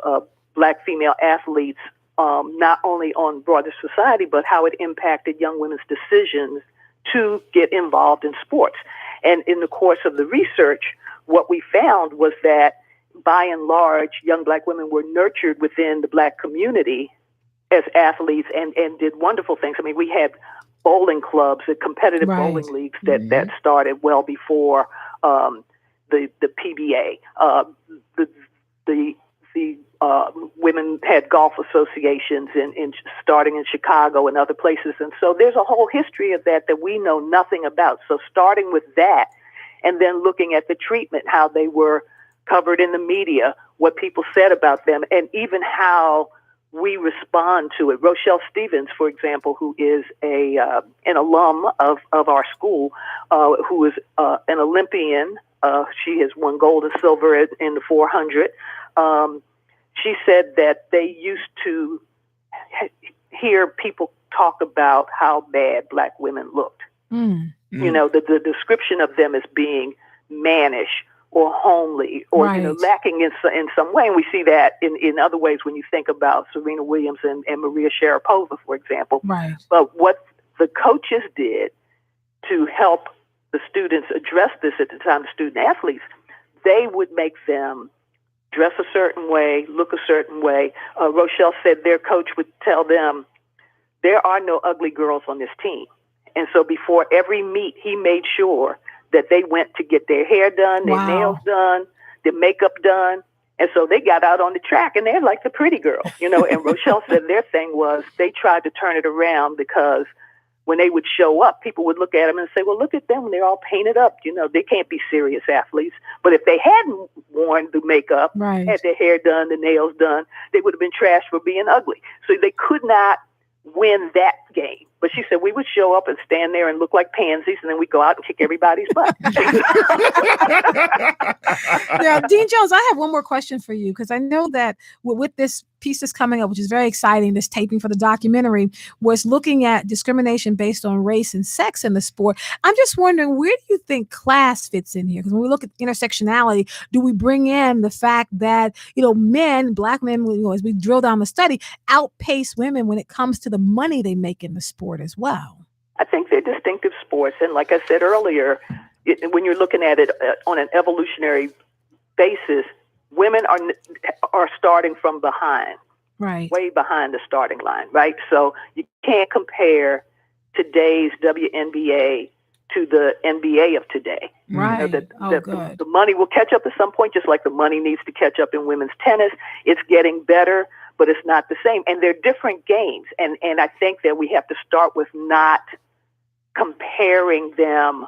Black female athletes, not only on broader society, but how it impacted young women's decisions to get involved in sports. And in the course of the research, what we found was that by and large, young Black women were nurtured within the Black community as athletes and did wonderful things. I mean, we had bowling clubs, competitive bowling leagues that started well before the PBA. The women had golf associations in starting in Chicago and other places. And so there's a whole history of that we know nothing about. So starting with that and then looking at the treatment, how they were covered in the media what people said about them, and even how we respond to it. Rochelle Stevens, for example, who is an alum of our school, who is an Olympian. She has won gold and silver in the 400. She said that they used to hear people talk about how bad Black women looked. You know, the description of them as being mannish or homely or lacking in some way. And we see that in other ways when you think about Serena Williams and Maria Sharapova, for example. Right. But what the coaches did to help the students address this at the time, the student athletes, they would make them dress a certain way, look a certain way. Rochelle said their coach would tell them, there are no ugly girls on this team. And so before every meet, he made sure that they went to get their hair done, their nails done, their makeup done. And so they got out on the track and they're like the pretty girl, you know. And Rochelle said their thing was they tried to turn it around because when they would show up, people would look at them and say, well, look at them. They're all painted up. You know, they can't be serious athletes. But if they hadn't worn the makeup, had their hair done, the nails done, they would have been trashed for being ugly. So they could not win that game. But she said we would show up and stand there and look like pansies, and then we'd go out and kick everybody's butt. Now, Dean Jones, I have one more question for you, because I know that with this piece that's coming up, which is very exciting, this taping for the documentary was looking at discrimination based on race and sex in the sport. I'm just wondering, where do you think class fits in here? Because when we look at intersectionality, do we bring in the fact that, you know, men, Black men, you know, as we drill down the study, outpace women when it comes to the money they make in the sport as well? I think they're distinctive sports. And like I said earlier, when you're looking at it on an evolutionary basis, women are starting from behind, way behind the starting line, right? So you can't compare today's WNBA to the NBA of today. Right. You know, the money will catch up at some point, just like the money needs to catch up in women's tennis. It's getting better, but it's not the same. And they're different games. And I think that we have to start with not comparing them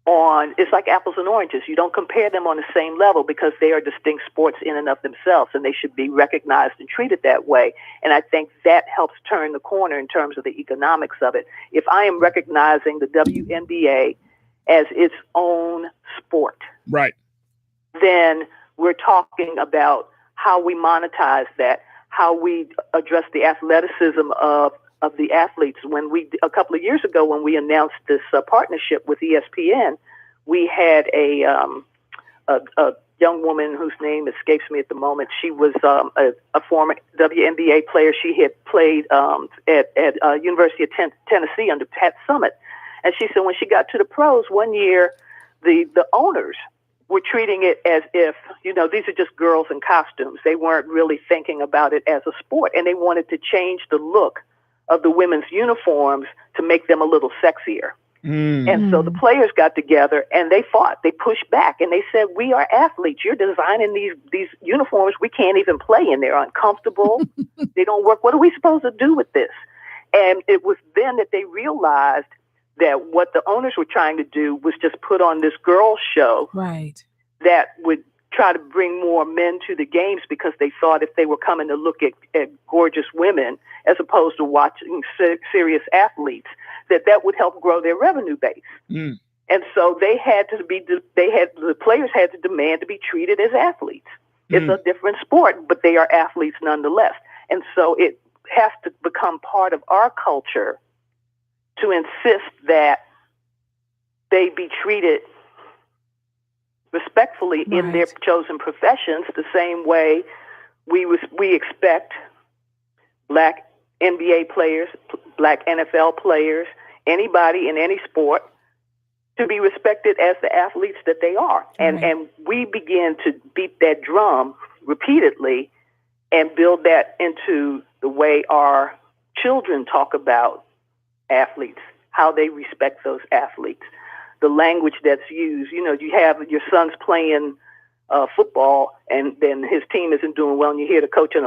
on, it's like apples and oranges. You don't compare them on the same level because they are distinct sports in and of themselves, and they should be recognized and treated that way. And I think that helps turn the corner in terms of the economics of it. If I am recognizing the WNBA as its own sport, then we're talking about how we monetize that, how we address the athleticism of the athletes. When a couple of years ago, when we announced this partnership with ESPN, we had a young woman whose name escapes me at the moment. She was a former WNBA player. She had played at University of Tennessee under Pat Summitt. And she said when she got to the pros one year, the owners were treating it as if, you know, these are just girls in costumes. They weren't really thinking about it as a sport. And they wanted to change the look of the women's uniforms to make them a little sexier. And so the players got together and they fought. They pushed back and they said, we are athletes. You're designing these uniforms we can't even play in. They're uncomfortable. They don't work. What are we supposed to do with this? And it was then that they realized that what the owners were trying to do was just put on this girls show that would try to bring more men to the games, because they thought if they were coming to look at gorgeous women as opposed to watching serious athletes, that would help grow their revenue base. And so the players had to demand to be treated as athletes. It's a different sport, but they are athletes nonetheless. And so it has to become part of our culture to insist that they be treated respectfully in their chosen professions, the same way we expect Black NBA players, Black NFL players, anybody in any sport to be respected as the athletes that they are. And we begin to beat that drum repeatedly and build that into the way our children talk about athletes, how they respect those athletes, the language that's used. You know, you have your son's playing football, and then his team isn't doing well, and you hear the coach on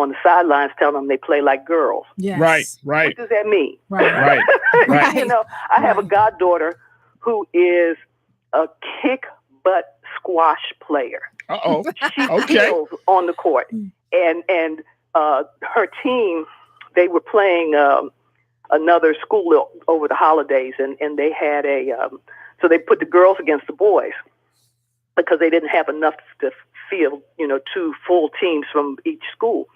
the sidelines telling them they play like girls. Yes. Right. What does that mean? Right. You know, I have a goddaughter who is a kick butt squash player. Uh-oh. She Okay. heals on the court. And her team, they were playing another school over the holidays, and they had so they put the girls against the boys because they didn't have enough to field, 2 full teams from each school.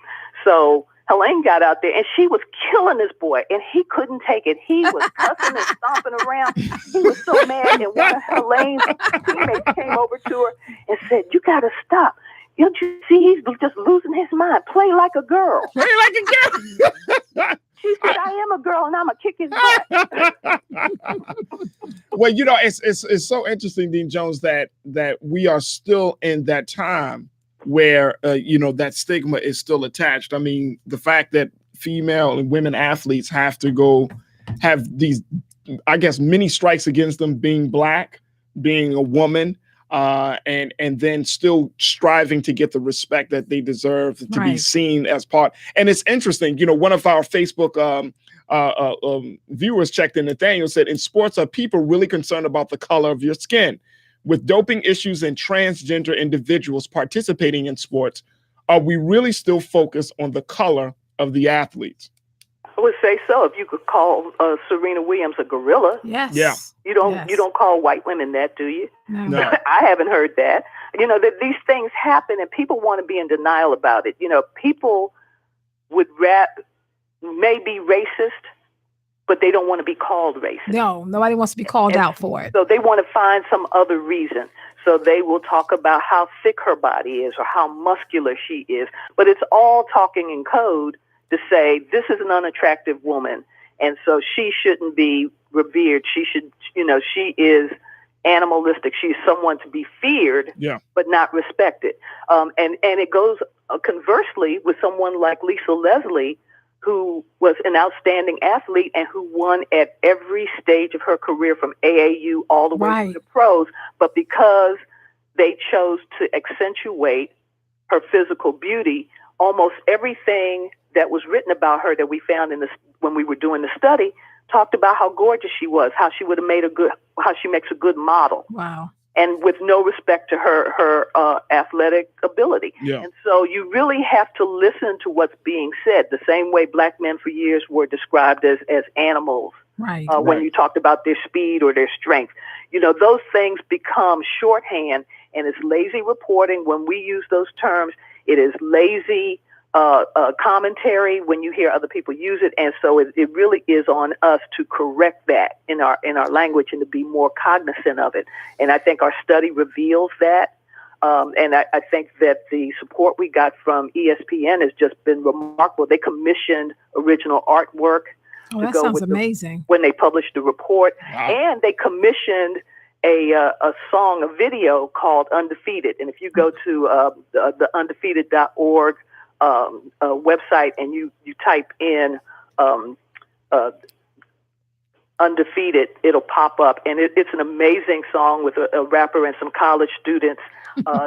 So Helene got out there, and she was killing this boy, and he couldn't take it. He was cussing and stomping around. He was so mad, and one of Helene's teammates came over to her and said, "You got to stop. Don't you see he's just losing his mind? Play like a girl." Play like a girl. She said, "I am a girl, and I'm going to kick his butt." Well, it's so interesting, Dean Jones, that we are still in that time where that stigma is still attached. I mean, the fact that female and women athletes have to have these, I guess, many strikes against them being Black, being a woman, and then still striving to get the respect that they deserve to be seen as part. And it's interesting, one of our Facebook viewers checked in. Nathaniel said, "In sports, are people really concerned about the color of your skin? With doping issues and transgender individuals participating in sports, are we really still focused on the color of the athletes?" I would say so. If you could call Serena Williams a gorilla, yes, yeah, you don't call white women that, do you? No. I haven't heard that. That these things happen, and people want to be in denial about it. People would may be racist, but they don't want to be called racist. No, nobody wants to be called out for it. So they want to find some other reason. So they will talk about how thick her body is or how muscular she is. But it's all talking in code to say this is an unattractive woman, and so she shouldn't be revered. She should, she is animalistic. She's someone to be feared, but not respected. And it goes conversely with someone like Lisa Leslie, who was an outstanding athlete and who won at every stage of her career from AAU all the way to the pros. But because they chose to accentuate her physical beauty, almost everything that was written about her that we found when we were doing the study talked about how gorgeous she was, how she would have how she makes a good model. Wow. And with no respect to her athletic ability. Yeah. And so you really have to listen to what's being said, the same way Black men for years were described as animals. Right. When you talked about their speed or their strength. Those things become shorthand, and it's lazy reporting when we use those terms. It is lazy commentary when you hear other people use it, and so it really is on us to correct that in our language and to be more cognizant of it. And I think our study reveals that. And I think that the support we got from ESPN has just been remarkable. They commissioned original artwork. Oh, that sounds amazing. When they published the report, and they commissioned a song, a video called "Undefeated." And if you go to the undefeated.org website and you type in "Undefeated," it'll pop up, and it's an amazing song with a rapper and some college students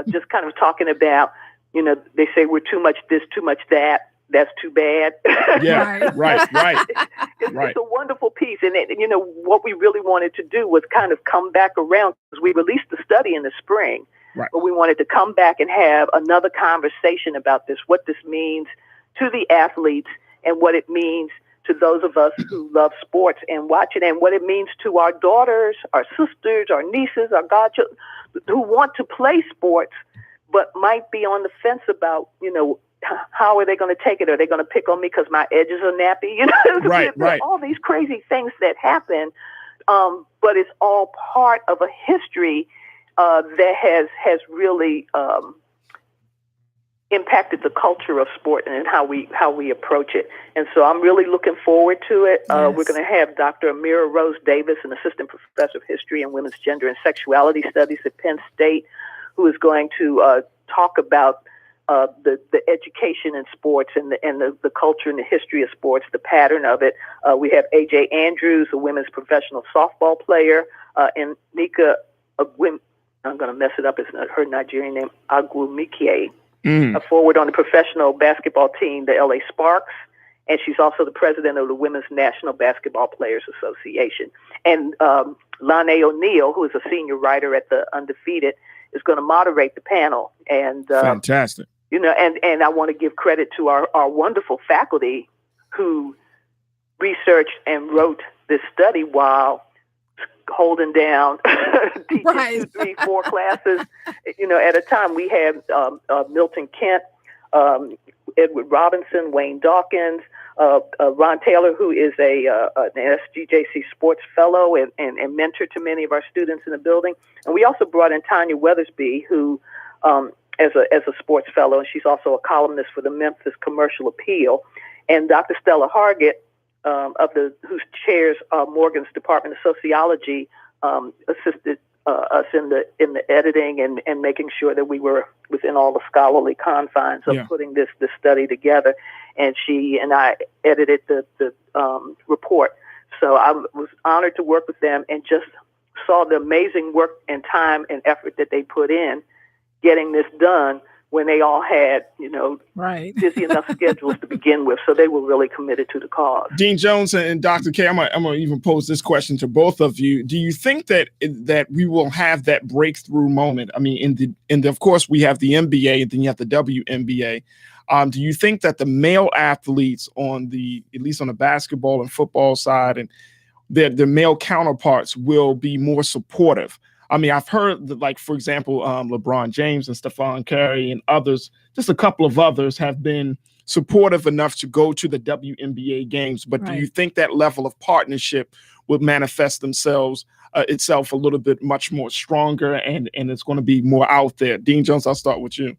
just kind of talking about, they say we're too much this, too much that. That's too bad. Yeah, right. It's a wonderful piece. And, what we really wanted to do was kind of come back around, because we released the study in the spring. Right. But we wanted to come back and have another conversation about this, what this means to the athletes and what it means to those of us who love sports and watch it, and what it means to our daughters, our sisters, our nieces, our godchildren who want to play sports but might be on the fence about, how are they going to take it? Are they going to pick on me because my edges are nappy? Right. All these crazy things that happen, but it's all part of a history that has really impacted the culture of sport and how we approach it. And so I'm really looking forward to it. Yes. We're going to have Dr. Amira Rose Davis, an assistant professor of history and women's gender and sexuality studies at Penn State, who is going to talk about the education in sports and the culture and the history of sports, the pattern of it. We have AJ Andrews, a women's professional softball player, and Nika, I'm going to mess it up, it's her Nigerian name, Agwumikie, a forward on the professional basketball team, the LA Sparks, and she's also the president of the Women's National Basketball Players Association. And Lanae O'Neill, who is a senior writer at the Undefeated, is going to moderate the panel. And fantastic. And I want to give credit to our wonderful faculty who researched and wrote this study while holding down teaching 2, 3, 4 classes. At a time we had Milton Kent, Edward Robinson, Wayne Dawkins, Ron Taylor, who is an SGJC sports fellow and mentor to many of our students in the building. And we also brought in Tanya Weathersby, who as a sports fellow, and she's also a columnist for the Memphis Commercial Appeal, and Dr. Stella Hargett, who chairs Morgan's Department of Sociology, assisted us in the editing and making sure that we were within all the scholarly confines of putting this study together. And she and I edited the report. So I was honored to work with them and just saw the amazing work and time and effort that they put in getting this done when they all had, busy enough schedules to begin with. So they were really committed to the cause. Dean Jones and Dr. K, I'm going to even pose this question to both of you. Do you think that we will have that breakthrough moment? I mean, of course, we have the NBA and then you have the WNBA. Do you think that the male athletes at least on the basketball and football side, and the male counterparts will be more supportive? I mean, I've heard that, like, for example, LeBron James and Stephon Curry and others, just a couple of others have been supportive enough to go to the WNBA games. But do you think that level of partnership will manifest itself a little bit much more stronger and it's going to be more out there? Dean Jones, I'll start with you.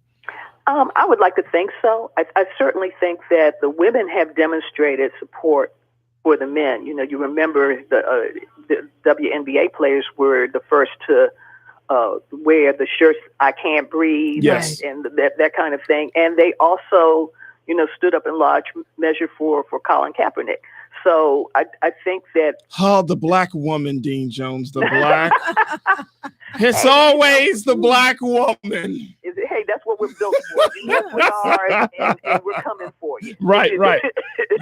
I would like to think so. I certainly think that the women have demonstrated support for the men. You remember the WNBA players were the first to wear the shirts "I Can't Breathe" and that kind of thing, and they also stood up in large measure for Colin Kaepernick. So I think that the black woman, Dean Jones, the black. It's always the black woman. Hey, that's what we're built for. You mess with ours, and we're coming for you. Right.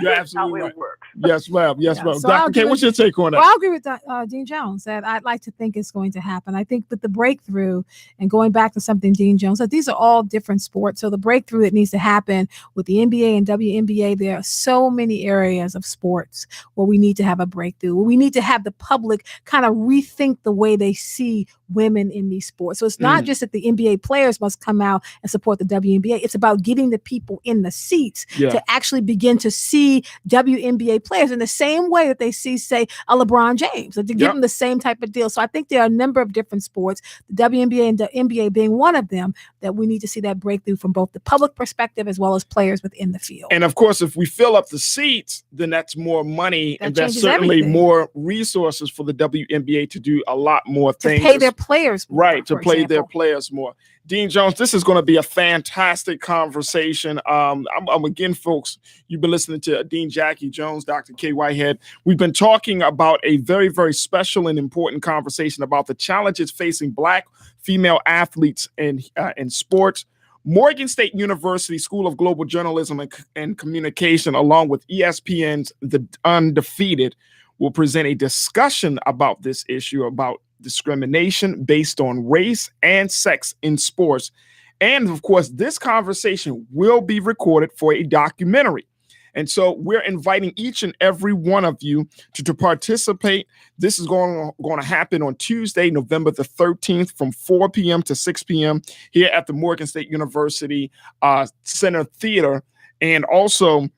You're absolutely right. It works. Yes, ma'am. So Dr. K, what's your take on that? Well, I'll agree with Dean Jones that I'd like to think it's going to happen. I think with the breakthrough, and going back to something Dean Jones said, these are all different sports. So the breakthrough that needs to happen with the NBA and WNBA, there are so many areas of sports where we need to have a breakthrough. We need to have the public kind of rethink the way they see women in these sports. So it's not just that the NBA players must come out and support the WNBA. It's about getting the people in the seats to actually begin to see WNBA players in the same way that they see, say, a LeBron James, to give them the same type of deal. So I think there are a number of different sports, the WNBA and the NBA being one of them, that we need to see that breakthrough from both the public perspective as well as players within the field. And of course, if we fill up the seats, then that's more money, and that's certainly everything. More resources for the WNBA to do a lot more things. To pay their players more, right, to play their players more. Dean Jones, this is going to be a fantastic conversation. I'm again, folks, you've been listening to Dean Jackie Jones, Dr. K. Whitehead. We've been talking about a very, very special and important conversation about the challenges facing Black female athletes in sports. Morgan State University School of Global Journalism and Communication, along with ESPN's The Undefeated, will present a discussion about this issue, about discrimination based on race and sex in sports. And of course, this conversation will be recorded for a documentary. And so we're inviting each and every one of you to participate. This is going to happen on Tuesday, November the 13th from 4 p.m. to 6 p.m. here at the Morgan State University Center Theater. And also,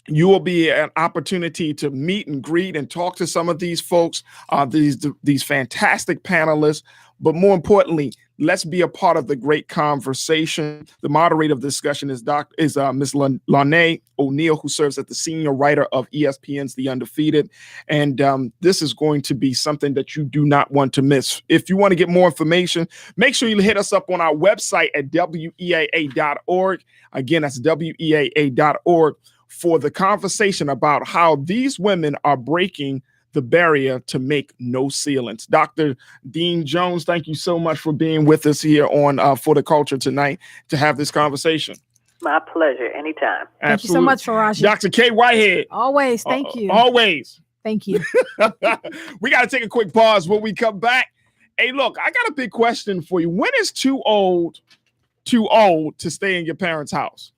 you will be an opportunity to meet and greet and talk to some of these folks, these fantastic panelists. But more importantly, let's be a part of the great conversation. The moderator of the discussion is Ms. Lanae O'Neill, who serves as the senior writer of ESPN's The Undefeated. And this is going to be something that you do not want to miss. If you want to get more information, make sure you hit us up on our website at weaa.org. Again, that's weaa.org. for the conversation about how these women are breaking the barrier to make no ceilings. Dr. Dean Jones, thank you so much for being with us here on For the Culture tonight to have this conversation. My pleasure. Anytime. Thank you so much, Faraji. Dr. K. Whitehead. Always. Thank you. Always. Thank you. We got to take a quick pause. When we come back, Hey, look, I got a big question for you. When is too old to stay in your parents' house?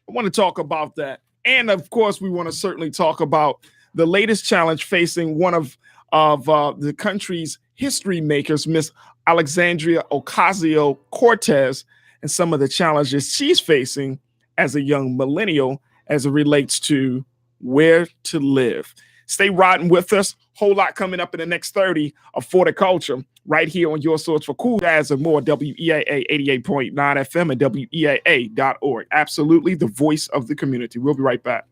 I want to talk about that. And of course, we want to certainly talk about the latest challenge facing one of the country's history makers, Miss Alexandria Ocasio-Cortez, and some of the challenges she's facing as a young millennial as it relates to where to live. Stay riding with us. Whole lot coming up in the next 30 of For the Culture right here on your source for cool jazz and more, WEAA 88.9 FM and WEAA.org. Absolutely the voice of the community. We'll be right back.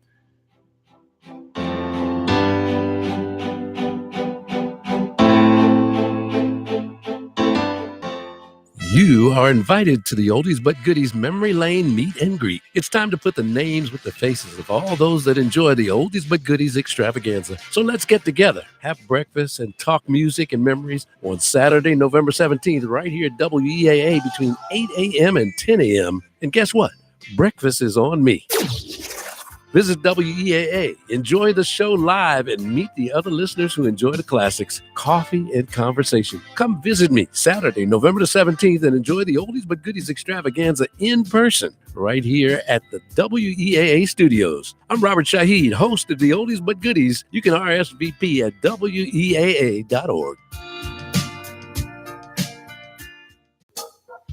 You are invited to the Oldies But Goodies Memory Lane Meet and Greet. It's time to put the names with the faces of all those that enjoy the Oldies But Goodies extravaganza. So let's get together, have breakfast, and talk music and memories on Saturday, November 17th, right here at WEAA between 8 a.m. and 10 a.m. And guess what? Breakfast is on me. Visit WEAA, enjoy the show live, and meet the other listeners who enjoy the classics, coffee, and conversation. Come visit me Saturday, November the 17th, and enjoy the Oldies But Goodies extravaganza in person right here at the WEAA studios. I'm Robert Shaheed, host of the Oldies But Goodies. You can RSVP at WEAA.org.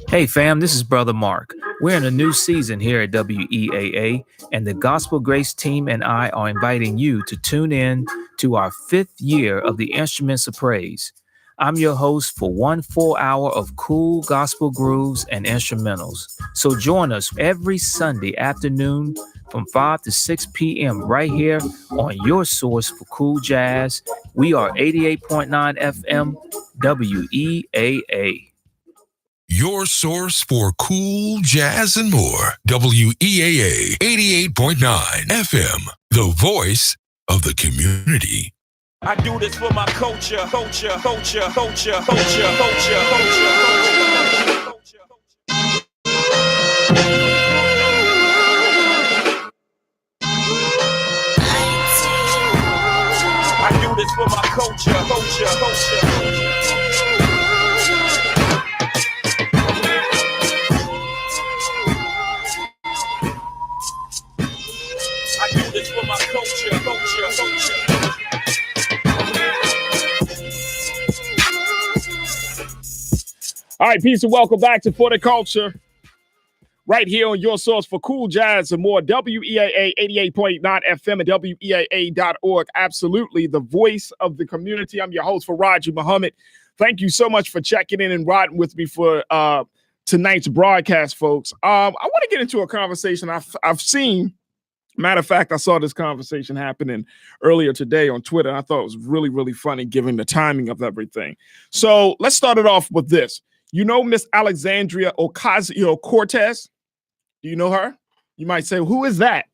Hey fam, this is Brother Mark. We're in a new season here at WEAA, and the Gospel Grace team and I are inviting you to tune in to our 5th year of the Instruments of Praise. I'm your host for 1 full hour of cool gospel grooves and instrumentals. So join us every Sunday afternoon from 5 to 6 p.m. right here on your source for cool jazz. We are 88.9 FM WEAA. Your source for cool jazz and more. WEAA 88.9 FM, the voice of the community. I do this for my culture, culture, culture, culture, culture, culture, culture, culture. I do this for my culture, culture, culture. I do this for my culture, culture, culture. All right, peace and welcome back to For the Culture. Right here on your source for cool jazz and more, WEAA 88.9 FM and WEAA.org. Absolutely, the voice of the community. I'm your host, Faraji Muhammad. Thank you so much for checking in and riding with me for tonight's broadcast, folks. I want to get into a conversation I've seen. Matter of fact, I saw this conversation happening earlier today on Twitter. I thought it was really, really funny given the timing of everything. So let's start it off with this. You know Miss Alexandria Ocasio-Cortez? Do you know her? You might say, who is that?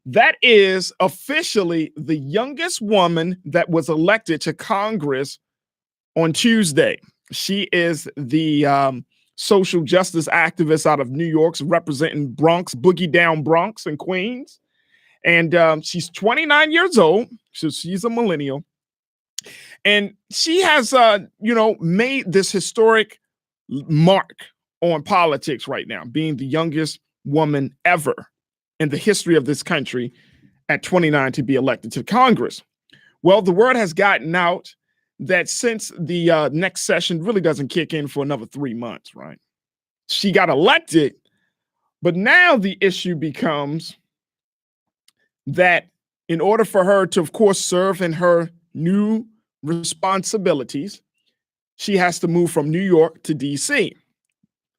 That is officially the youngest woman that was elected to Congress on Tuesday. She is the social justice activist out of New York, representing Bronx, Boogie Down Bronx and Queens. And she's 29 years old, so she's a millennial. And she has, made this historic mark on politics right now, being the youngest woman ever in the history of this country at 29 to be elected to Congress. Well, the word has gotten out that since the next session really doesn't kick in for another 3 months, right? She got elected, but now the issue becomes that in order for her to, of course, serve in her new responsibilities, she has to move from New York to D.C.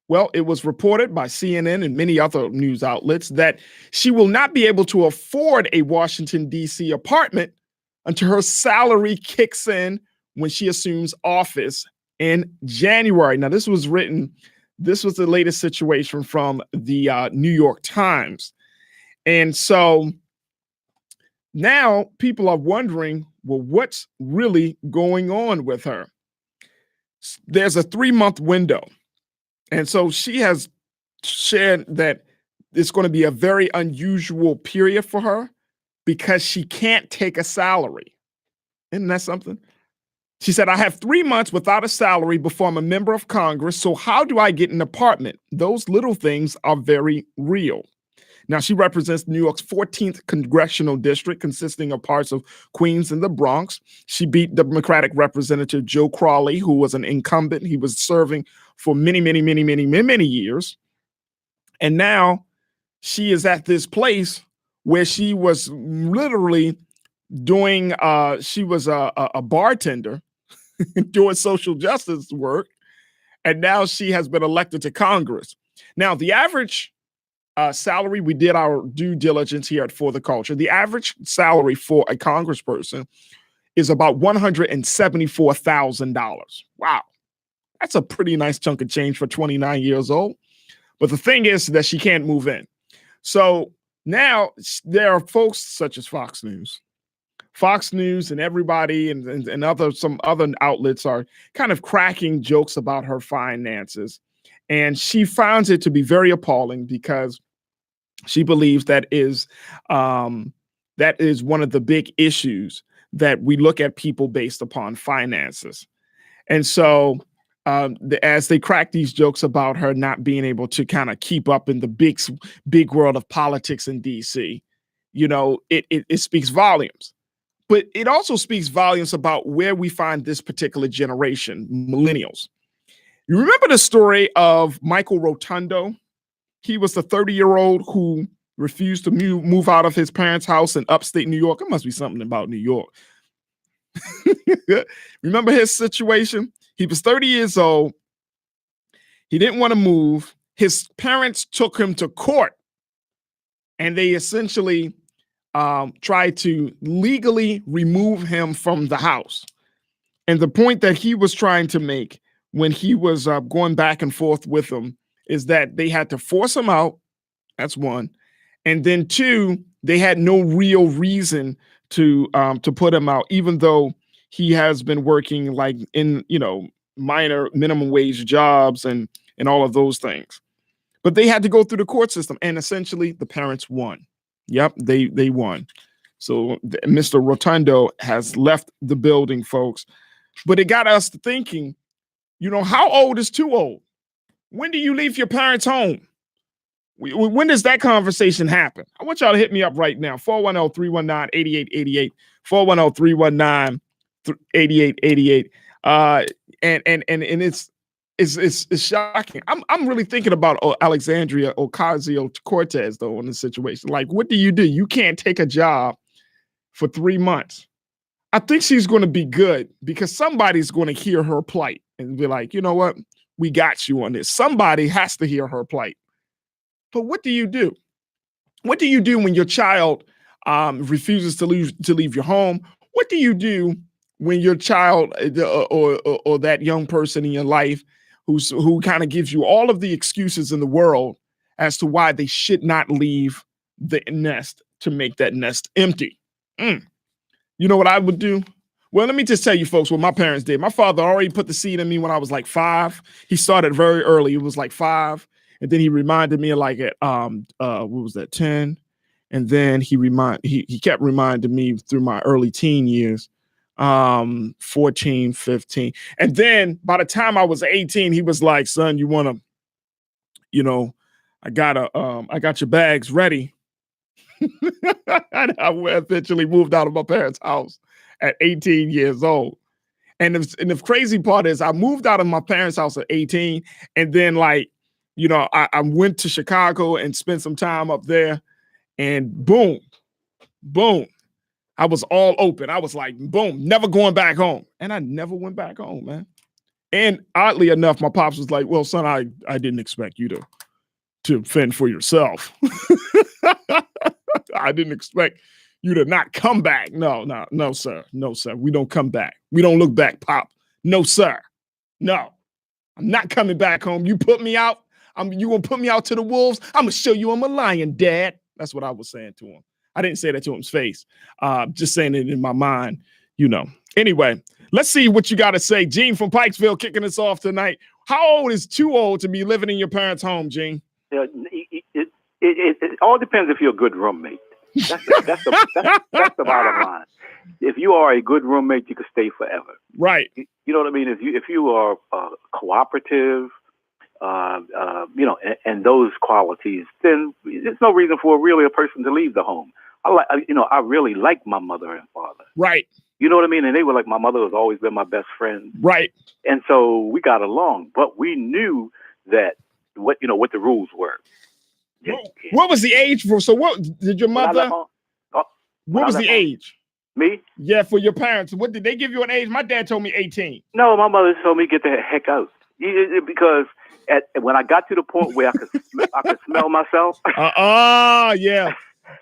Well, it was reported by CNN and many other news outlets that she will not be able to afford a Washington, D.C. apartment until her salary kicks in when she assumes office in January. Now, this was the latest situation from the New York Times. And so now people are wondering, well, what's really going on with her? There's a 3-month window. And so she has shared that it's going to be a very unusual period for her because she can't take a salary. Isn't that something? She said, I have 3 months without a salary before I'm a member of Congress. So how do I get an apartment? Those little things are very real. Now, she represents New York's 14th congressional district, consisting of parts of Queens and the Bronx. She beat Democratic Representative Joe Crowley, who was an incumbent. He was serving for many years. And now she is at this place where she was literally doing, she was a bartender doing social justice work. And now she has been elected to Congress. Now, the average salary, we did our due diligence here at For the Culture. The average salary for a congressperson is about $174,000. Wow. That's a pretty nice chunk of change for 29 years old. But the thing is that she can't move in. So now there are folks such as Fox News and everybody and some other outlets are kind of cracking jokes about her finances. And she finds it to be very appalling because she believes that is one of the big issues that we look at people based upon finances. And so as they crack these jokes about her not being able to kind of keep up in the big world of politics in DC, it speaks volumes. But it also speaks volumes about where we find this particular generation, millennials. You remember the story of Michael Rotundo? He was the 30-year-old who refused to move out of his parents' house in upstate New York. It must be something about New York. Remember his situation? He was 30 years old. He didn't want to move. His parents took him to court, and they essentially tried to legally remove him from the house. And the point that he was trying to make when he was going back and forth with them is that they had to force him out. That's one. And then two, they had no real reason to put him out, even though he has been working like in, minor minimum wage jobs and all of those things. But they had to go through the court system, and essentially the parents won. Yep, they won. So Mr. Rotundo has left the building, folks. But it got us thinking, how old is too old? When do you leave your parents' home? When does that conversation happen? I want y'all to hit me up right now. 410-319-8888. 410-319-8888. And it's shocking. I'm really thinking about Alexandria Ocasio-Cortez though in this situation. Like, what do? You can't take a job for 3 months. I think she's going to be good because somebody's going to hear her plight and be like, you know what? We got you on this. Somebody has to hear her plight. But what do you do? What do you do when your child refuses to leave your home? What do you do when your child or that young person in your life who kind of gives you all of the excuses in the world as to why they should not leave the nest to make that nest empty? You know what I would do? Well, let me just tell you folks what my parents did. My father already put the seed in me when I was like 5. He started very early. It was like 5. And then he reminded me like at what was that, 10? And then he kept reminding me through my early teen years, 14, 15. And then by the time I was 18, he was like, son, you want to, I got your bags ready. And I eventually moved out of my parents' house at 18 years old. And the crazy part is I moved out of my parents' house at 18. And then I went to Chicago and spent some time up there, and boom, I was all open. I was like, boom, never going back home. And I never went back home, man. And oddly enough, my pops was like, well, son, I didn't expect you to fend for yourself. I didn't expect you to not come back. No, sir. No, sir. We don't come back. We don't look back, Pop. No, sir. No, I'm not coming back home. You put me out. You gonna put me out to the wolves? I'm gonna show you I'm a lion, Dad. That's what I was saying to him. I didn't say that to his face. Just saying it in my mind, Anyway, let's see what you got to say. Gene from Pikesville kicking us off tonight. How old is too old to be living in your parents' home, Gene? It all depends if you're a good roommate. That's the bottom line. If you are a good roommate, you can stay forever. Right. You know what I mean? If you are cooperative, and those qualities, then there's no reason for really a person to leave the home. I really like my mother and father. Right. You know what I mean? And they were like, my mother has always been my best friend. Right. And so we got along, but we knew that what the rules were. What was the age for? So what did your mother? What was the age? Me? Yeah, for your parents. What did they give you an age? My dad told me 18. No, my mother told me get the heck out because when I got to the point where I could smell myself. Yeah.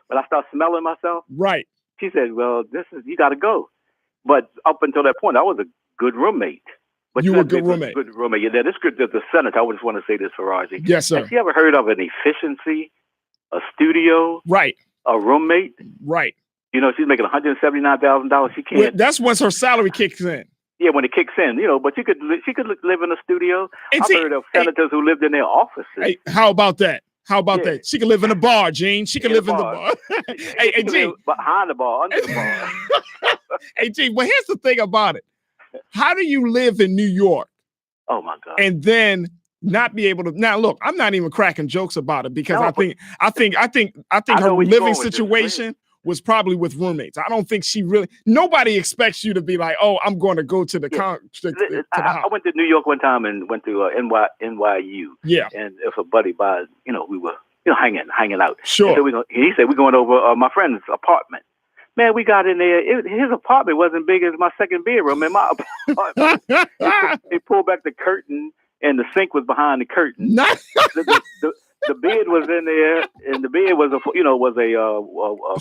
When I started smelling myself. Right. She said, "Well, you got to go." But up until that point, I was a good roommate. But you were a good roommate. Good roommate. Yeah, the senator. I just want to say this for Raji. Yes, sir. Has she ever heard of an efficiency, a studio, right, a roommate, right? You know, she's making $179,000. She can't. Well, that's once her salary kicks in. Yeah, when it kicks in, but she could live in a studio. And I've heard of senators who lived in their offices. Hey, how about that? How about that? She could live in a bar, Gene. She could live in the bar. Hey, Gene. Behind the bar, under the bar. Hey, Gene, well, here's the thing about it. How do you live in New York? Oh, my God. And then not be able to. Now, look, I'm not even cracking jokes about it because I think her living situation was probably with roommates. I don't think nobody expects you to be like, oh, I'm going to go to the I went to New York one time and went to NYU. Yeah. And if a buddy buys, we were, hanging out. Sure. So he said, we're going over my friend's apartment. Man, we got in there. His apartment wasn't big as my second bedroom in my apartment. They pulled back the curtain and the sink was behind the curtain. The bed was in there, and the bed was a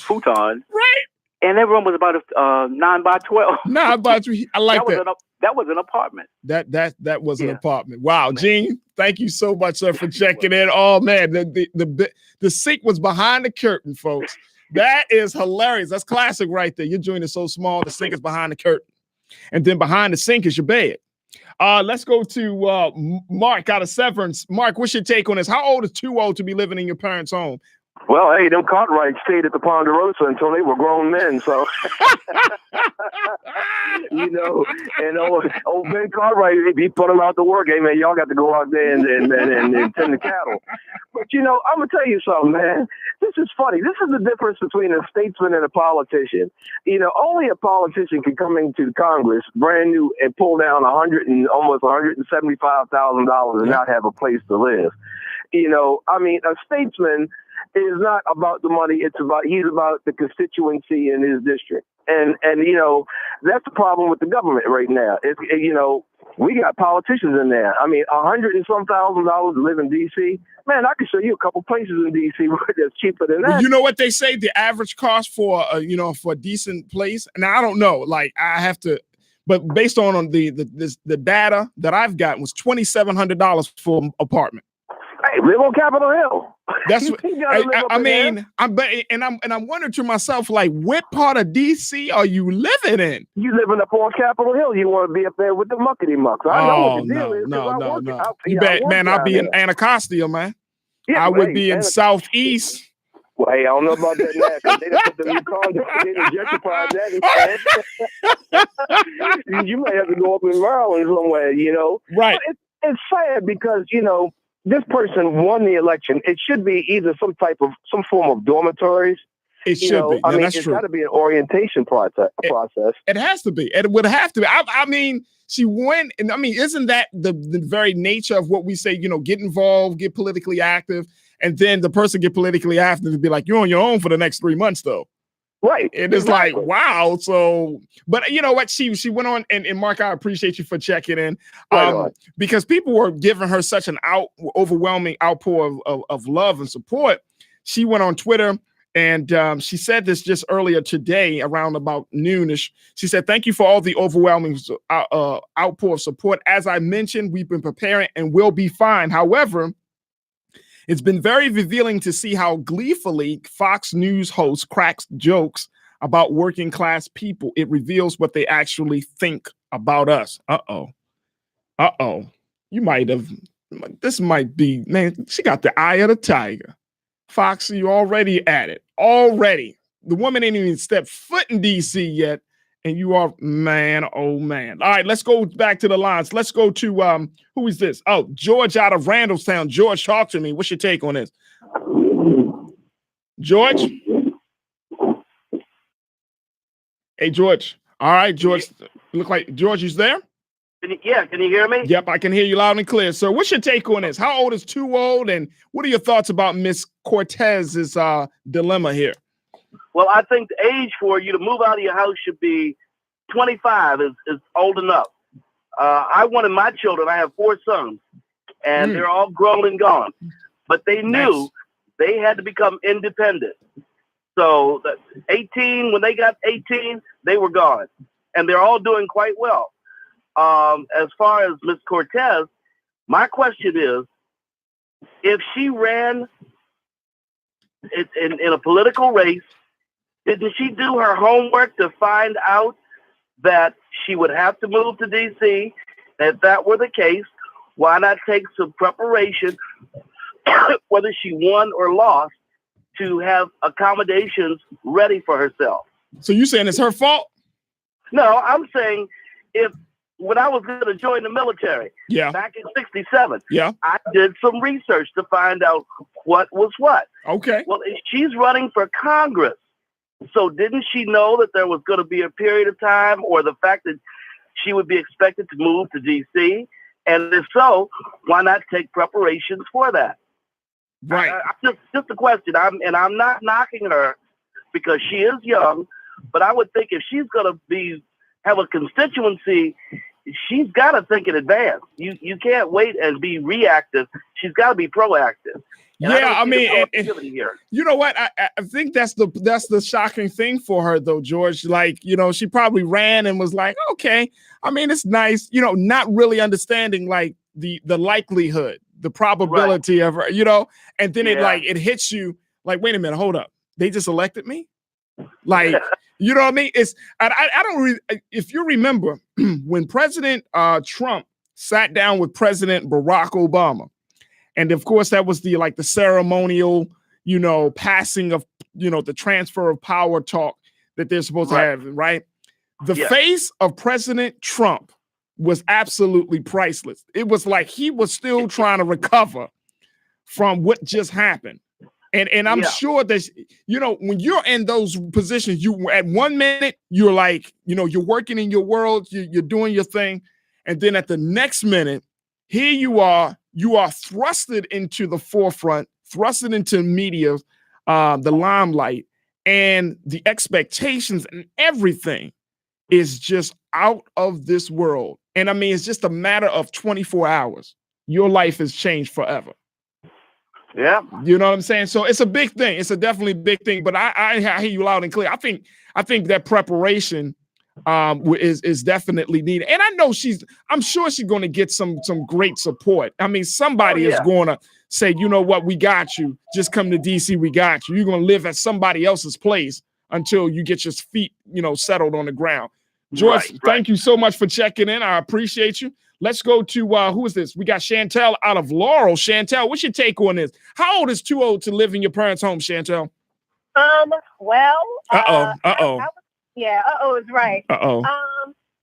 futon. Right. And that room was about 9x12. 9x12. I like that. That was an apartment. That was an apartment. Wow, Gene, thank you so much, sir, for checking in. Oh man, the sink was behind the curtain, folks. That is hilarious. That's classic right there. Your joint is so small, the sink is behind the curtain, and then behind the sink is your bed. Let's go to Mark out of Severance. Mark, what's your take on this? How old is too old to be living in your parents' home? Well, hey, them Cartwrights stayed at the Ponderosa until they were grown men, so and old Ben Cartwright, he put them out to work. Hey man, y'all got to go out there and tend the cattle. But I'm gonna tell you something, man. This is funny. This is the difference between a statesman and a politician. Only a politician can come into Congress brand new and pull down almost $175,000 and not have a place to live. A statesman is not about the money. He's about the constituency in his district. And that's the problem with the government right now. We got politicians in there. I mean, $100 and some thousand to live in D.C. Man, I can show you a couple places in D.C. where it's cheaper than that. Well, you know what they say? The average cost for a decent place. Now I don't know. Like I have to, but based on the data that I've gotten was $2,700 for an apartment. Hey, live on Capitol Hill. That's what I'm wondering to myself, like, what part of DC are you living in? You living up on Capitol Hill. You want to be up there with the muckety mucks. I know what the deal is. No. You bet, man. I'll be in Anacostia, man. Yeah, I would be in Southeast. Well, hey, I don't know about that now because they done put the new condo. They done gentrified that. You may have to go up in Maryland somewhere, Right. But it's sad because, this person won the election. It should be either some form of dormitories. It should be. It's got to be an orientation process. It has to be. It would have to be. I mean, she won. And I mean, isn't that the very nature of what we say, get involved, get politically active, and then the person get politically active and be like, you're on your own for the next 3 months, though. Right. And it's like, wow. So, but you know what? She went on, and Mark, I appreciate you for checking in. Because people were giving her such an overwhelming outpour of love and support. She went on Twitter and she said this just earlier today around about noonish. She said, thank you for all the overwhelming outpour of support. As I mentioned, we've been preparing and we'll be fine. However, it's been very revealing to see how gleefully Fox News hosts cracks jokes about working class people. It reveals what they actually think about us. Uh-oh. This might be, man, she got the eye of the tiger. Fox, you already at it. Already. The woman ain't even stepped foot in D.C. yet, and you are, man, oh man. All right, let's go back to the lines. Let's go to who is this? Oh, George out of Randallstown. George, talk to me. What's your take on this? George? Hey, George. All right, George. Look like George is there? Can you hear me? Yep, I can hear you loud and clear. So what's your take on this? How old is too old, and what are your thoughts about Miss Cortez's dilemma here? Well, I think the age for you to move out of your house should be 25 is old enough. I wanted my children, I have 4 sons, and they're all grown and gone. But they knew they had to become independent. So 18, when they got 18, they were gone. And they're all doing quite well. As far as Ms. Cortez, my question is, if she ran in a political race, didn't she do her homework to find out that she would have to move to D.C.? If that were the case, why not take some preparation, whether she won or lost, to have accommodations ready for herself? So you saying it's her fault? No, I'm saying when I was going to join the military back in 67, I did some research to find out what was what. Okay. Well, she's running for Congress. So didn't she know that there was going to be a period of time, or the fact that she would be expected to move to D.C.? And if so, why not take preparations for that? Right. Just a question. I'm not knocking her because she is young, but I would think if she's going to have a constituency, she's got to think in advance. You can't wait and be reactive. She's got to be proactive. And I mean, you know what? I think that's the shocking thing for her, though, George. Like, she probably ran and was like, okay, I mean, it's nice, not really understanding like the likelihood, the probability of her, and then it hits you like, wait a minute, hold up, they just elected me, like, you know what I mean? I don't if you remember when President Trump sat down with President Barack Obama. And of course, that was the ceremonial, passing of, the transfer of power talk that they're supposed to have, right? The face of President Trump was absolutely priceless. It was like he was still trying to recover from what just happened. And I'm sure that, when you're in those positions, you at 1 minute, you're like, you're working in your world, you're doing your thing. And then at the next minute, here you are thrusted into the forefront, thrusted into media, the limelight, and the expectations and everything is just out of this world. And I mean, it's just a matter of 24 hours. Your life has changed forever. Yeah. You know what I'm saying? So it's a big thing. It's a definitely big thing, but I hear you loud and clear. I think that preparation is definitely needed. And I know I'm sure she's going to get some great support. I mean, somebody is going to say, you know what, we got you. Just come to DC, we got you. You're going to live at somebody else's place until you get your feet, settled on the ground. George, thank you so much for checking in. I appreciate you. Let's go to who is this? We got Chantel out of Laurel. Chantel, what's your take on this? How old is too old to live in your parents' home, Chantel? Well, Yeah, is right. Uh-oh.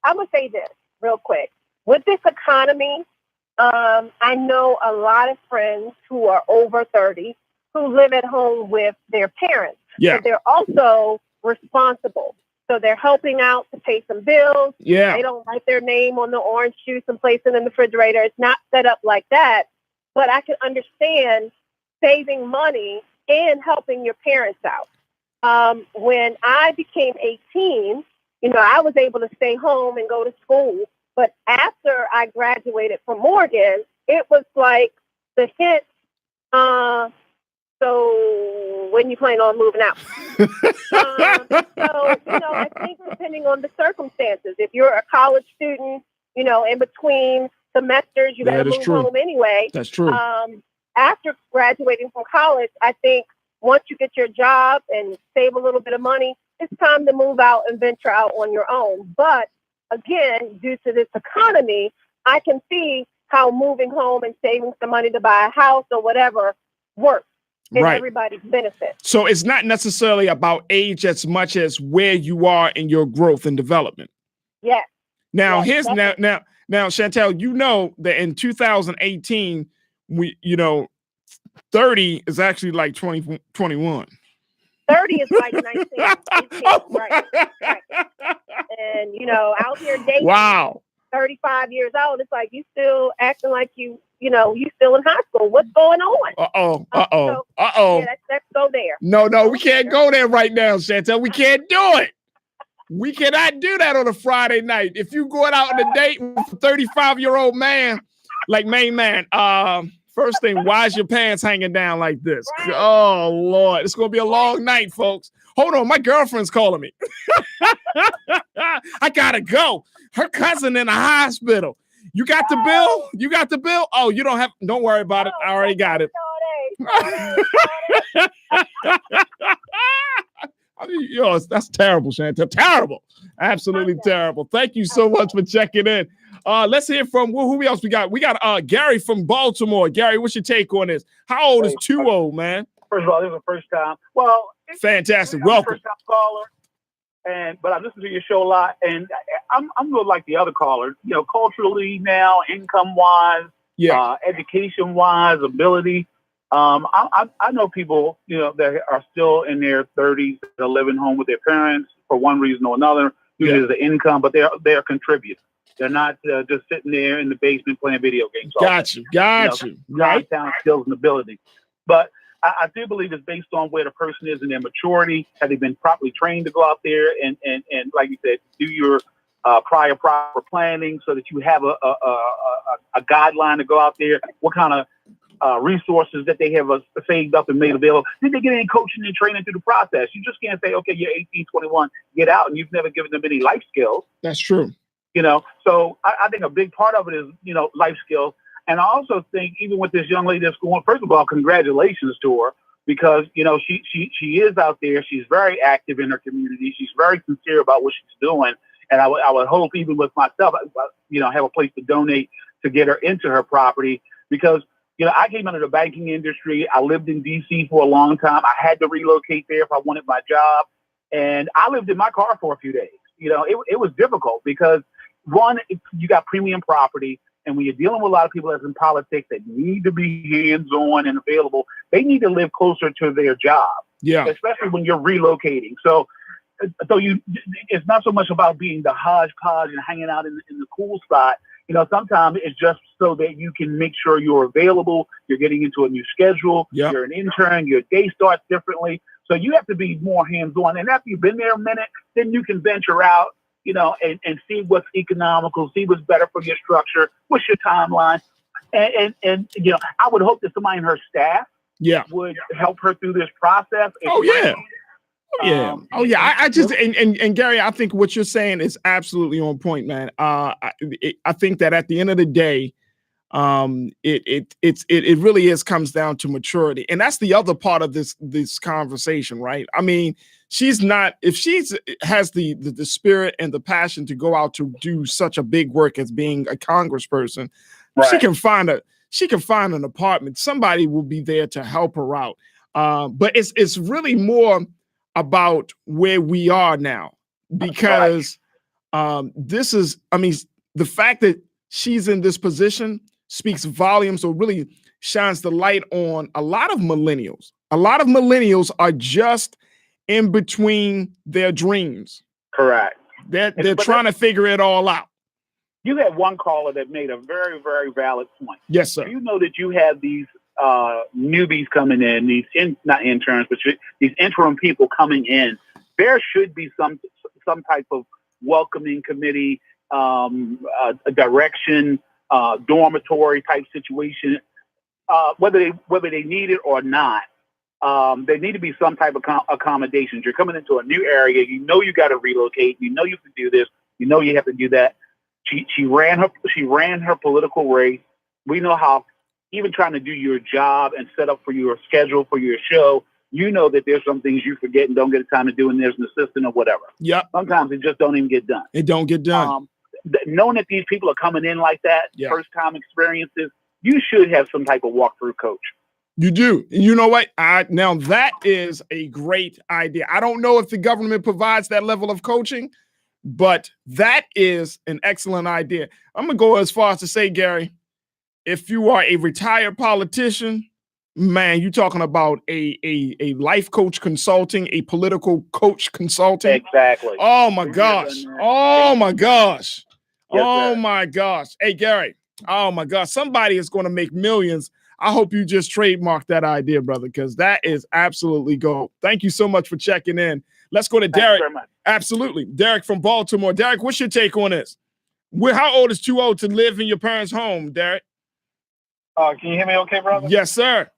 I'm gonna say this real quick. With this economy, I know a lot of friends who are over 30 who live at home with their parents. Yeah. But they're also responsible. So they're helping out to pay some bills. Yeah. They don't write their name on the orange juice and place it in the refrigerator. It's not set up like that. But I can understand saving money and helping your parents out. When I became 18, I was able to stay home and go to school. But after I graduated from Morgan, it was like the hint, so when you plan on moving out? I think depending on the circumstances, if you're a college student, in between semesters, you got to move home anyway. That's true. After graduating from college, I think once you get your job and save a little bit of money, it's time to move out and venture out on your own. But again, due to this economy, I can see how moving home and saving some money to buy a house or whatever works. in Right. everybody's benefit. So it's not necessarily about age as much as where you are in your growth and development. Yes. Now, Yes, here's definitely. now, Chantel, you know that in 2018, 30 is actually like 21. 30 is like 19, 18, right. And, out here dating Wow. 35 years old, it's like you still acting like you still in high school. What's going on? Yeah, let's go there. No, we can't go there right now, Chantel. We can't do it. We cannot do that on a Friday night. If you going out on a date with a 35-year-old man, like main man, first thing, why is your pants hanging down like this? Right. Oh, Lord. It's going to be a long night, folks. Hold on. My girlfriend's calling me. I got to go. Her cousin in the hospital. You got the bill? You got the bill? Oh, you don't have. Don't worry about it. I already got it. I mean, that's terrible, Chantel. Terrible. Absolutely terrible. Thank you so much for checking in. Let's hear from who else we got. We got Gary from Baltimore. Gary, what's your take on this? How old is too old, man? First of all, this is the first time. Well, fantastic. I'm Welcome. a first-time caller, but I listen to your show a lot, and I'm good like the other callers. Culturally now, income-wise, education-wise, ability. I know people, that are still in their 30s that are living home with their parents for one reason or another. Usually it's the income, but they're contributors. They're not just sitting there in the basement playing video games. Got you. Right. Talent, skills, and ability. But I do believe it's based on where the person is in their maturity. Have they been properly trained to go out there and like you said, do your prior proper planning so that you have a guideline to go out there? What kind of resources that they have saved up and made available? Did they get any coaching and training through the process? You just can't say, okay, you're 18, 21, get out, and you've never given them any life skills. That's true. So I think a big part of it is, life skills. And I also think even with this young lady that's going, first of all, congratulations to her because, she is out there. She's very active in her community. She's very sincere about what she's doing. And I would hope even with myself, have a place to donate to get her into her property because, I came into the banking industry. I lived in D.C. for a long time. I had to relocate there if I wanted my job. And I lived in my car for a few days. It was difficult because, one, you got premium property. And when you're dealing with a lot of people that's in politics that need to be hands-on and available, they need to live closer to their job. Yeah. Especially when you're relocating. So it's not so much about being the hodgepodge and hanging out in the cool spot. Sometimes it's just so that you can make sure you're available. You're getting into a new schedule. Yep. You're an intern. Your day starts differently. So you have to be more hands-on. And after you've been there a minute, then you can venture out, and see what's economical, see what's better for your structure, what's your timeline. And I would hope that somebody in her staff would help her through this process. I just and Gary, I think what you're saying is absolutely on point, man. I think that at the end of the day, it really comes down to maturity, and that's the other part of this conversation, right? I mean, if she's has the spirit and the passion to go out to do such a big work as being a congressperson, right. She can find an apartment. Somebody will be there to help her out. But it's really more about where we are now, because the fact that she's in this position speaks volumes, or really shines the light on a lot of millennials. A lot of millennials are just in between their dreams. Correct. They're trying to figure it all out. You had one caller that made a very, very valid point. Yes, sir. You know that you have these newbies coming in, not interns, but these interim people coming in. There should be some type of welcoming committee, a direction, dormitory type situation, whether they need it or not. There need to be some type of accommodations. You're coming into a new area. You got to relocate. You have to do this. You have to do that. She ran her political race. We know how, even trying to do your job and set up for your schedule for your show, that there's some things you forget and don't get the time to do, and there's an assistant or whatever. Yeah. Sometimes it just don't even get done. It don't get done. Knowing that these people are coming in like that, first time experiences, you should have some type of walkthrough coach. You do. You know what? Now that is a great idea. I don't know if the government provides that level of coaching, but that is an excellent idea. I'm going to go as far as to say, Gary, if you are a retired politician, man, you're talking about a life coach consulting, a political coach consulting. Exactly. Oh my gosh. Oh my gosh. Oh my gosh. Hey, Gary. Oh my gosh. Somebody is going to make millions. I hope you just trademark that idea, brother, because that is absolutely gold. Thank you so much for checking in. Let's go to Derek. Absolutely. Derek from Baltimore. Derek, what's your take on this? How old is too old to live in your parents' home, Derek? Can you hear me okay, brother? Yes, sir.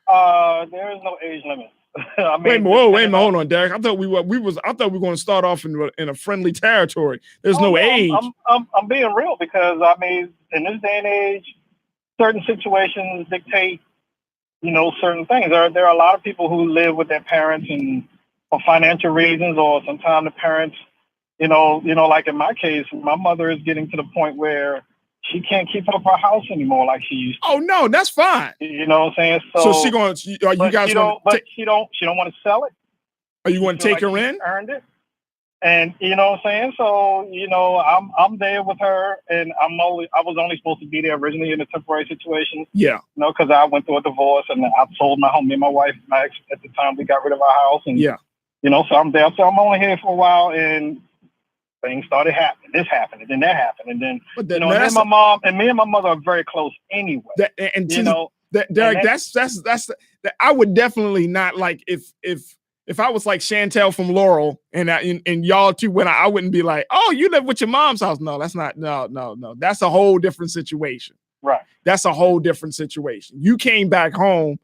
There is no age limit. I mean, wait a minute, hold on, Derek. I thought we were going to start off in a friendly territory. There's no age. I'm being real because I mean, in this day and age, certain situations dictate, certain things. There are a lot of people who live with their parents and for financial reasons, or sometimes the parents, like in my case, my mother is getting to the point where she can't keep up her house anymore like she used to. Oh no, that's fine. You know what I'm saying? So she going? Are you guys going? But she don't want to sell it. Are you going to take her in? Earned it, and you know what I'm saying. So I'm there with her, and I was only supposed to be there originally in a temporary situation. Yeah. Because I went through a divorce and I sold my home. Me and my wife, my ex, at the time, we got rid of our house, and yeah. So I'm there. So I'm only here for a while, and things started happening. This happened, and then that happened, and then and then my mom and me and my mother are very close anyway. Derek, that's I would definitely not like if I was like Chantel from Laurel and y'all two went out, I wouldn't be like, oh, you live with your mom's house. No, that's not. No. That's a whole different situation. Right. That's a whole different situation. You came back home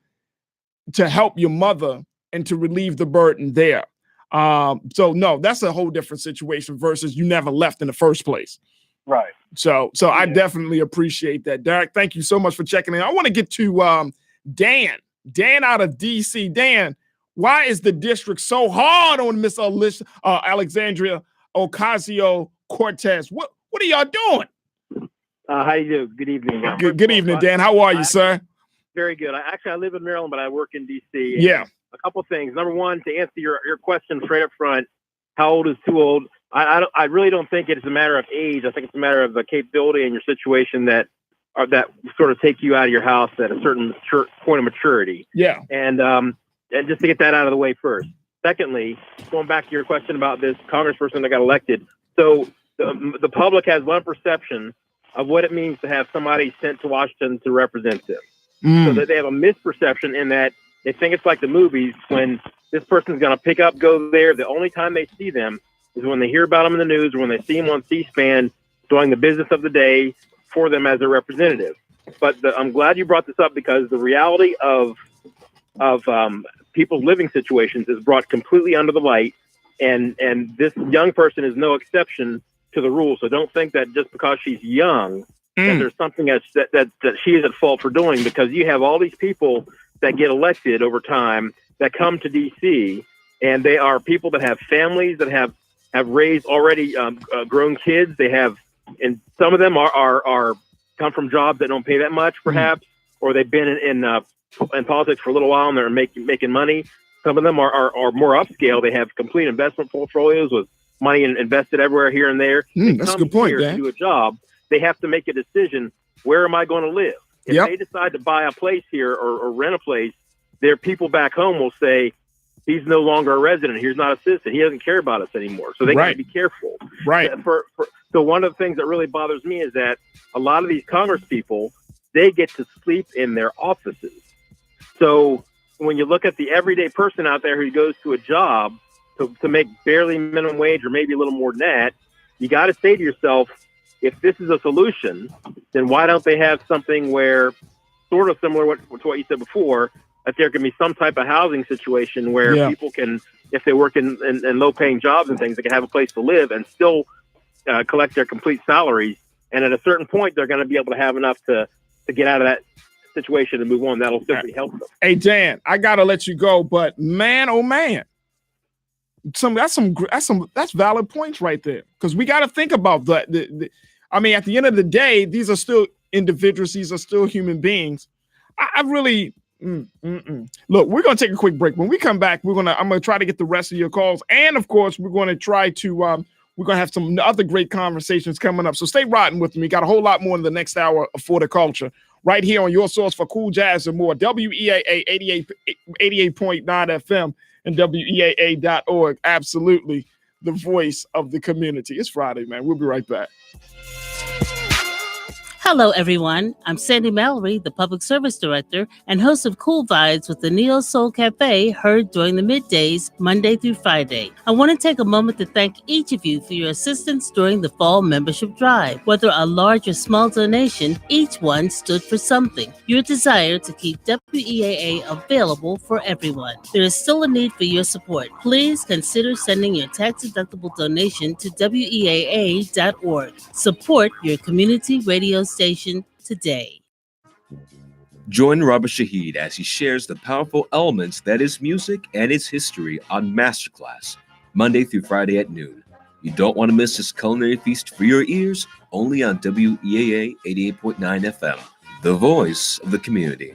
to help your mother and to relieve the burden there. So no, that's a whole different situation versus you never left in the first place. Right. So I definitely appreciate that. Derek, thank you so much for checking in. I want to get to Dan out of DC. Dan, why is the district so hard on Miss Alexandria Ocasio-Cortez? What are y'all doing? How you do? Good evening. Good evening, Dan. How are you, sir? Very good. I live in Maryland, but I work in DC. Yeah. A couple things. Number one, to answer your question straight up front, how old is too old? I really don't think it's a matter of age. I think it's a matter of the capability and your situation that sort of take you out of your house at a certain point of maturity. Yeah. And just to get that out of the way first. Secondly, going back to your question about this congressperson that got elected. So the public has one perception of what it means to have somebody sent to Washington to represent them. So that they have a misperception in that they think it's like the movies when this person's going to pick up, go there. The only time they see them is when they hear about them in the news or when they see them on C-SPAN doing the business of the day for them as a representative. But I'm glad you brought this up because the reality of people's living situations is brought completely under the light, and this young person is no exception to the rule. So don't think that just because she's young that there's something that she is at fault for doing, because you have all these people that get elected over time that come to DC, and they are people that have families that have raised already grown kids. They have, and some of them are come from jobs that don't pay that much, perhaps, or they've been in politics for a little while and they're making money. Some of them are more upscale. They have complete investment portfolios with money invested everywhere here and there. That's a good point, Dan. To do a job, they have to make a decision. Where am I going to live? If they decide to buy a place here or rent a place, their people back home will say, he's no longer a resident. He's not a citizen. He doesn't care about us anymore. So they got to be careful. Right. So one of the things that really bothers me is that a lot of these Congress people, they get to sleep in their offices. So when you look at the everyday person out there who goes to a job to make barely minimum wage or maybe a little more than that, you got to say to yourself, if this is a solution, then why don't they have something where, sort of similar to what you said before, that there can be some type of housing situation where people can, if they work in low-paying jobs and things, they can have a place to live and still collect their complete salaries. And at a certain point, they're going to be able to have enough to get out of that situation and move on. That'll simply help them. Hey, Dan, I got to let you go, but man, oh man, that's valid points right there. Because we got to think about that. I mean, at the end of the day, these are still individuals. These are still human beings. I really, Look, we're going to take a quick break. When we come back, I'm going to try to get the rest of your calls. And of course, we're going to try to, we're going to have some other great conversations coming up. So stay riding with me. Got a whole lot more in the next hour of For the Culture right here on your source for cool jazz and more. WEAA 88.9 FM and WEAA.org. Absolutely the voice of the community. It's Friday, man. We'll be right back. Hello, everyone. I'm Sandy Mallory, the Public Service Director and host of Cool Vibes with the Neo Soul Cafe, heard during the middays, Monday through Friday. I want to take a moment to thank each of you for your assistance during the fall membership drive. Whether a large or small donation, each one stood for something. Your desire to keep WEAA available for everyone. There is still a need for your support. Please consider sending your tax-deductible donation to WEAA.org. Support your community radio station today. Join Robert Shahid as he shares the powerful elements that is music and its history on Masterclass, Monday through Friday at noon. You don't want to miss this culinary feast for your ears, only on WEAA 88.9 FM, the voice of the community.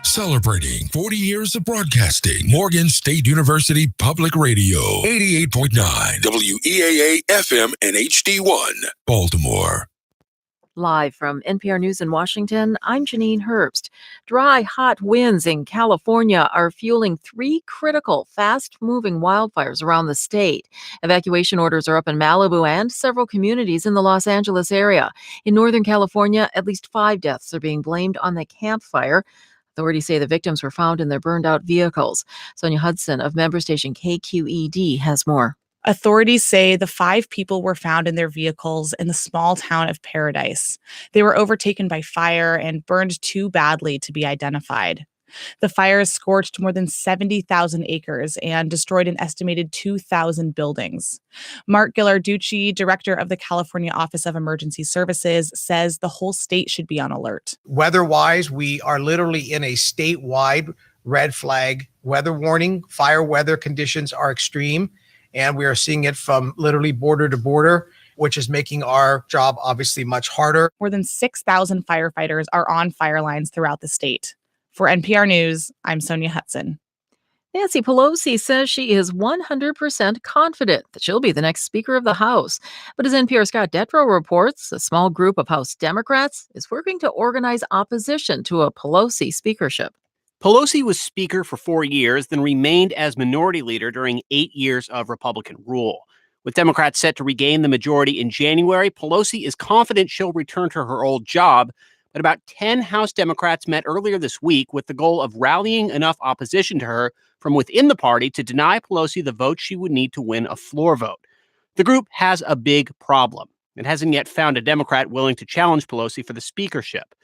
Celebrating 40 years of broadcasting, Morgan State University Public Radio, 88.9 WEAA FM and HD1, Baltimore. Live from NPR News in Washington, I'm Janine Herbst. Dry, hot winds in California are fueling 3 critical, fast-moving wildfires around the state. Evacuation orders are up in Malibu and several communities in the Los Angeles area. In Northern California, at least 5 deaths are being blamed on the Camp Fire. Authorities say the victims were found in their burned-out vehicles. Sonia Hudson of member station KQED has more. Authorities say the 5 people were found in their vehicles in the small town of Paradise. They were overtaken by fire and burned too badly to be identified. The fire scorched more than 70,000 acres and destroyed an estimated 2,000 buildings. Mark Ghilarducci, director of the California Office of Emergency Services, says the whole state should be on alert. Weather-wise, we are literally in a statewide red flag weather warning. Fire weather conditions are extreme, and we are seeing it from literally border to border, which is making our job obviously much harder. More than 6,000 firefighters are on fire lines throughout the state. For NPR News, I'm Sonia Hudson. Nancy Pelosi says she is 100% confident that she'll be the next Speaker of the House. But as NPR's Scott Detrow reports, a small group of House Democrats is working to organize opposition to a Pelosi speakership. Pelosi was Speaker for 4 years, then remained as Minority Leader during 8 years of Republican rule. With Democrats set to regain the majority in January, Pelosi is confident she'll return to her old job. But about 10 House Democrats met earlier this week with the goal of rallying enough opposition to her from within the party to deny Pelosi the vote she would need to win a floor vote. The group has a big problem. It hasn't yet found a Democrat willing to challenge Pelosi for the speakership.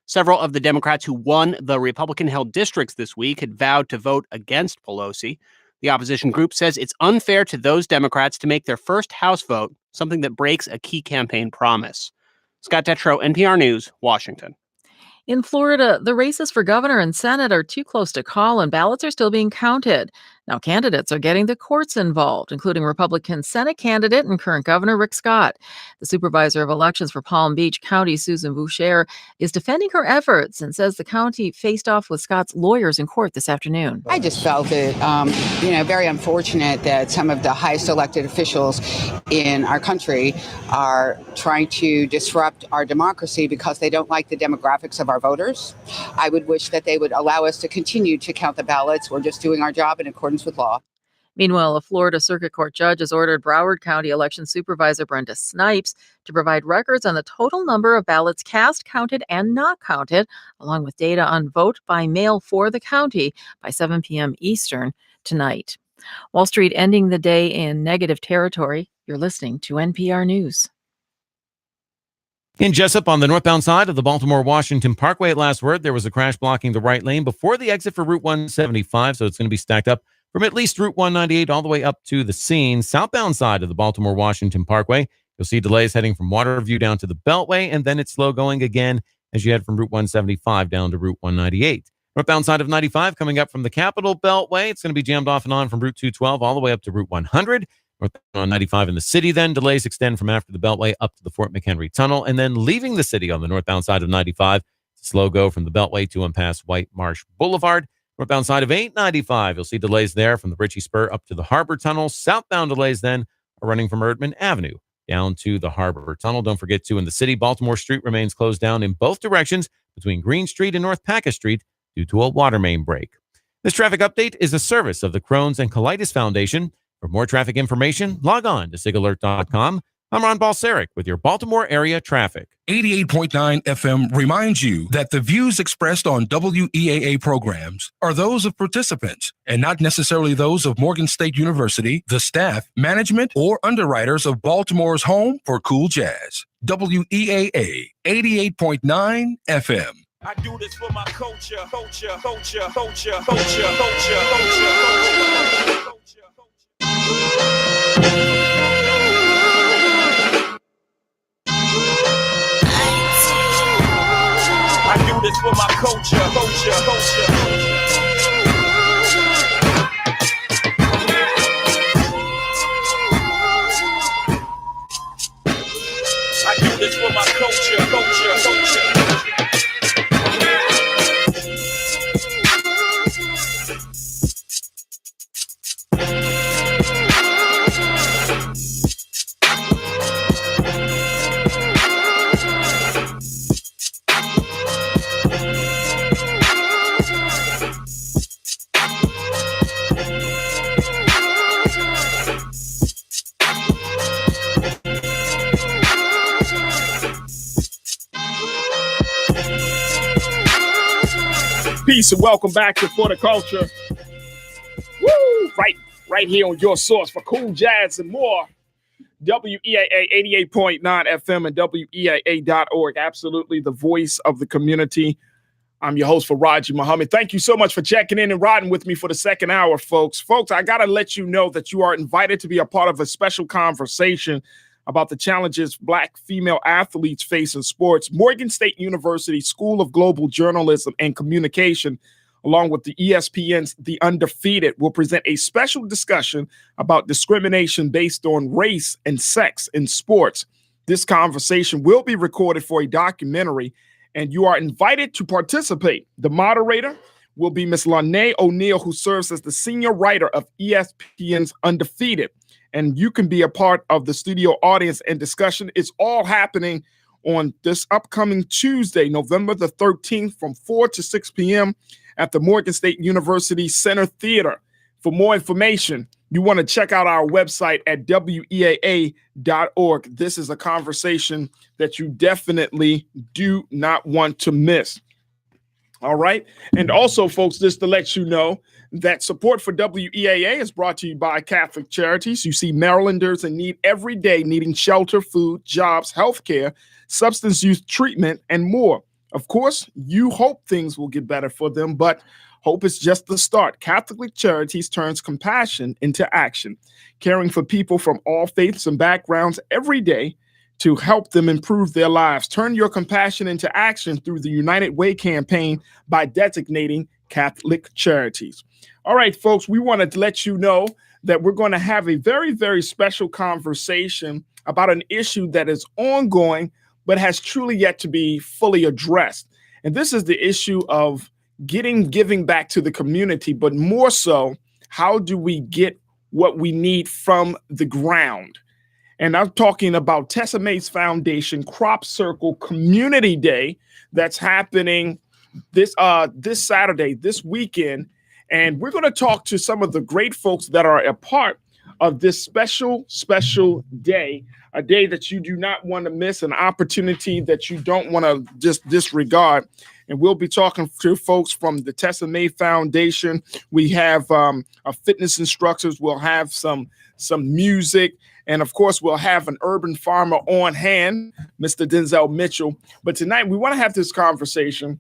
Several of the Democrats who won the Republican-held districts this week had vowed to vote against Pelosi. The opposition group says it's unfair to those Democrats to make their first House vote, something that breaks a key campaign promise. Scott Detrow, NPR News, Washington. In Florida, the races for governor and Senate are too close to call, and ballots are still being counted. Now, candidates are getting the courts involved, including Republican Senate candidate and current Governor Rick Scott. The supervisor of elections for Palm Beach County, Susan Boucher, is defending her efforts and says the county faced off with Scott's lawyers in court this afternoon. I just felt it, very unfortunate that some of the highest elected officials in our country are trying to disrupt our democracy because they don't like the demographics of our voters. I would wish that they would allow us to continue to count the ballots. We're just doing our job in accordance with law. Meanwhile, a Florida Circuit Court judge has ordered Broward County Election Supervisor Brenda Snipes to provide records on the total number of ballots cast, counted, and not counted, along with data on vote by mail for the county by 7 p.m. Eastern tonight. Wall Street ending the day in negative territory. You're listening to NPR News. In Jessup, on the northbound side of the Baltimore-Washington Parkway, at last word, there was a crash blocking the right lane before the exit for Route 175, so it's going to be stacked up from at least Route 198 all the way up to the scene. Southbound side of the Baltimore-Washington Parkway, you'll see delays heading from Waterview down to the Beltway, and then it's slow going again as you head from Route 175 down to Route 198. Northbound side of 95 coming up from the Capitol Beltway, it's going to be jammed off and on from Route 212 all the way up to Route 100. Northbound 95 in the city, then delays extend from after the Beltway up to the Fort McHenry Tunnel, and then leaving the city on the northbound side of 95, Slow go from the Beltway to and past White Marsh Boulevard. Northbound side of 895, you'll see delays there from the Ritchie Spur up to the Harbor Tunnel. Southbound delays then are running from Erdman Avenue down to the Harbor Tunnel. Don't forget to, in the city, Baltimore Street remains closed down in both directions between Green Street and North Package Street due to a water main break. This traffic update is a service of the Crohn's and Colitis Foundation. For more traffic information, log on to sigalert.com. I'm Ron Balsaric with your Baltimore area traffic. 88.9 FM reminds you that the views expressed on WEAA programs are those of participants and not necessarily those of Morgan State University, the staff, management, or underwriters of Baltimore's home for cool jazz. WEAA 88.9 FM. I do this for my culture, culture, culture, culture, culture, culture, culture, culture. I do this for my culture, culture, culture. I do this for my culture, culture, culture. Peace and welcome back to For the Culture. Woo! Right here on your source for cool jazz and more. WEAA 88.9 FM and WEAA.org. Absolutely the voice of the community. I'm your host, Faraji Muhammad. Thank you so much for checking in and riding with me for the second hour, folks. Folks, I got to let you know that you are invited to be a part of a special conversation about the challenges Black female athletes face in sports. Morgan State University School of Global Journalism and Communication, along with the ESPN's The Undefeated, will present a special discussion about discrimination based on race and sex in sports. This conversation will be recorded for a documentary, and you are invited to participate. The moderator will be Ms. Lanae O'Neill, who serves as the senior writer of ESPN's Undefeated. And you can be a part of the studio audience and discussion. It's all happening on this upcoming Tuesday, November the 13th, from 4 to 6 p.m. at the Morgan State University Center Theater. For more information, you want to check out our website at weaa.org. This is a conversation that you definitely do not want to miss. All right. And also, folks, just to let you know that support for WEAA is brought to you by Catholic Charities. You see Marylanders in need every day, needing shelter, food, jobs, health care, substance use treatment, and more. Of course, you hope things will get better for them, but hope is just the start. Catholic Charities turns compassion into action, caring for people from all faiths and backgrounds every day to help them improve their lives. Turn your compassion into action through the United Way campaign by designating Catholic Charities. All right, folks, we wanted to let you know that we're going to have a very, very special conversation about an issue that is ongoing, but has truly yet to be fully addressed. And this is the issue of giving back to the community, but more so, how do we get what we need from the ground? And I'm talking about Tessa Mays Foundation Crop Circle Community Day that's happening this Saturday, this weekend. And we're going to talk to some of the great folks that are a part of this special day, a day that you do not want to miss, an opportunity that you don't want to just disregard. And we'll be talking to folks from the Tessa May Foundation. We have our fitness instructors. We'll have some music. And of course, we'll have an urban farmer on hand, Mr. Denzel Mitchell. But tonight, we want to have this conversation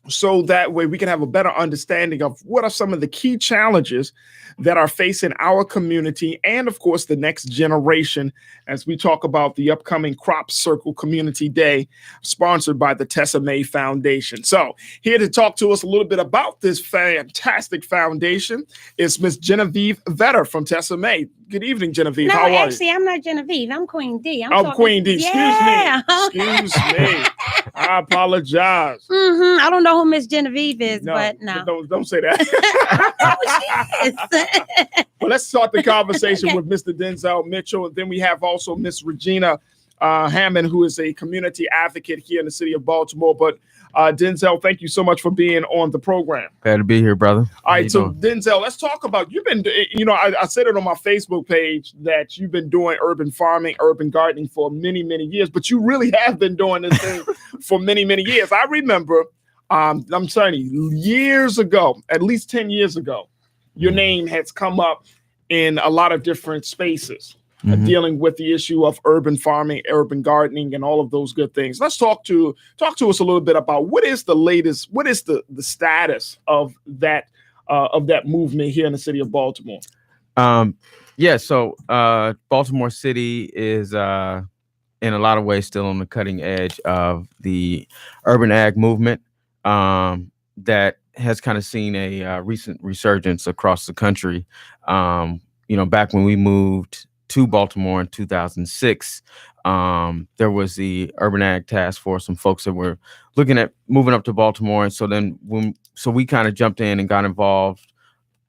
so that way we can have a better understanding of what are some of the key challenges that are facing our community and, of course, the next generation as we talk about the upcoming Crop Circle Community Day sponsored by the Tessa May Foundation. So here to talk to us a little bit about this fantastic foundation is Miss Genevieve Vetter from Tessa May. Good evening, Genevieve. No, How are you? actually, I'm not Genevieve. I'm Queen D. I'm Queen D. Yeah. Excuse me. I apologize. I don't know who Miss Genevieve is, but no. Don't say that. Well, let's start the conversation with Mr. Denzel Mitchell, and then we have also Miss Regina Hammond, who is a community advocate here in the city of Baltimore. But Denzel, thank you so much for being on the program. Glad to be here, brother. All right, so Denzel, let's talk about, you've been, I said it on my Facebook page that you've been doing urban farming, urban gardening for many, many years, but you really have been doing this thing for many, many years. I remember, I'm telling you, years ago, at least 10 years ago, your name has come up in a lot of different spaces. Dealing with the issue of urban farming, urban gardening, and all of those good things. Let's talk to us a little bit about what is the latest, what is the status of that movement here in the city of Baltimore. So Baltimore City is in a lot of ways still on the cutting edge of the urban ag movement that has kind of seen a recent resurgence across the country. Back when we moved to Baltimore in 2006, there was the Urban Ag Task Force, some folks that were looking at moving up to Baltimore, and so then we kind of jumped in and got involved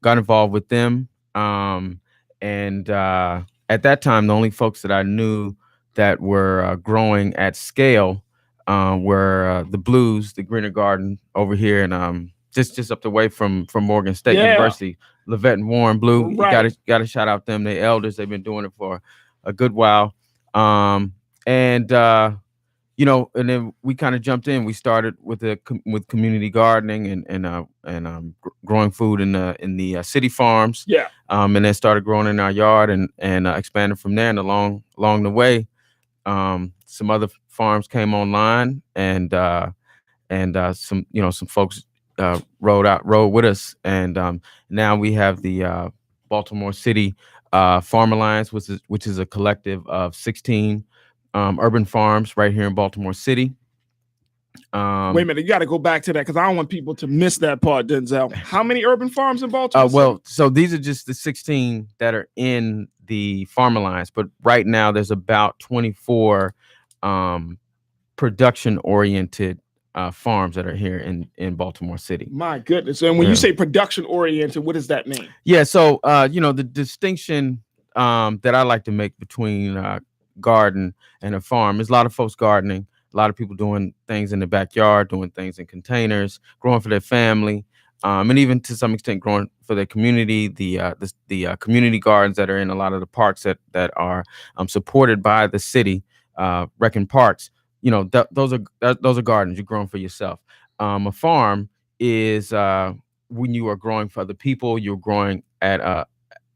with them. And at that time, the only folks that I knew that were growing at scale were the Blues, the Greener Garden over here, and just up the way from Morgan State University. Levette and Warren Blue, right. got to shout out them. They elders, they've been doing it for a good while. And then we kind of jumped in. We started with community gardening and growing food in the city farms. Yeah. And then started growing in our yard and expanded from there. And along the way, some other farms came online and some folks rode with us, and now we have the Baltimore City Farm Alliance, which is a collective of 16 urban farms right here in Baltimore City. Wait a minute, you got to go back to that because I don't want people to miss that part, Denzel. How many urban farms in Baltimore? So these are just the 16 that are in the Farm Alliance, but right now there's about 24 production-oriented farms that are here in Baltimore City. My goodness. And when you say production oriented, what does that mean? Yeah. So, the distinction that I like to make between garden and a farm is a lot of folks gardening, a lot of people doing things in the backyard, doing things in containers, growing for their family, and even to some extent growing for their community. The community gardens that are in a lot of the parks that are supported by the city, rec and parks. Those are gardens you're growing for yourself. A farm is when you are growing for other people. You're growing at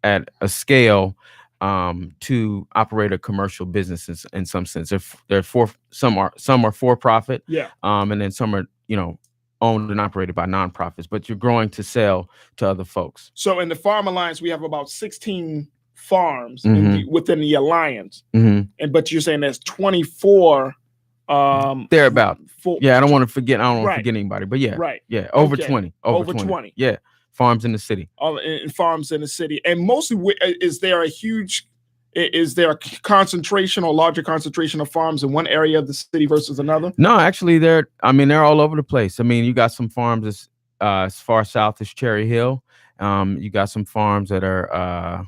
a scale to operate a commercial business in some sense. Some are for profit, and then some are owned and operated by nonprofits. But you're growing to sell to other folks. So in the Farm Alliance, we have about 16 farms within the alliance, but you're saying there's 24. Thereabout. I don't want to forget. I don't want to forget anybody, but over 20. Over 20. Yeah, farms in the city. Farms in the city, and mostly is there a concentration or larger concentration of farms in one area of the city versus another? No, actually, they're all over the place. I mean, you got some farms as far south as Cherry Hill. You got some farms that are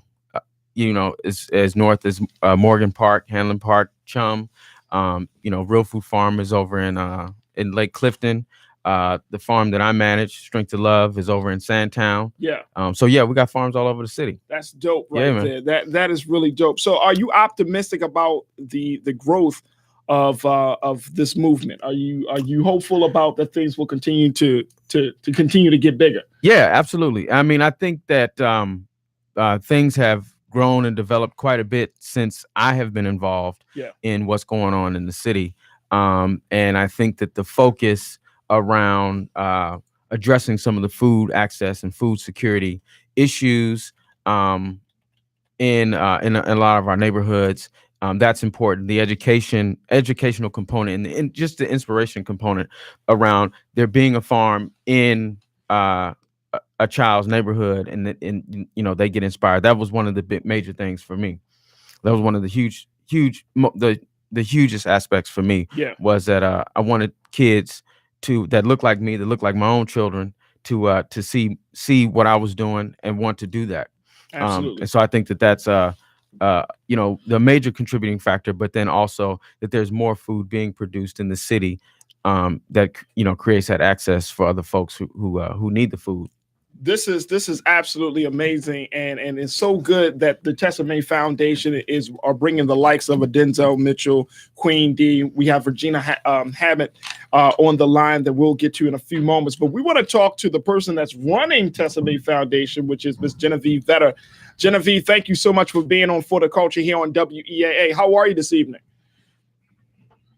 as north as Morgan Park, Hanlon Park, Chum. Real Food Farm is over in Lake Clifton. The farm that I manage, Strength to Love, is over in Sandtown. Yeah. We got farms all over the city. That's dope there. That is really dope. So are you optimistic about the growth of this movement? Are you hopeful about that things will continue to continue to get bigger? Yeah, absolutely. I mean, I think that things have grown and developed quite a bit since I have been involved in what's going on in the city. And I think that the focus around addressing some of the food access and food security issues in a lot of our neighborhoods, that's important. The educational component and just the inspiration component around there being a farm in a child's neighborhood, and they get inspired. That was one of the major things for me. That was one of the the hugest aspects for me was that I wanted kids that look like me, that look like my own children, to see what I was doing and want to do that. Absolutely. And so I think that's the major contributing factor, but then also that there's more food being produced in the city that creates that access for other folks who need the food. This is absolutely amazing, and it's so good that the Tessa May Foundation are bringing the likes of a Denzel Mitchell, Queen D. We have Regina Hammett on the line that we'll get to in a few moments. But we want to talk to the person that's running Tessa May Foundation, which is Miss Genevieve Vetter. Genevieve, thank you so much for being on For the Culture here on WEAA. How are you this evening?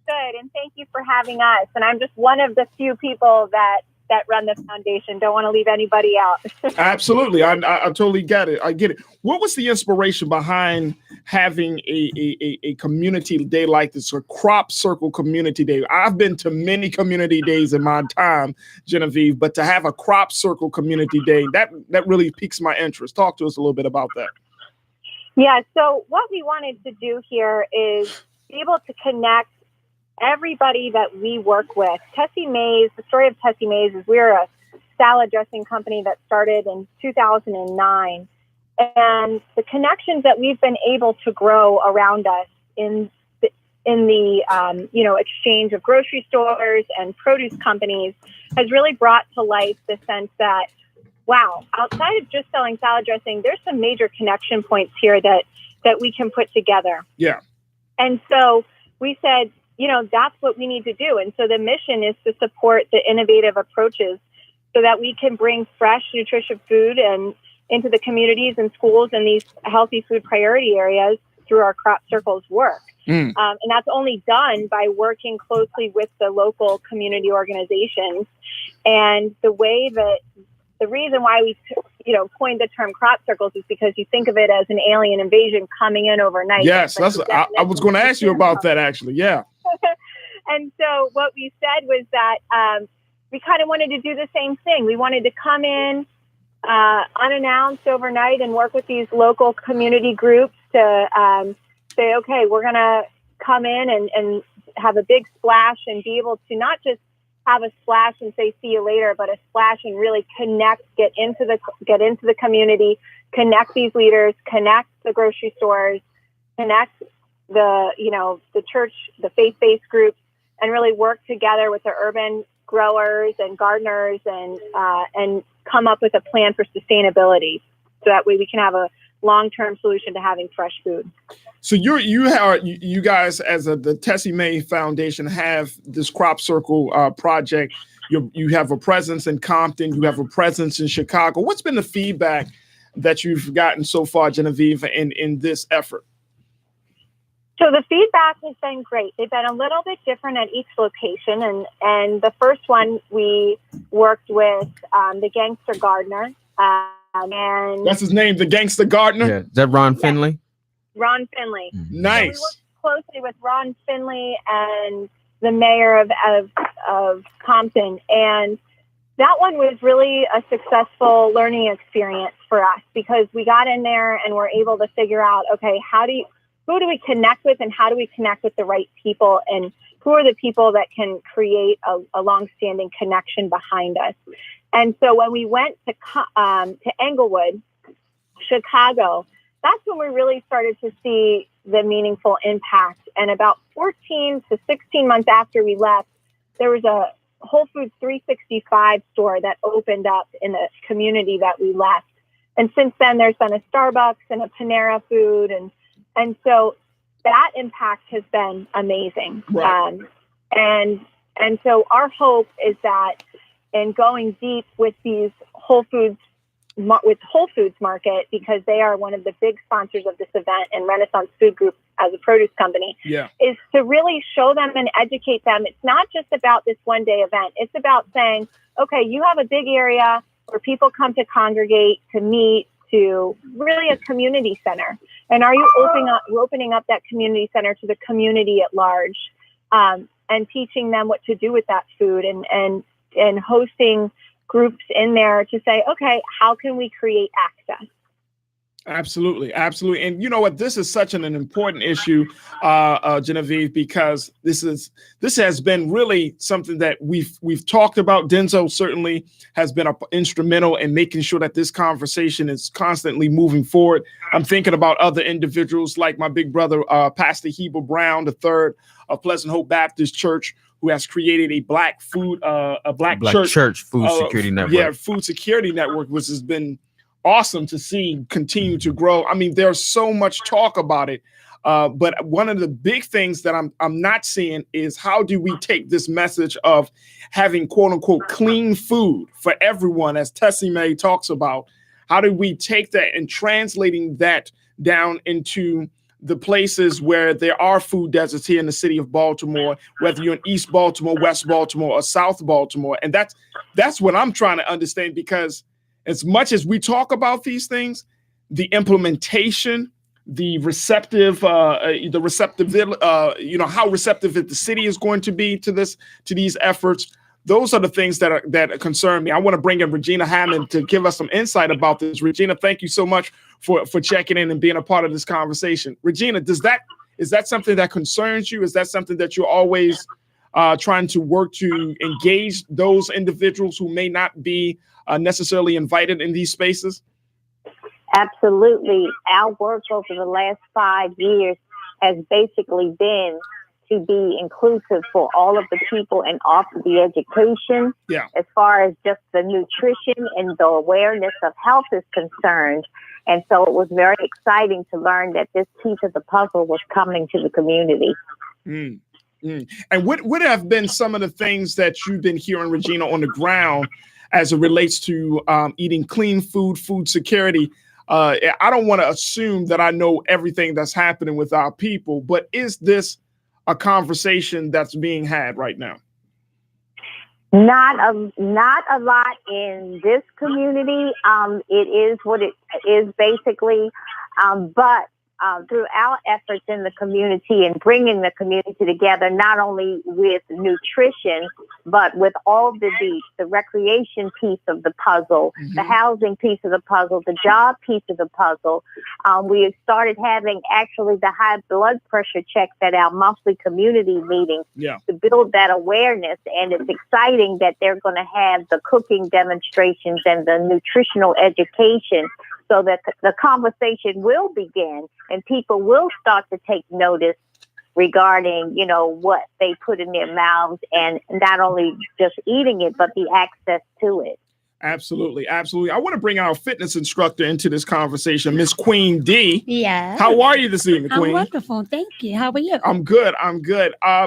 Good, and thank you for having us. And I'm just one of the few people that run the foundation. Don't want to leave anybody out. Absolutely. I totally get it. I get it. What was the inspiration behind having a community day like this, a crop circle community day? I've been to many community days in my time, Genevieve, but to have a crop circle community day, that really piques my interest. Talk to us a little bit about that. Yeah. So what we wanted to do here is be able to connect everybody that we work with. Tessie Mae's, the story of Tessie Mae's is we're a salad dressing company that started in 2009. And the connections that we've been able to grow around us in the exchange of grocery stores and produce companies has really brought to life the sense that, wow, outside of just selling salad dressing, there's some major connection points here that we can put together. Yeah. And so we said, that's what we need to do. And so the mission is to support the innovative approaches so that we can bring fresh, nutritious food and into the communities and schools and these healthy food priority areas through our Crop Circles work. And that's only done by working closely with the local community organizations. And the reason why we coined the term Crop Circles is because you think of it as an alien invasion coming in overnight. Yes, I was going to ask you about that, actually. Yeah. And so what we said was that we kind of wanted to do the same thing. We wanted to come in unannounced overnight and work with these local community groups to say, okay, we're going to come in and have a big splash and be able to not just have a splash and say, see you later, but a splash and really connect, get into the community, connect these leaders, connect the grocery stores, connect the church, the faith-based groups, and really work together with the urban growers and gardeners and come up with a plan for sustainability. So that way we can have a long-term solution to having fresh food. So you guys as the Tessie Mae Foundation have this Crop Circle project. You have a presence in Compton. You have a presence in Chicago. What's been the feedback that you've gotten so far, Genevieve, in this effort? So the feedback has been great. They've been a little bit different at each location. And the first one, we worked with the Gangster Gardener. And that's his name, the Gangster Gardener? Yeah. Is that Ron Finley? Ron Finley. Nice. So we worked closely with Ron Finley and the mayor of Compton. And that one was really a successful learning experience for us because we got in there and were able to figure out, okay, who do we connect with and how do we connect with the right people and who are the people that can create a long-standing connection behind us. And so when we went to Englewood, Chicago, that's when we really started to see the meaningful impact. And about 14 to 16 months after we left, there was a Whole Foods 365 store that opened up in the community that we left. And since then, there's been a Starbucks and a Panera Food. And so that impact has been amazing. Right. And so our hope is that in going deep with these Whole Foods Market, because they are one of the big sponsors of this event and Renaissance Food Group as a produce company, is to really show them and educate them. It's not just about this one day event. It's about saying, okay, you have a big area where people come to congregate, to meet, to really a community center. And are you opening up that community center to the community at large, and teaching them what to do with that food and hosting groups in there to say, okay, how can we create access? Absolutely, absolutely. And you know what? This is such an important issue, Genevieve, because this has been really something that we've talked about. Denzel certainly has been instrumental in making sure that this conversation is constantly moving forward. I'm thinking about other individuals like my big brother, Pastor Heber Brown III of Pleasant Hope Baptist Church, who has created a black church food security network. Yeah, food security network, which has been awesome to see continue to grow. I mean, there's so much talk about it, but one of the big things that I'm not seeing is how do we take this message of having quote unquote clean food for everyone, as Tessie Mae talks about. How do we take that and translating that down into the places where there are food deserts here in the city of Baltimore, whether you're in East Baltimore, West Baltimore, or South Baltimore? And that's what I'm trying to understand, because as much as we talk about these things, the implementation, the receptive, how receptive the city is going to be to these efforts, those are the things that concern me. I want to bring in Regina Hammond to give us some insight about this. Regina, thank you so much for checking in and being a part of this conversation. Regina, is that something that concerns you? Is that something that you're always trying to work to engage those individuals who may not be necessarily invited in these spaces? Absolutely. Our work over the last 5 years has basically been to be inclusive for all of the people and offer the education. Yeah. As far as just the nutrition and the awareness of health is concerned. And so it was very exciting to learn that this piece of the puzzle was coming to the community. Mm. And what have been some of the things that you've been hearing, Regina, on the ground as it relates to eating clean food, food security? I don't want to assume that I know everything that's happening with our people, but is this a conversation that's being had right now? Not a lot in this community. It is what it is basically, but through our efforts in the community and bringing the community together, not only with nutrition, but with all the recreation piece of the puzzle, the housing piece of the puzzle, the job piece of the puzzle. We have started having actually the high blood pressure checks at our monthly community meetings to build that awareness. And it's exciting that they're going to have the cooking demonstrations and the nutritional education, so that the conversation will begin and people will start to take notice regarding, what they put in their mouths, and not only just eating it, but the access to it. Absolutely. Absolutely. I want to bring our fitness instructor into this conversation, Miss Queen D. Yeah. How are you this evening, Queen? I'm wonderful. Thank you. How are you? I'm good.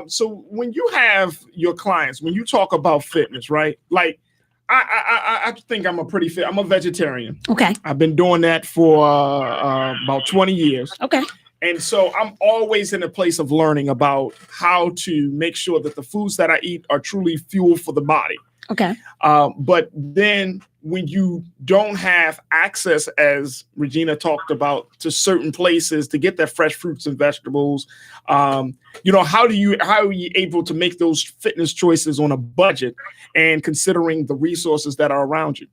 So when you have your clients, when you talk about fitness, right? Like, I think I'm I'm a vegetarian. Okay. I've been doing that for about 20 years. Okay. And so I'm always in a place of learning about how to make sure that the foods that I eat are truly fuel for the body. Okay. But then when you don't have access, as Regina talked about, to certain places to get their fresh fruits and vegetables, how are you able to make those fitness choices on a budget and considering the resources that are around you?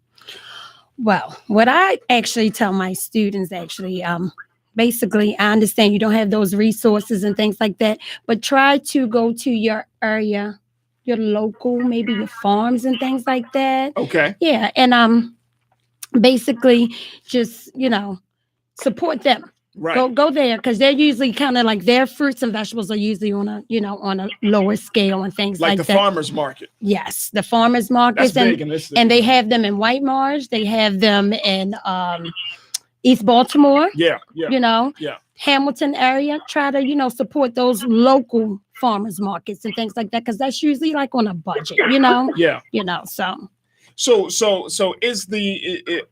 Well, what I actually tell my students, basically, I understand you don't have those resources and things like that, but try to go to your area, your local, maybe your farms and things like that. Okay. Yeah. And basically just, support them. Right. Go there, because they're usually kind of like their fruits and vegetables are usually on a lower scale and things like the that. farmers market. Yes, the farmers markets. That's big in this city. And they have them in White Marsh. They have them in East Baltimore. Yeah. Hamilton area. Try to, support those local farmers markets and things like that, because that's usually like on a budget, Yeah. So is the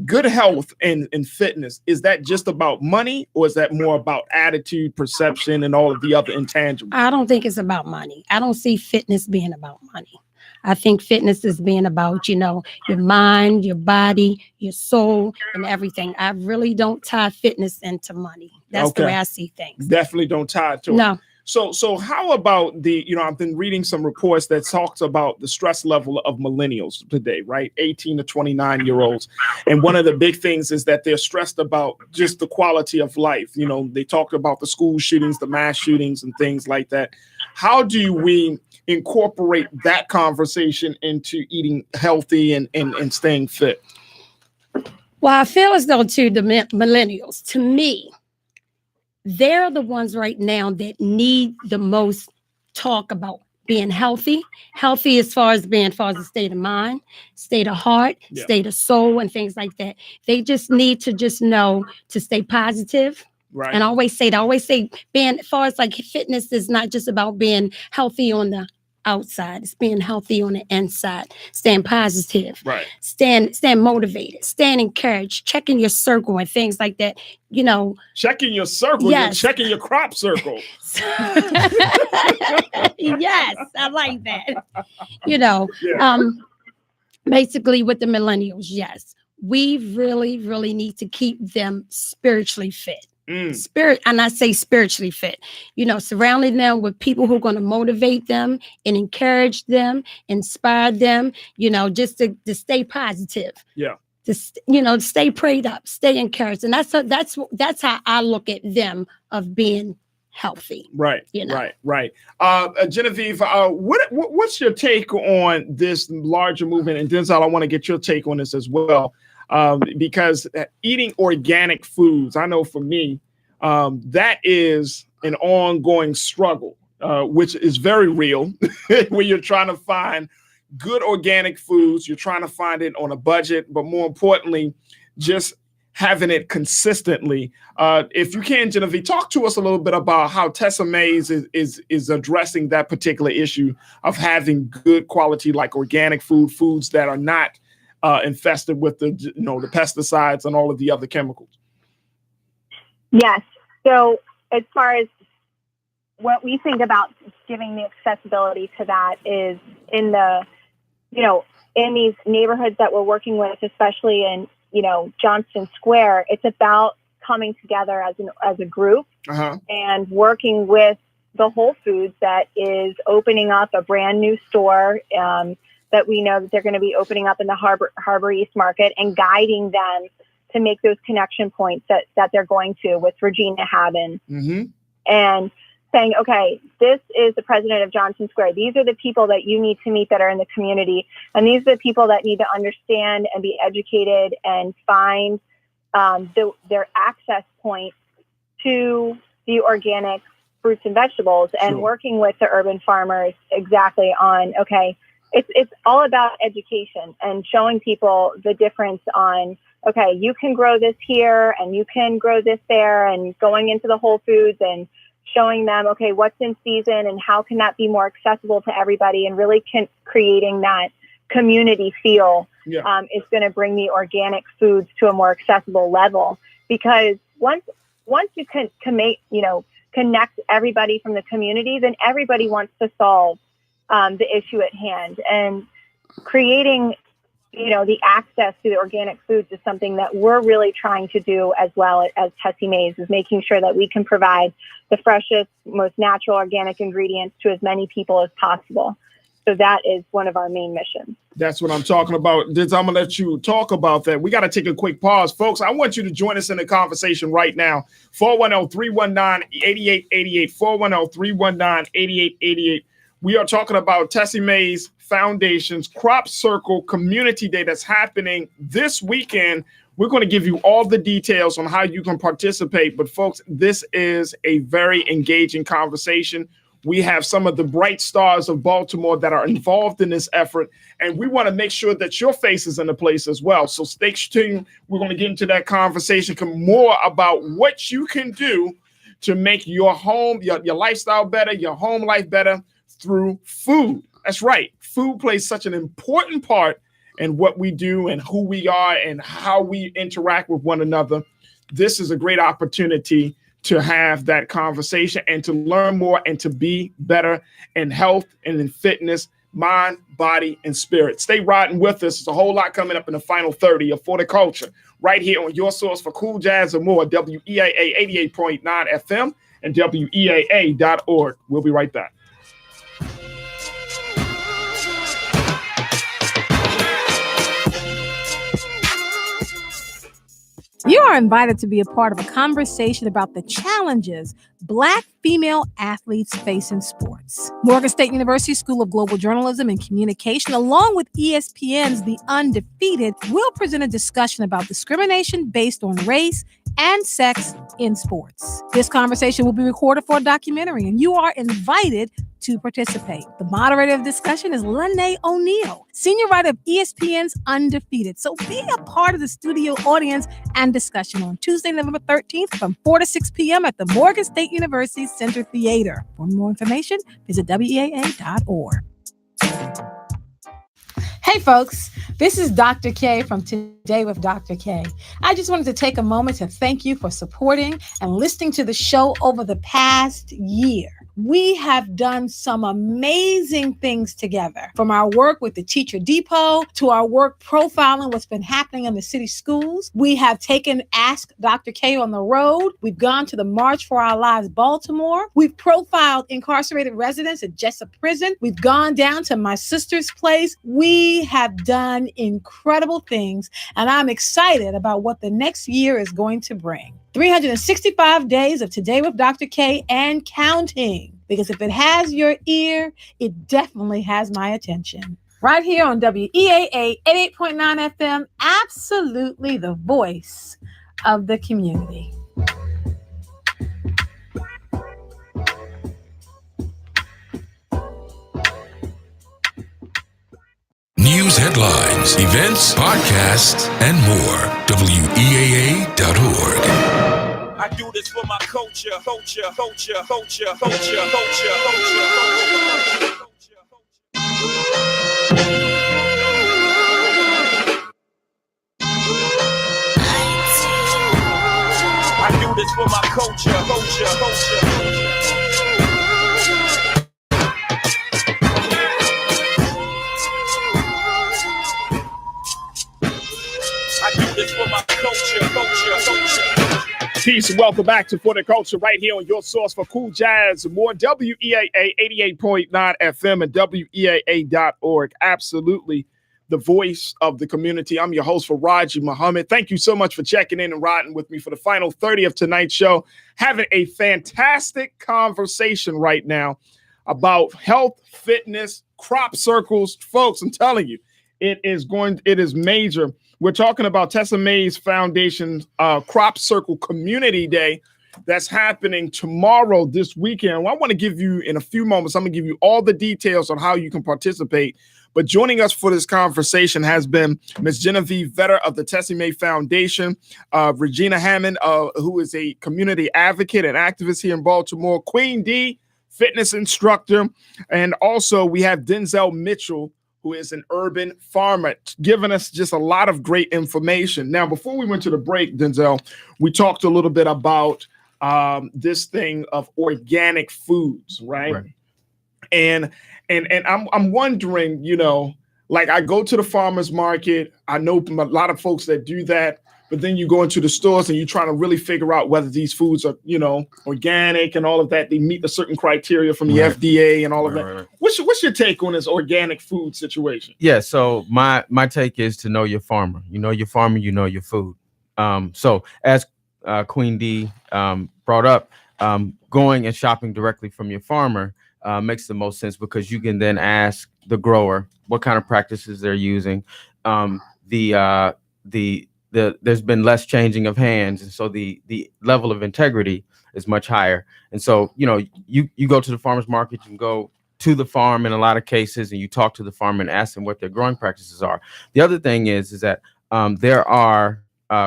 good health and fitness, is that just about money, or is that more about attitude, perception, and all of the other intangibles? I don't think it's about money. I don't see fitness being about money. I think fitness is being about, your mind, your body, your soul, and everything. I really don't tie fitness into money. That's the way I see things. Definitely don't tie it to No. it. So how about I've been reading some reports that talks about the stress level of millennials today, right? 18 to 29-year-olds. And one of the big things is that they're stressed about just the quality of life. They talked about the school shootings, the mass shootings and things like that. How do we incorporate that conversation into eating healthy and staying fit? Well, I feel as though to the millennials, to me, they're the ones right now that need the most talk about being healthy as far as the state of mind, state of heart, state of soul, and things like that. They just need to just know to stay positive. Right. And I always say being, as far as like fitness is not just about being healthy on the outside, it's being healthy on the inside, staying positive, right? Staying motivated, staying encouraged, checking your circle and things like that. Checking your circle, yes. You're checking your crop circle. Yes, I like that. Basically with the millennials, yes, we really, really need to keep them spiritually fit. And I say spiritually fit, surrounding them with people who are going to motivate them and encourage them, inspire them, just to stay positive. Yeah. To stay prayed up, stay encouraged. And that's how I look at them of being healthy. Right. Right. Genevieve, what's your take on this larger movement? And Denzel, I want to get your take on this as well. Because eating organic foods, I know for me, that is an ongoing struggle, which is very real when you're trying to find good organic foods. You're trying to find it on a budget, but more importantly, just having it consistently. If you can, Genevieve, talk to us a little bit about how Tessa Mays is addressing that particular issue of having good quality, like organic foods that are not infested with the pesticides and all of the other chemicals. Yes. So as far as what we think about giving the accessibility to that is in these neighborhoods that we're working with, especially in, Johnston Square, it's about coming together as a group and working with the Whole Foods that is opening up a brand new store, that we know that they're going to be opening up in the Harbor East Market, and guiding them to make those connection points that they're going to with Regina Haben, and saying, okay, this is the president of Johnson Square. These are the people that you need to meet that are in the community. And these are the people that need to understand and be educated and find their access point to the organic fruits and vegetables, and working with the urban farmers exactly on, okay, it's all about education and showing people the difference on, okay, you can grow this here and you can grow this there, and going into the Whole Foods and showing them, okay, what's in season and how can that be more accessible to everybody, and really creating that community feel is going to bring the organic foods to a more accessible level. Because once you can connect everybody from the community, then everybody wants to solve the issue at hand. And creating the access to the organic foods is something that we're really trying to do as well as Tessie Mays, is making sure that we can provide the freshest, most natural organic ingredients to as many people as possible. So that is one of our main missions. That's what I'm talking about. I'm going to let you talk about that. We got to take a quick pause. Folks, I want you to join us in the conversation right now. 410-319-8888. 410-319-8888. We are talking about Tessie Mays Foundation's Crop Circle Community Day that's happening this weekend. We're going to give you all the details on how you can participate. But folks, this is a very engaging conversation. We have some of the bright stars of Baltimore that are involved in this effort, and we want to make sure that your face is in the place as well. So stay tuned. We're going to get into that conversation more about what you can do to make your home, your lifestyle better, your home life better through food. That's right. Food plays such an important part in what we do and who we are and how we interact with one another. This is a great opportunity to have that conversation and to learn more and to be better in health and in fitness, mind, body, and spirit. Stay riding with us. There's a whole lot coming up in the final 30 of For the Culture right here on your source for cool jazz and more, WEAA 88.9 FM and WEAA.org. We'll be right back. You are invited to be a part of a conversation about the challenges Black female athletes face in sports. Morgan State University School of Global Journalism and Communication, along with ESPN's The Undefeated, will present a discussion about discrimination based on race and sex in sports. This conversation will be recorded for a documentary, and you are invited to participate. The moderator of the discussion is Lene O'Neill, senior writer of ESPN's Undefeated. So be a part of the studio audience and discussion on Tuesday, November 13th from 4 to 6 p.m. at the Morgan State University Center Theater. For more information, visit WEAA.org. Hey folks, this is Dr. K from Today with Dr. K. I just wanted to take a moment to thank you for supporting and listening to the show over the past year. We have done some amazing things together, from our work with the Teacher Depot to our work profiling what's been happening in the city schools. We have taken Ask Dr. K on the road. We've gone to the March for Our Lives Baltimore. We've profiled incarcerated residents at Jessup Prison. We've gone down to my sister's place. We have done incredible things, and I'm excited about what the next year is going to bring. 365 days of Today with Dr. K and counting. Because if it has your ear, it definitely has my attention. Right here on WEAA 88.9 FM, absolutely the voice of the community. News headlines, events, podcasts, and more. WEAA.org. I do this for my culture. I do this for my culture. I do this for my culture. Peace and welcome back to For the Culture right here on your source for cool jazz. More WEAA 88.9 FM and WEAA.org. Absolutely the voice of the community. I'm your host, Faraji Muhammad. Thank you so much for checking in and riding with me for the final 30 of tonight's show. Having a fantastic conversation right now about health, fitness, crop circles. Folks, I'm telling you, it is major. We're talking about Tessa May's Foundation's Crop Circle Community Day that's happening tomorrow, this weekend. Well, I want to give you, in a few moments, I'm going to give you all the details on how you can participate. But joining us for this conversation has been Ms. Genevieve Vetter of the Tessa May Foundation, Regina Hammond, who is a community advocate and activist here in Baltimore, Queen D, fitness instructor, and also we have Denzel Mitchell, who is an urban farmer, giving us just a lot of great information. Now, before we went to the break, Denzel, we talked a little bit about this thing of organic foods, right? And I'm wondering, like I go to the farmer's market. I know a lot of folks that do that, but then you go into the stores and you're trying to really figure out whether these foods are, organic and all of that. They meet a certain criteria from the FDA and all of that. Right. What's your take on this organic food situation? Yeah, so my take is to know your farmer. You know your farmer, you know your food. So as Queen D brought up, going and shopping directly from your farmer makes the most sense, because you can then ask the grower what kind of practices they're using. There's been less changing of hands, and so the level of integrity is much higher. And so, you go to the farmer's market, you can go to the farm in a lot of cases, and you talk to the farmer and ask them what their growing practices are. The other thing is that there are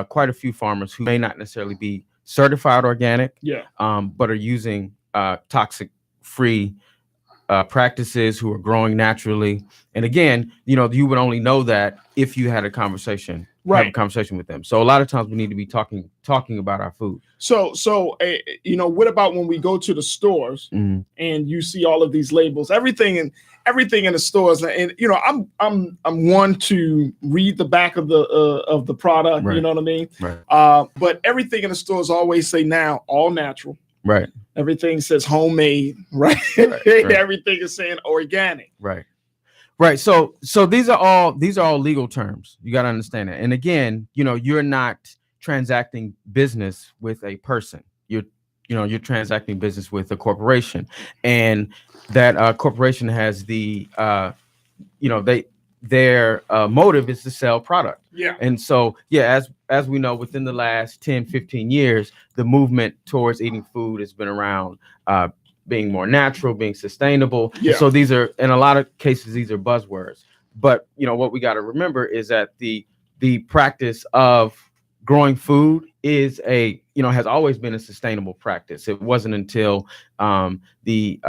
quite a few farmers who may not necessarily be certified organic, but are using toxic-free practices, who are growing naturally. And again, you would only know that if you had a conversation. Have a conversation with them. So a lot of times we need to be talking about our food. So what about when we go to the stores and you see all of these labels, everything in the stores, and I'm one to read the back of the product, you know what I mean? Right. But everything in the stores always say now all natural. Right. Everything says homemade, right? Right. Everything is saying organic. Right. Right. So these are all legal terms. You got to understand that. And again, you're not transacting business with a person. You're transacting business with a corporation, and that corporation has their motive is to sell product. Yeah. And so, as we know, within the last 10, 15 years, the movement towards eating food has been around being more natural, being sustainable. Yeah. So these are, in a lot of cases, these are buzzwords. But, what we got to remember is that the practice of growing food is has always been a sustainable practice. It wasn't until the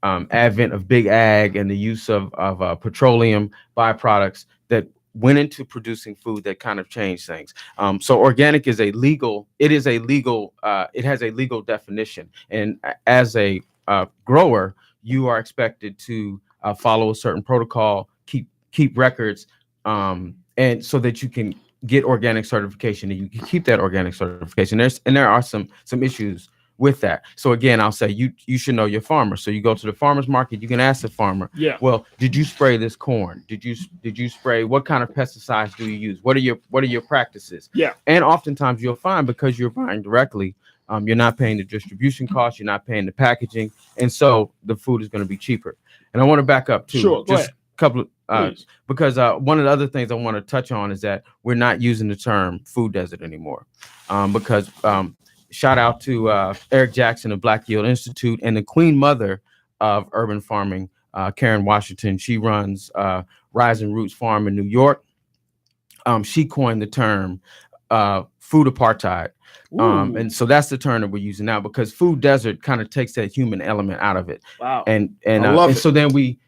advent of big ag and the use of petroleum byproducts that went into producing food that kind of changed things. So organic is it has a legal definition. And as a grower, you are expected to follow a certain protocol, keep records, and so that you can get organic certification and you can keep that organic certification. There are some issues with that. So again, I'll say you should know your farmer. So you go to the farmer's market, you can ask the farmer, well, did you spray this corn? Did you spray, what kind of pesticides do you use? What are your practices? Yeah. And oftentimes you'll find, because you're buying directly, you're not paying the distribution costs, you're not paying the packaging, and so the food is going to be cheaper. And I want to back up too. Sure, go ahead. A couple of because one of the other things I want to touch on is that we're not using the term food desert anymore, because shout out to Eric Jackson of Black Yield Institute and the queen mother of urban farming, Karen Washington. She runs Rising Roots Farm in New York. She coined the term food apartheid. And so that's the term that we're using now, because food desert kind of takes that human element out of it. Wow. And and so then we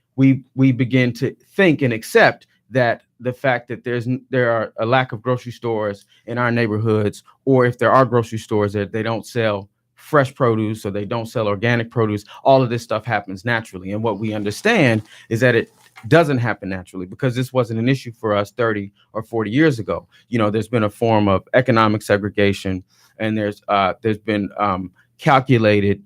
begin to think and accept that the fact that there are a lack of grocery stores in our neighborhoods, or if there are grocery stores that they don't sell fresh produce or they don't sell organic produce, all of this stuff happens naturally. And what we understand is that it doesn't happen naturally, because this wasn't an issue for us 30 or 40 years ago. There's been a form of economic segregation, and there's been calculated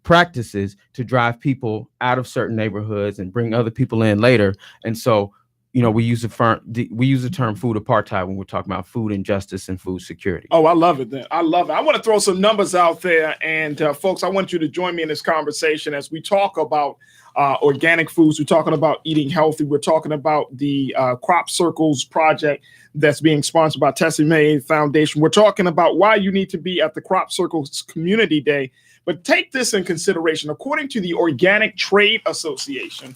practices to drive people out of certain neighborhoods and bring other people in later. And so, we use the term food apartheid when we're talking about food injustice and food security. Oh, I love it then. I love it. I want to throw some numbers out there. And folks, I want you to join me in this conversation as we talk about organic foods. We're talking about eating healthy. We're talking about the Crop Circles project that's being sponsored by Tessa May Foundation. We're talking about why you need to be at the Crop Circles Community Day. But take this in consideration. According to the Organic Trade Association,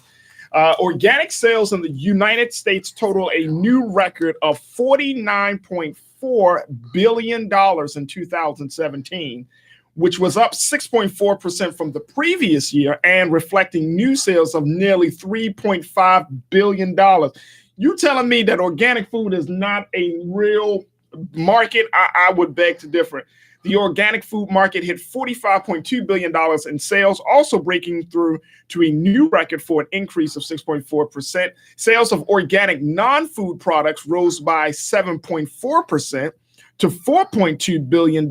organic sales in the United States total a new record of $49.4 billion in 2017, which was up 6.4% from the previous year and reflecting new sales of nearly $3.5 billion. You telling me that organic food is not a real market? I would beg to differ. The organic food market hit $45.2 billion in sales, also breaking through to a new record for an increase of 6.4%. Sales of organic non-food products rose by 7.4% to $4.2 billion,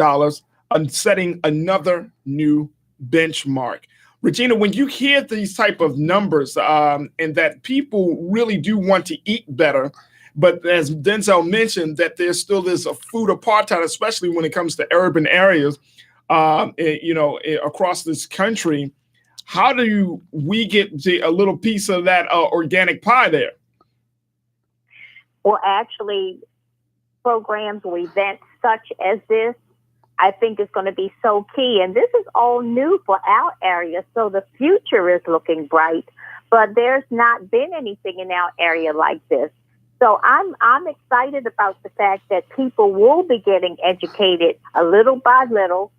setting another new benchmark. Regina, when you hear these type of numbers and that people really do want to eat better, but as Denzel mentioned, that there still is a food apartheid, especially when it comes to urban areas, across this country. How do we get a little piece of that organic pie there? Well, actually, programs or events such as this, I think is going to be so key. And this is all new for our area, so the future is looking bright. But there's not been anything in our area like this. So I'm excited about the fact that people will be getting educated a little by little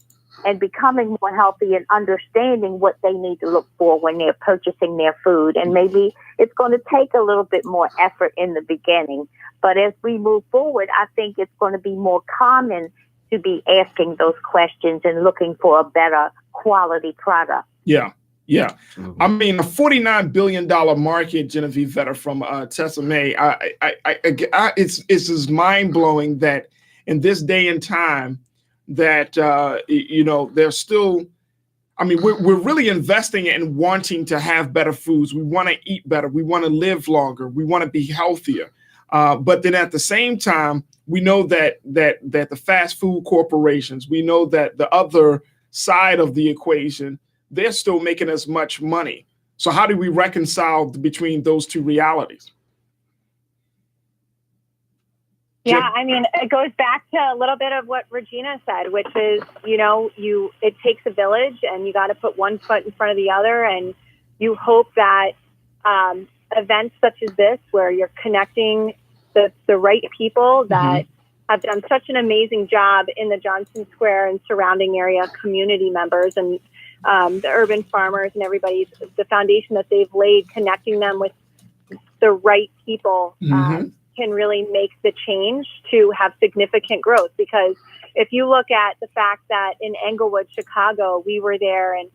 and becoming more healthy and understanding what they need to look for when they're purchasing their food. And maybe it's going to take a little bit more effort in the beginning. But as we move forward, I think it's going to be more common to be asking those questions and looking for a better quality product. Yeah. Yeah. I mean, a $49 billion market, Genevieve Vetter from Tessa May. It's just mind blowing that in this day and time, that there's still. I mean, we're really investing in wanting to have better foods. We want to eat better. We want to live longer. We want to be healthier. But then at the same time, we know that the fast food corporations, we know that the other side of the equation, they're still making as much money. So how do we reconcile between those two realities? Yeah, I mean, it goes back to a little bit of what Regina said, which is, it takes a village and you got to put one foot in front of the other. And you hope that events such as this, where you're connecting the right people that have done such an amazing job in the Johnson Square and surrounding area, community members and the urban farmers and everybody, the foundation that they've laid, connecting them with the right people, can really make the change to have significant growth. Because if you look at the fact that in Englewood, Chicago, we were there, and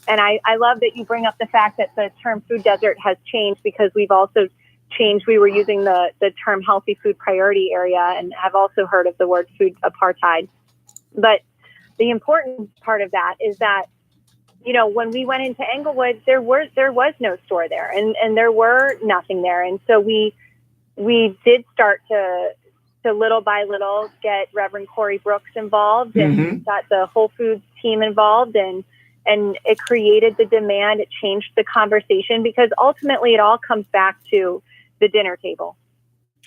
I love that you bring up the fact that the term food desert has changed, because we've also changed. We were using the term healthy food priority area, and have also heard of the word food apartheid. But the important part of that is that, when we went into Englewood, there was no store there, and there were nothing there. And so we did start to little by little get Reverend Corey Brooks involved, and got the Whole Foods team involved, and it created the demand. It changed the conversation, because ultimately it all comes back to the dinner table.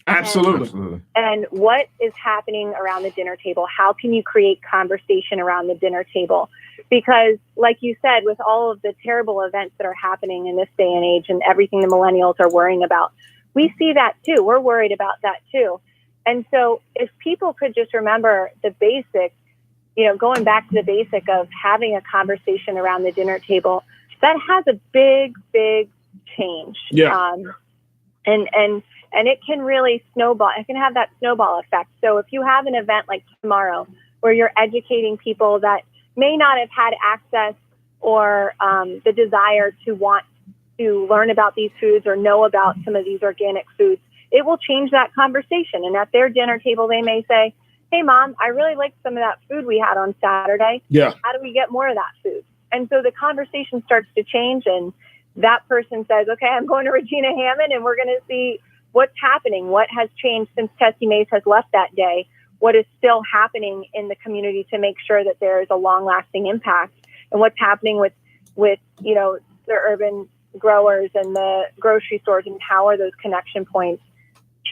Absolutely. And what is happening around the dinner table? How can you create conversation around the dinner table? Because like you said, with all of the terrible events that are happening in this day and age and everything the millennials are worrying about, we see that too. We're worried about that too. And so if people could just remember the basic, going back to the basic of having a conversation around the dinner table, that has a big, big change. Yeah. And it can really snowball. It can have that snowball effect. So if you have an event like tomorrow where you're educating people that may not have had access or the desire to want to learn about these foods or know about some of these organic foods, it will change that conversation. And at their dinner table, they may say, "Hey, Mom, I really liked some of that food we had on Saturday. Yeah. How do we get more of that food?" And so the conversation starts to change, and that person says, "Okay, I'm going to Regina Hammond, and we're going to see what's happening, what has changed since Tessie Mays has left that day, what is still happening in the community to make sure that there is a long-lasting impact, and what's happening with the urban growers and the grocery stores, and how are those connection points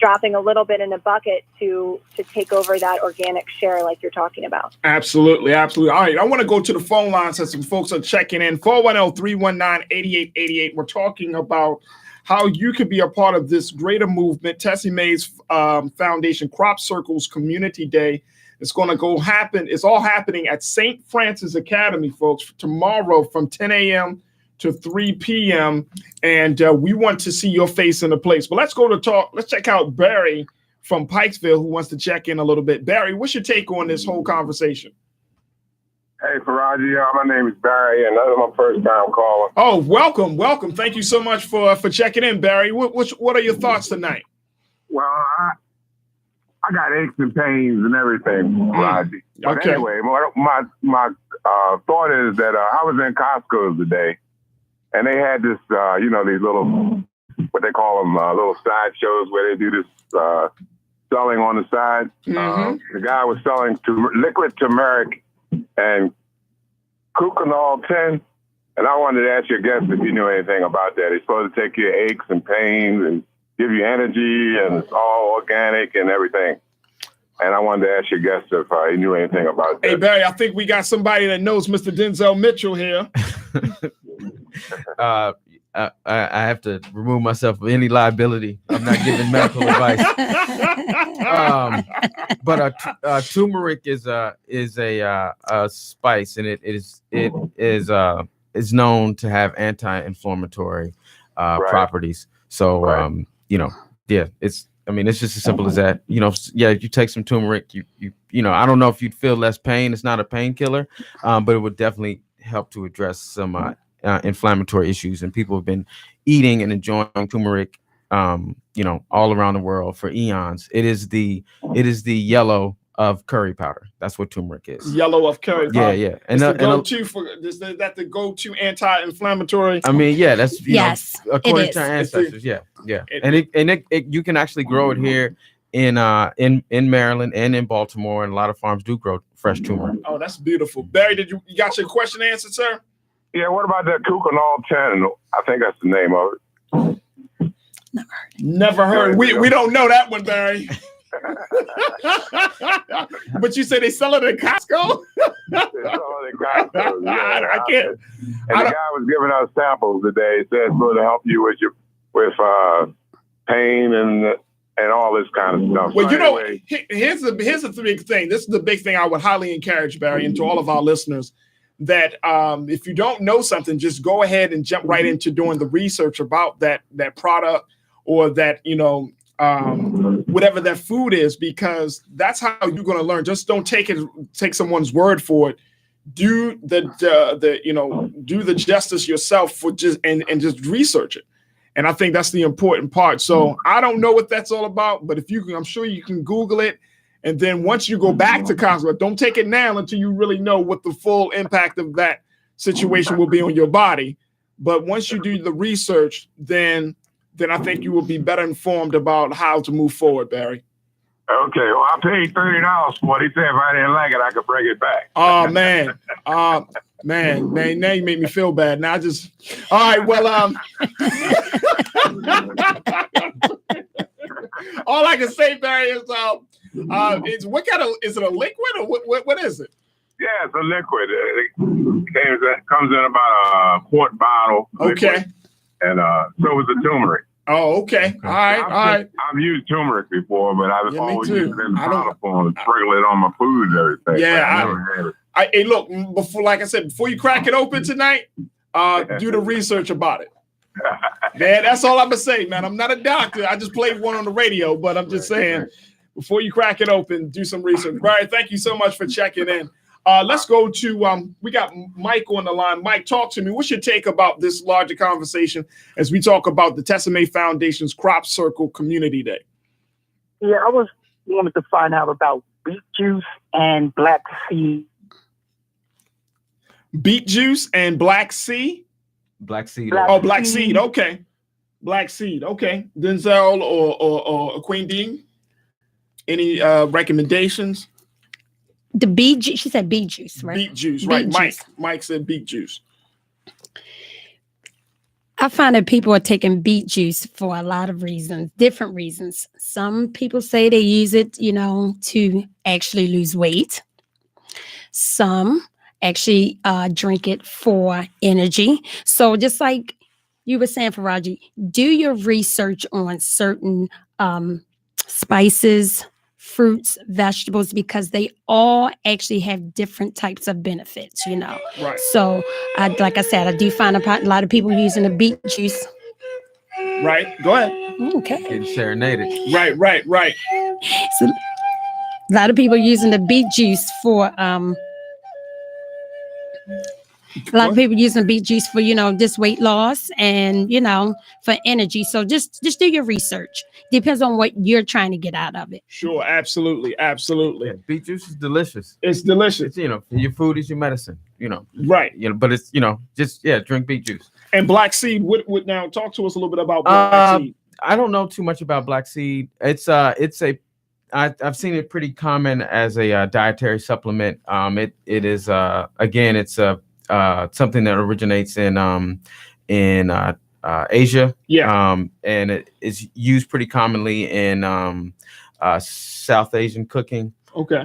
dropping a little bit in a bucket to take over that organic share like you're talking about." Absolutely. All right, I want to go to the phone lines as some folks are checking in. 410-319-8888. We're talking about how you could be a part of this greater movement. Tessie Mays Foundation Crop Circles Community Day. It's going to go happen. It's all happening at St. Francis Academy, folks, tomorrow from 10 a.m. to 3 p.m. And we want to see your face in the place. But let's check out Barry from Pikesville, who wants to check in a little bit. Barry, what's your take on this whole conversation? Hey, Faraji, my name is Barry, and this is my first time calling. Oh, welcome. Thank you so much for checking in, Barry. What are your thoughts tonight? Well, I got aches and pains and everything, Faraji. But Okay. anyway, my thought is that I was in Costco today, and they had this, these little, what they call them, little side shows where they do this selling on the side. The guy was selling liquid turmeric and Cucanol 10. And I wanted to ask your guest if you knew anything about that. It's supposed to take your aches and pains and give you energy, and it's all organic and everything. And I wanted to ask your guest if he knew anything about that. Hey, Barry, I think we got somebody that knows Mr. Denzel Mitchell here. I have to remove myself of any liability. I'm not giving medical advice. But turmeric is a spice, and it is known to have anti-inflammatory properties. So it's just as simple as that. You take some turmeric. I don't know if you'd feel less pain. It's not a painkiller, but it would definitely help to address some inflammatory issues. And people have been eating and enjoying turmeric, all around the world for eons. It is the yellow of curry powder. That's what turmeric is. Yellow of curry Yeah, powder. yeah. And the go-to for is that the go-to anti-inflammatory? I mean, yeah, that's Yes, according it to our is. ancestors. Yeah. And you can actually grow it here in Maryland and in Baltimore, and a lot of farms do grow fresh turmeric. Oh, that's beautiful. Barry, you got your question answered, sir? Yeah, what about that Kukanol 10? I think that's the name of it. Never heard. We don't know that one, Barry. But you say they sell it at Costco? They sell it at Costco. Yeah. I can't. And the guy was giving us samples today. He said it's going to help you with pain and all this kind of stuff. Well, so anyway, here's the big thing. This is the big thing I would highly encourage, Barry, and to all of our listeners, that if you don't know something, just go ahead and jump right into doing the research about that product or that, whatever that food is, because that's how you're going to learn. Just don't take someone's word for it. Do the justice yourself for just research it. And I think that's the important part. So I don't know what that's all about, but I'm sure you can Google it. And then once you go back to Costco, don't take it now until you really know what the full impact of that situation will be on your body. But once you do the research, then I think you will be better informed about how to move forward, Barry. Okay, well, I paid $30 for it. He said if I didn't like it, I could bring it back. Oh, man. Man, now you make me feel bad. Now all right, well, all I can say, Barry, is what kind of, is it a liquid or what is it? Yeah, it's a liquid. It comes in about a quart bottle. Okay. Liquid. And so is the turmeric. Oh, okay. All right. I've used turmeric before, but I've always used it in powder form and sprinkle it on my food and everything. Yeah. Hey, look, like I said, before you crack it open tonight, do the research about it. Man, that's all I'm going to say, man. I'm not a doctor. I just played one on the radio, but I'm just saying, before you crack it open, do some research. Barry, thank you so much for checking in. Let's go to, we got Mike on the line. Mike, talk to me. What's your take about this larger conversation as we talk about the Tessemae Foundation's Crop Circle Community Day? Yeah, I wanted to find out about beet juice and black seed. Beet juice and black seed? Black seed. Black seed. Okay. Black seed. Okay. Denzel or Queen Dean, any recommendations? The beet juice. She said beet juice, right? Beet juice, right. Beet juice. Mike said beet juice. I find that people are taking beet juice for a lot of reasons, different reasons. Some people say they use it, to actually lose weight. Some actually drink it for energy. So just like you were saying, Faraji, do your research on certain spices, fruits, vegetables, because they all actually have different types of benefits, Right. So, like I said, I do find a lot of people using the beet juice. Right. Go ahead. Okay. Getting serenaded. Right. So, a lot of people using the beet juice for just weight loss and for energy. So just do your research. Depends on what you're trying to get out of it. Sure, absolutely. Yeah, beet juice is delicious. It's delicious. It's, your food is your medicine. Right. But it's drink beet juice. And black seed. What now? Talk to us a little bit about black seed. I don't know too much about black seed. I've seen it pretty common as a dietary supplement. It is again, it's something that originates in Asia. Yeah. And it is used pretty commonly in South Asian cooking. Okay.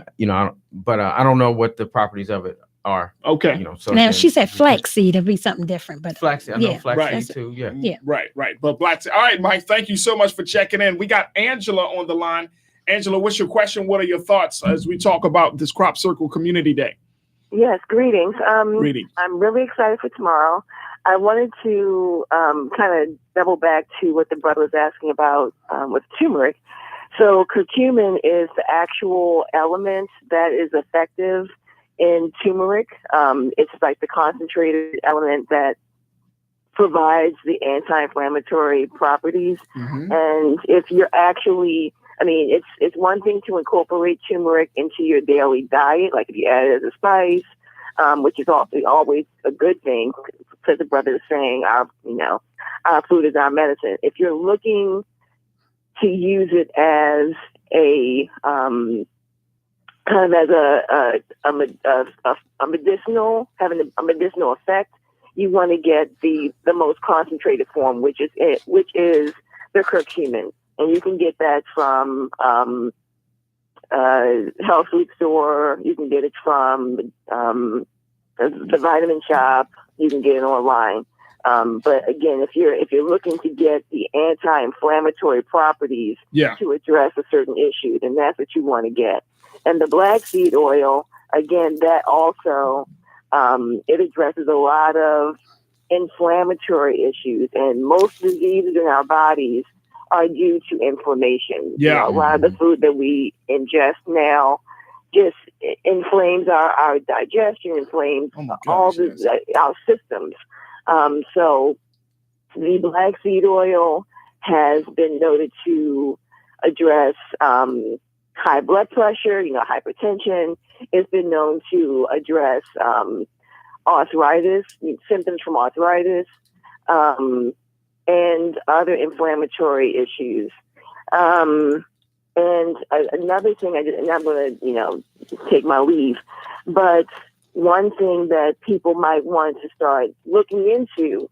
But I don't know what the properties of it are. Okay. So now she said flaxseed, it'd be something different, but flaxseed. I know flaxseed too. Yeah. Yeah. Right. But black seed. All right, Mike. Thank you so much for checking in. We got Angela on the line. Angela, what's your question? What are your thoughts as we talk about this Crop Circle Community Day? Yes, greetings. Greetings. I'm really excited for tomorrow. I wanted to kind of double back to what the brother was asking about with turmeric. So curcumin is the actual element that is effective in turmeric. It's like the concentrated element that provides the anti-inflammatory properties. Mm-hmm. And if you're actually I mean, it's one thing to incorporate turmeric into your daily diet, like if you add it as a spice, which is also always a good thing, because the brother is saying our food is our medicine. If you're looking to use it as a kind of as a medicinal, having a medicinal effect, you want to get the most concentrated form, which is the curcumin, and you can get that from health food store. You can get it from the vitamin shop. You can get it online. But again, if you're looking to get the anti-inflammatory properties to address a certain issue, then that's what you want to get. And the black seed oil, again, that also it addresses a lot of inflammatory issues, and most diseases in our bodies are due to inflammation. Yeah. A lot of the food that we ingest now just inflames our digestion, inflames our systems. So the black seed oil has been noted to address high blood pressure, hypertension. It's been known to address arthritis, symptoms from arthritis, and other inflammatory issues. And another thing, and I'm going to, take my leave, but one thing that people might want to start looking into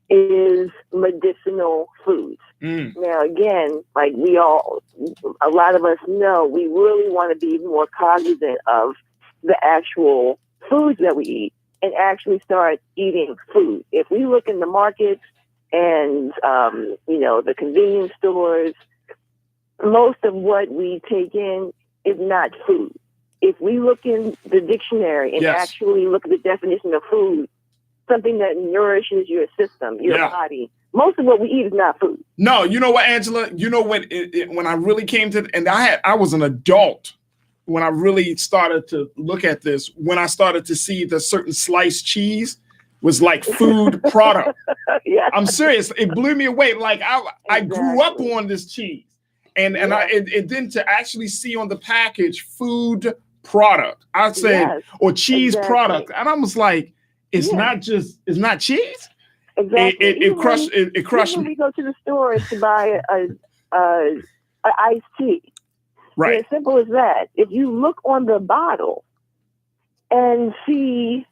is medicinal foods. Now, again, like a lot of us know, we really want to be more cognizant of the actual foods that we eat and actually start eating food. If we look in the markets and, the convenience stores, most of what we take in is not food. If we look in the dictionary and actually look at the definition of food, something that nourishes your system, your body, most of what we eat is not food. No, you know what, Angela? You know when I really came to, and I was an adult when I really started to look at this, when I started to see the certain sliced cheese was like food product. I'm serious. It blew me away. Like I grew up on this cheese. And then to actually see on the package food product, I said, or cheese product. And I was like, it's not cheese. Exactly. It crushed me. When we go to the store to buy a iced tea, right? As simple as that. If you look on the bottle and see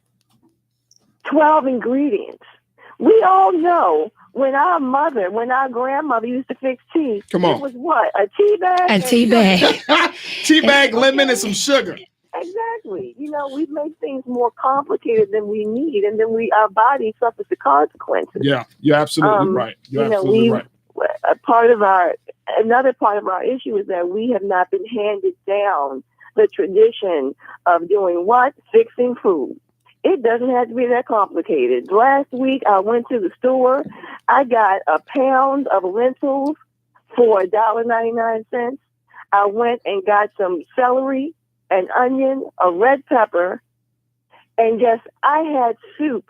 12 ingredients, we all know when our grandmother used to fix tea, it was what? A tea bag? A tea bag. Tea bag, lemon, and some sugar. Exactly. We've made things more complicated than we need, and then our body suffers the consequences. Yeah, you're absolutely right. You're absolutely right. Another part of our issue is that we have not been handed down the tradition of doing what? Fixing food. It doesn't have to be that complicated. Last week, I went to the store. I got a pound of lentils for $1.99. I went and got some celery, an onion, a red pepper, and I had soup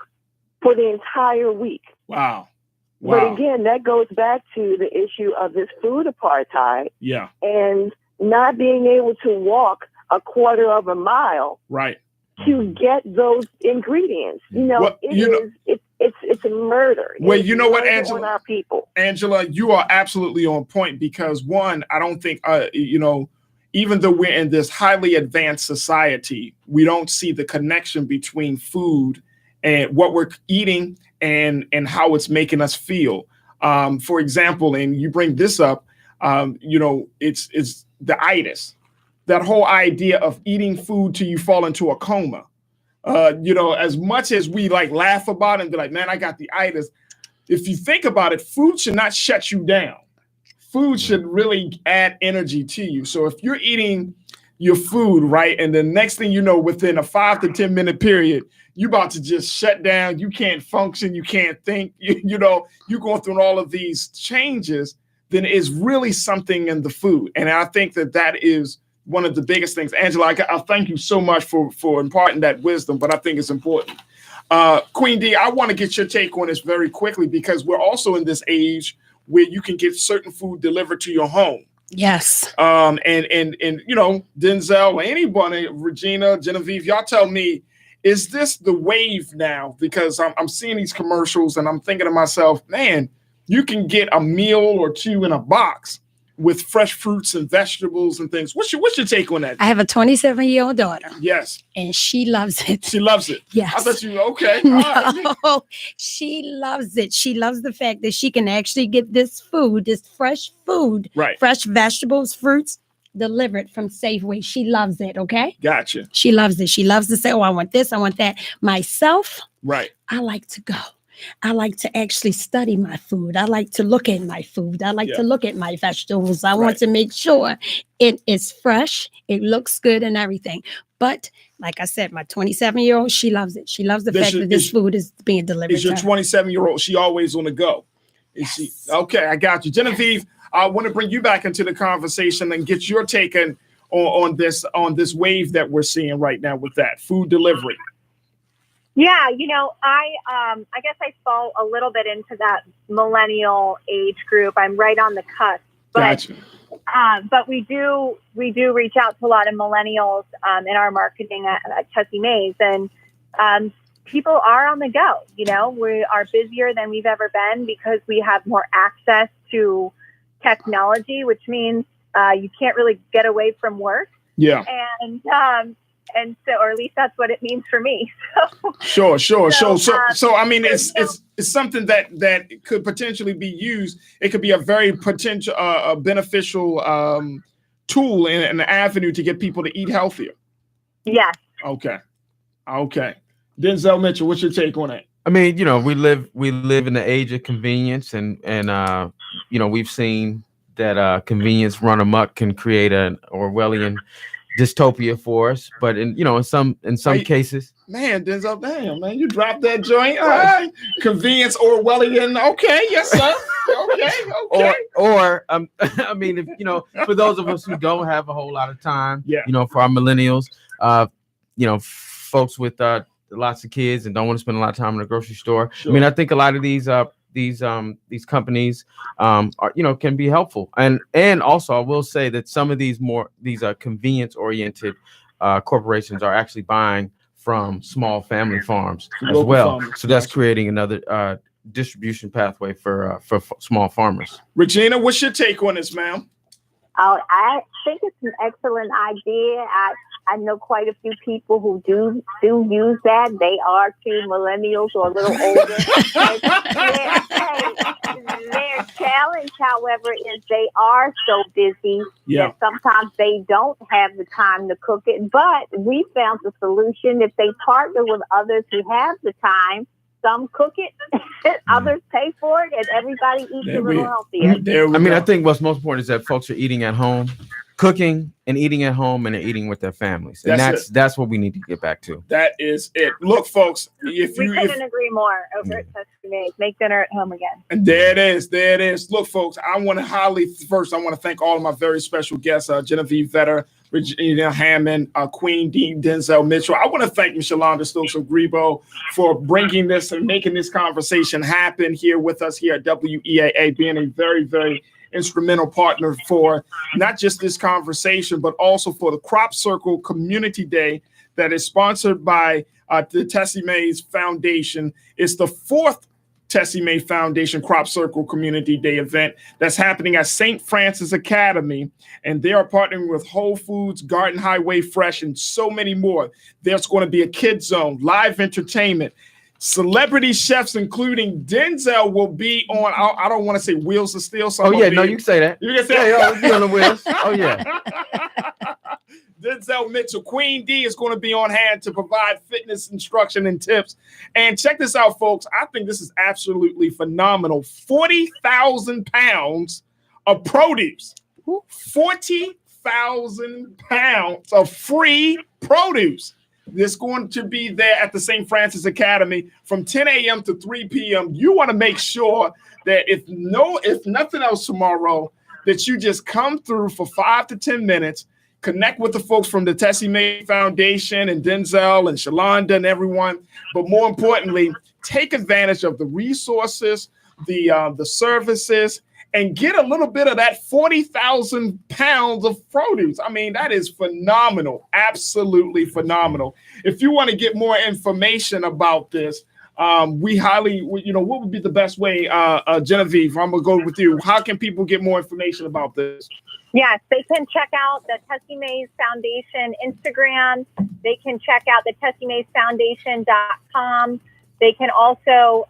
for the entire week. Wow. But again, that goes back to the issue of this food apartheid. Yeah. And not being able to walk a quarter of a mile. Right. To get those ingredients, it's a murder. Well, you know what, Angela? On our people. Angela, you are absolutely on point because one, I don't think, even though we're in this highly advanced society, we don't see the connection between food and what we're eating and how it's making us feel. For example, and you bring this up, it's the itis. That whole idea of eating food till you fall into a coma. As much as we laugh about it and be like, man, I got the itis. If you think about it, food should not shut you down. Food should really add energy to you. So if you're eating your food, right, and the next thing you know, within a 5 to 10 minute period, you're about to just shut down. You can't function. You can't think. You're going through all of these changes. Then it's really something in the food, and I think that is one of the biggest things. Angela, I thank you so much for imparting that wisdom, but I think it's important. Queen D, I want to get your take on this very quickly because we're also in this age where you can get certain food delivered to your home. Yes. And you know, Denzel, anybody, Regina, Genevieve, y'all tell me, is this the wave now? Because I'm seeing these commercials and I'm thinking to myself, man, you can get a meal or two in a box with fresh fruits and vegetables and things. What's your take on that? I have a 27-year-old daughter. Yes. And she loves it. She loves it. Yes. I thought you okay. All right. No, she loves it. She loves the fact that she can actually get this food, this fresh food, right, fresh vegetables, fruits, delivered from Safeway. She loves it. Okay. Gotcha. She loves it. She loves to say, oh, I want this, I want that. Myself, right. I like to go. I like to actually study my food. I like to look at my food. I like to look at my vegetables. I want to make sure it is fresh, it looks good and everything. But like I said, my 27-year-old, she loves it. She loves the fact that this food is being delivered. Is your 27-year-old, she always on the go? Is she? Okay, I got you. Genevieve, I want to bring you back into the conversation and get your take on this wave that we're seeing right now with that food delivery. Yeah, you know, I guess I fall a little bit into that millennial age group. I'm right on the cusp, but but we do reach out to a lot of millennials in our marketing at Tessie Mae's, and people are on the go. You know, we are busier than we've ever been because we have more access to technology, which means you can't really get away from work. Yeah, and so, or at least that's what it means for me. Sure. So I mean, it's something that could potentially be used. It could be a very potential, beneficial tool and an avenue to get people to eat healthier. Yes. Okay. Denzel Mitchell, what's your take on it? I mean, you know, we live in the age of convenience, and you know, we've seen that convenience run amok can create an Orwellian dystopia for us, but in some cases, man, Denzel, damn, man, you dropped that joint. All right. Convenience Orwellian. Okay, yes, sir. Okay. Or I mean, if for those of us who don't have a whole lot of time, for our millennials, folks with lots of kids and don't want to spend a lot of time in the grocery store. Sure. I mean, I think a lot of these companies are can be helpful, and also I will say that some of these convenience oriented corporations are actually buying from small family farms as well. So that's creating another distribution pathway for small farmers. Regina, what's your take on this, ma'am? I think it's an excellent idea. I know quite a few people who do use that. They are too millennials or a little older. Their challenge, however, is they are so busy that sometimes they don't have the time to cook it. But we found the solution. If they partner with others who have the time, some cook it, others pay for it, and everybody eats a little healthier. I mean, I think what's most important is that folks are eating at home, cooking and eating at home, and eating with their families. And that's what we need to get back to. That is it. Look, folks, We couldn't agree more over at Tessie Mae's. Make dinner at home again. And there it is. Look, folks, I want to thank all of my very special guests, Genevieve Vetter, Regina Hammond, Queen D, Denzel Mitchell. I want to thank you, Shalonda Stokes-Grebo, for bringing this and making this conversation happen here with us here at WEAA, being a very, very instrumental partner for not just this conversation, but also for the Crop Circle Community Day that is sponsored by the Tessie Mae's Foundation. It's the fourth Tessie Mae Foundation Crop Circle Community Day event that's happening at St. Francis Academy, and they are partnering with Whole Foods, Garden Highway Fresh, and so many more. There's going to be a kids zone, live entertainment, celebrity chefs, including Denzel, will be on. I don't want to say Wheels of Steel. So you can say that. You can say that. Be on the wheels. Oh yeah. Denzel Mitchell, Queen D is going to be on hand to provide fitness instruction and tips. And check this out, folks. I think this is absolutely phenomenal. 40,000 pounds of produce. 40,000 pounds of free produce. That's going to be there at the St. Francis Academy from 10 a.m. to 3 p.m. You want to make sure that if nothing else tomorrow, that you just come through for 5 to 10 minutes, connect with the folks from the Tessie Mae Foundation and Denzel and Shalonda and everyone. But more importantly, take advantage of the resources, the services, and get a little bit of that 40,000 pounds of produce. I mean, that is phenomenal. Absolutely phenomenal. If you want to get more information about this, we highly, what would be the best way, Genevieve? I'm going to go with you. How can people get more information about this? Yes, they can check out the Tessie Mays Foundation Instagram. They can check out the TessieMaysFoundation.com. They can also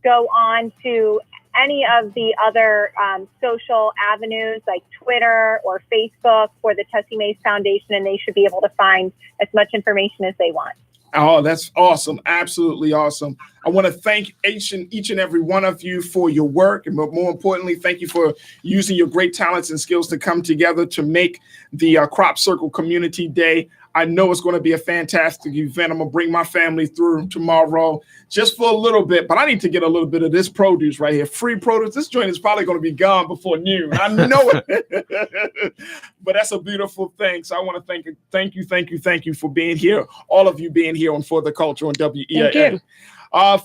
go on to any of the other social avenues like Twitter or Facebook for the Tessie Mays Foundation, and they should be able to find as much information as they want. Oh, that's awesome. Absolutely awesome. I want to thank each and every one of you for your work. And more importantly, thank you for using your great talents and skills to come together to make the Crop Circle Community Day. I know it's going to be a fantastic event. I'm going to bring my family through tomorrow just for a little bit, but I need to get a little bit of this produce right here. Free produce. This joint is probably going to be gone before noon. I know it. But that's a beautiful thing. So I want to thank you for being here. All of you being here on For the Culture on WEAA. Thank you.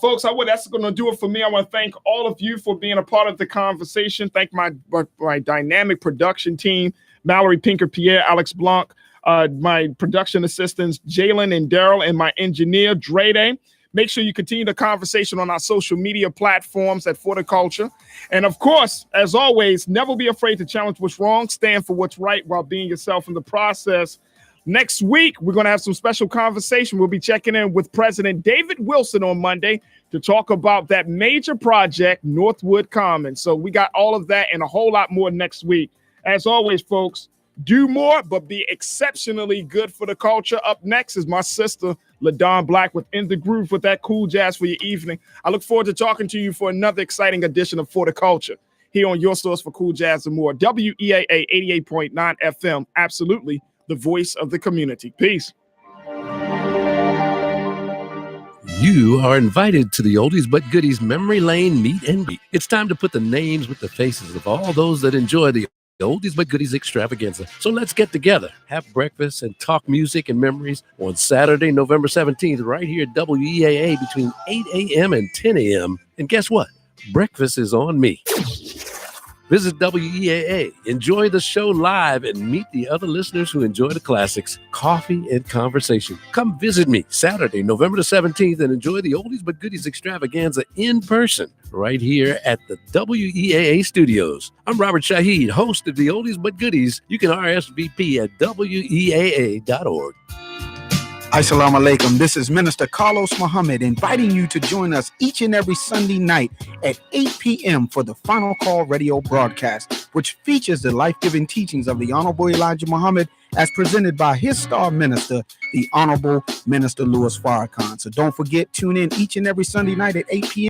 Folks, that's going to do it for me. I want to thank all of you for being a part of the conversation. Thank my dynamic production team, Mallory Pinker, Pierre, Alex Blanc, my production assistants, Jalen and Daryl, and my engineer, Drede. Make sure you continue the conversation on our social media platforms at For the Culture. And of course, as always, never be afraid to challenge what's wrong, stand for what's right while being yourself in the process. Next week, we're going to have some special conversation. We'll be checking in with President David Wilson on Monday to talk about that major project, Northwood Commons. So we got all of that and a whole lot more next week. As always, folks, do more, but be exceptionally good for the culture. Up next is my sister, LaDon Black, with In the Groove with that cool jazz for your evening. I look forward to talking to you for another exciting edition of For the Culture here on your source for cool jazz and more. WEAA 88.9 FM. Absolutely the voice of the community. Peace. You are invited to the Oldies But Goodies Memory Lane Meet and Greet. It's time to put the names with the faces of all those that enjoy the Oldies But Goodies extravaganza. So let's get together, have breakfast, and talk music and memories on Saturday, November 17th, right here at WEAA between 8 a.m. and 10 a.m. And guess what? Breakfast is on me. Visit WEAA, enjoy the show live, and meet the other listeners who enjoy the classics, coffee, and conversation. Come visit me Saturday, November the 17th, and enjoy the Oldies But Goodies extravaganza in person right here at the WEAA studios. I'm Robert Shaheed, host of the Oldies But Goodies. You can RSVP at weaa.org. Assalamu alaikum. This is Minister Carlos Muhammad inviting you to join us each and every Sunday night at 8 p.m. for the Final Call radio broadcast, which features the life-giving teachings of the Honorable Elijah Muhammad as presented by his star minister, the Honorable Minister Louis Farrakhan. So don't forget, tune in each and every Sunday night at 8 p.m.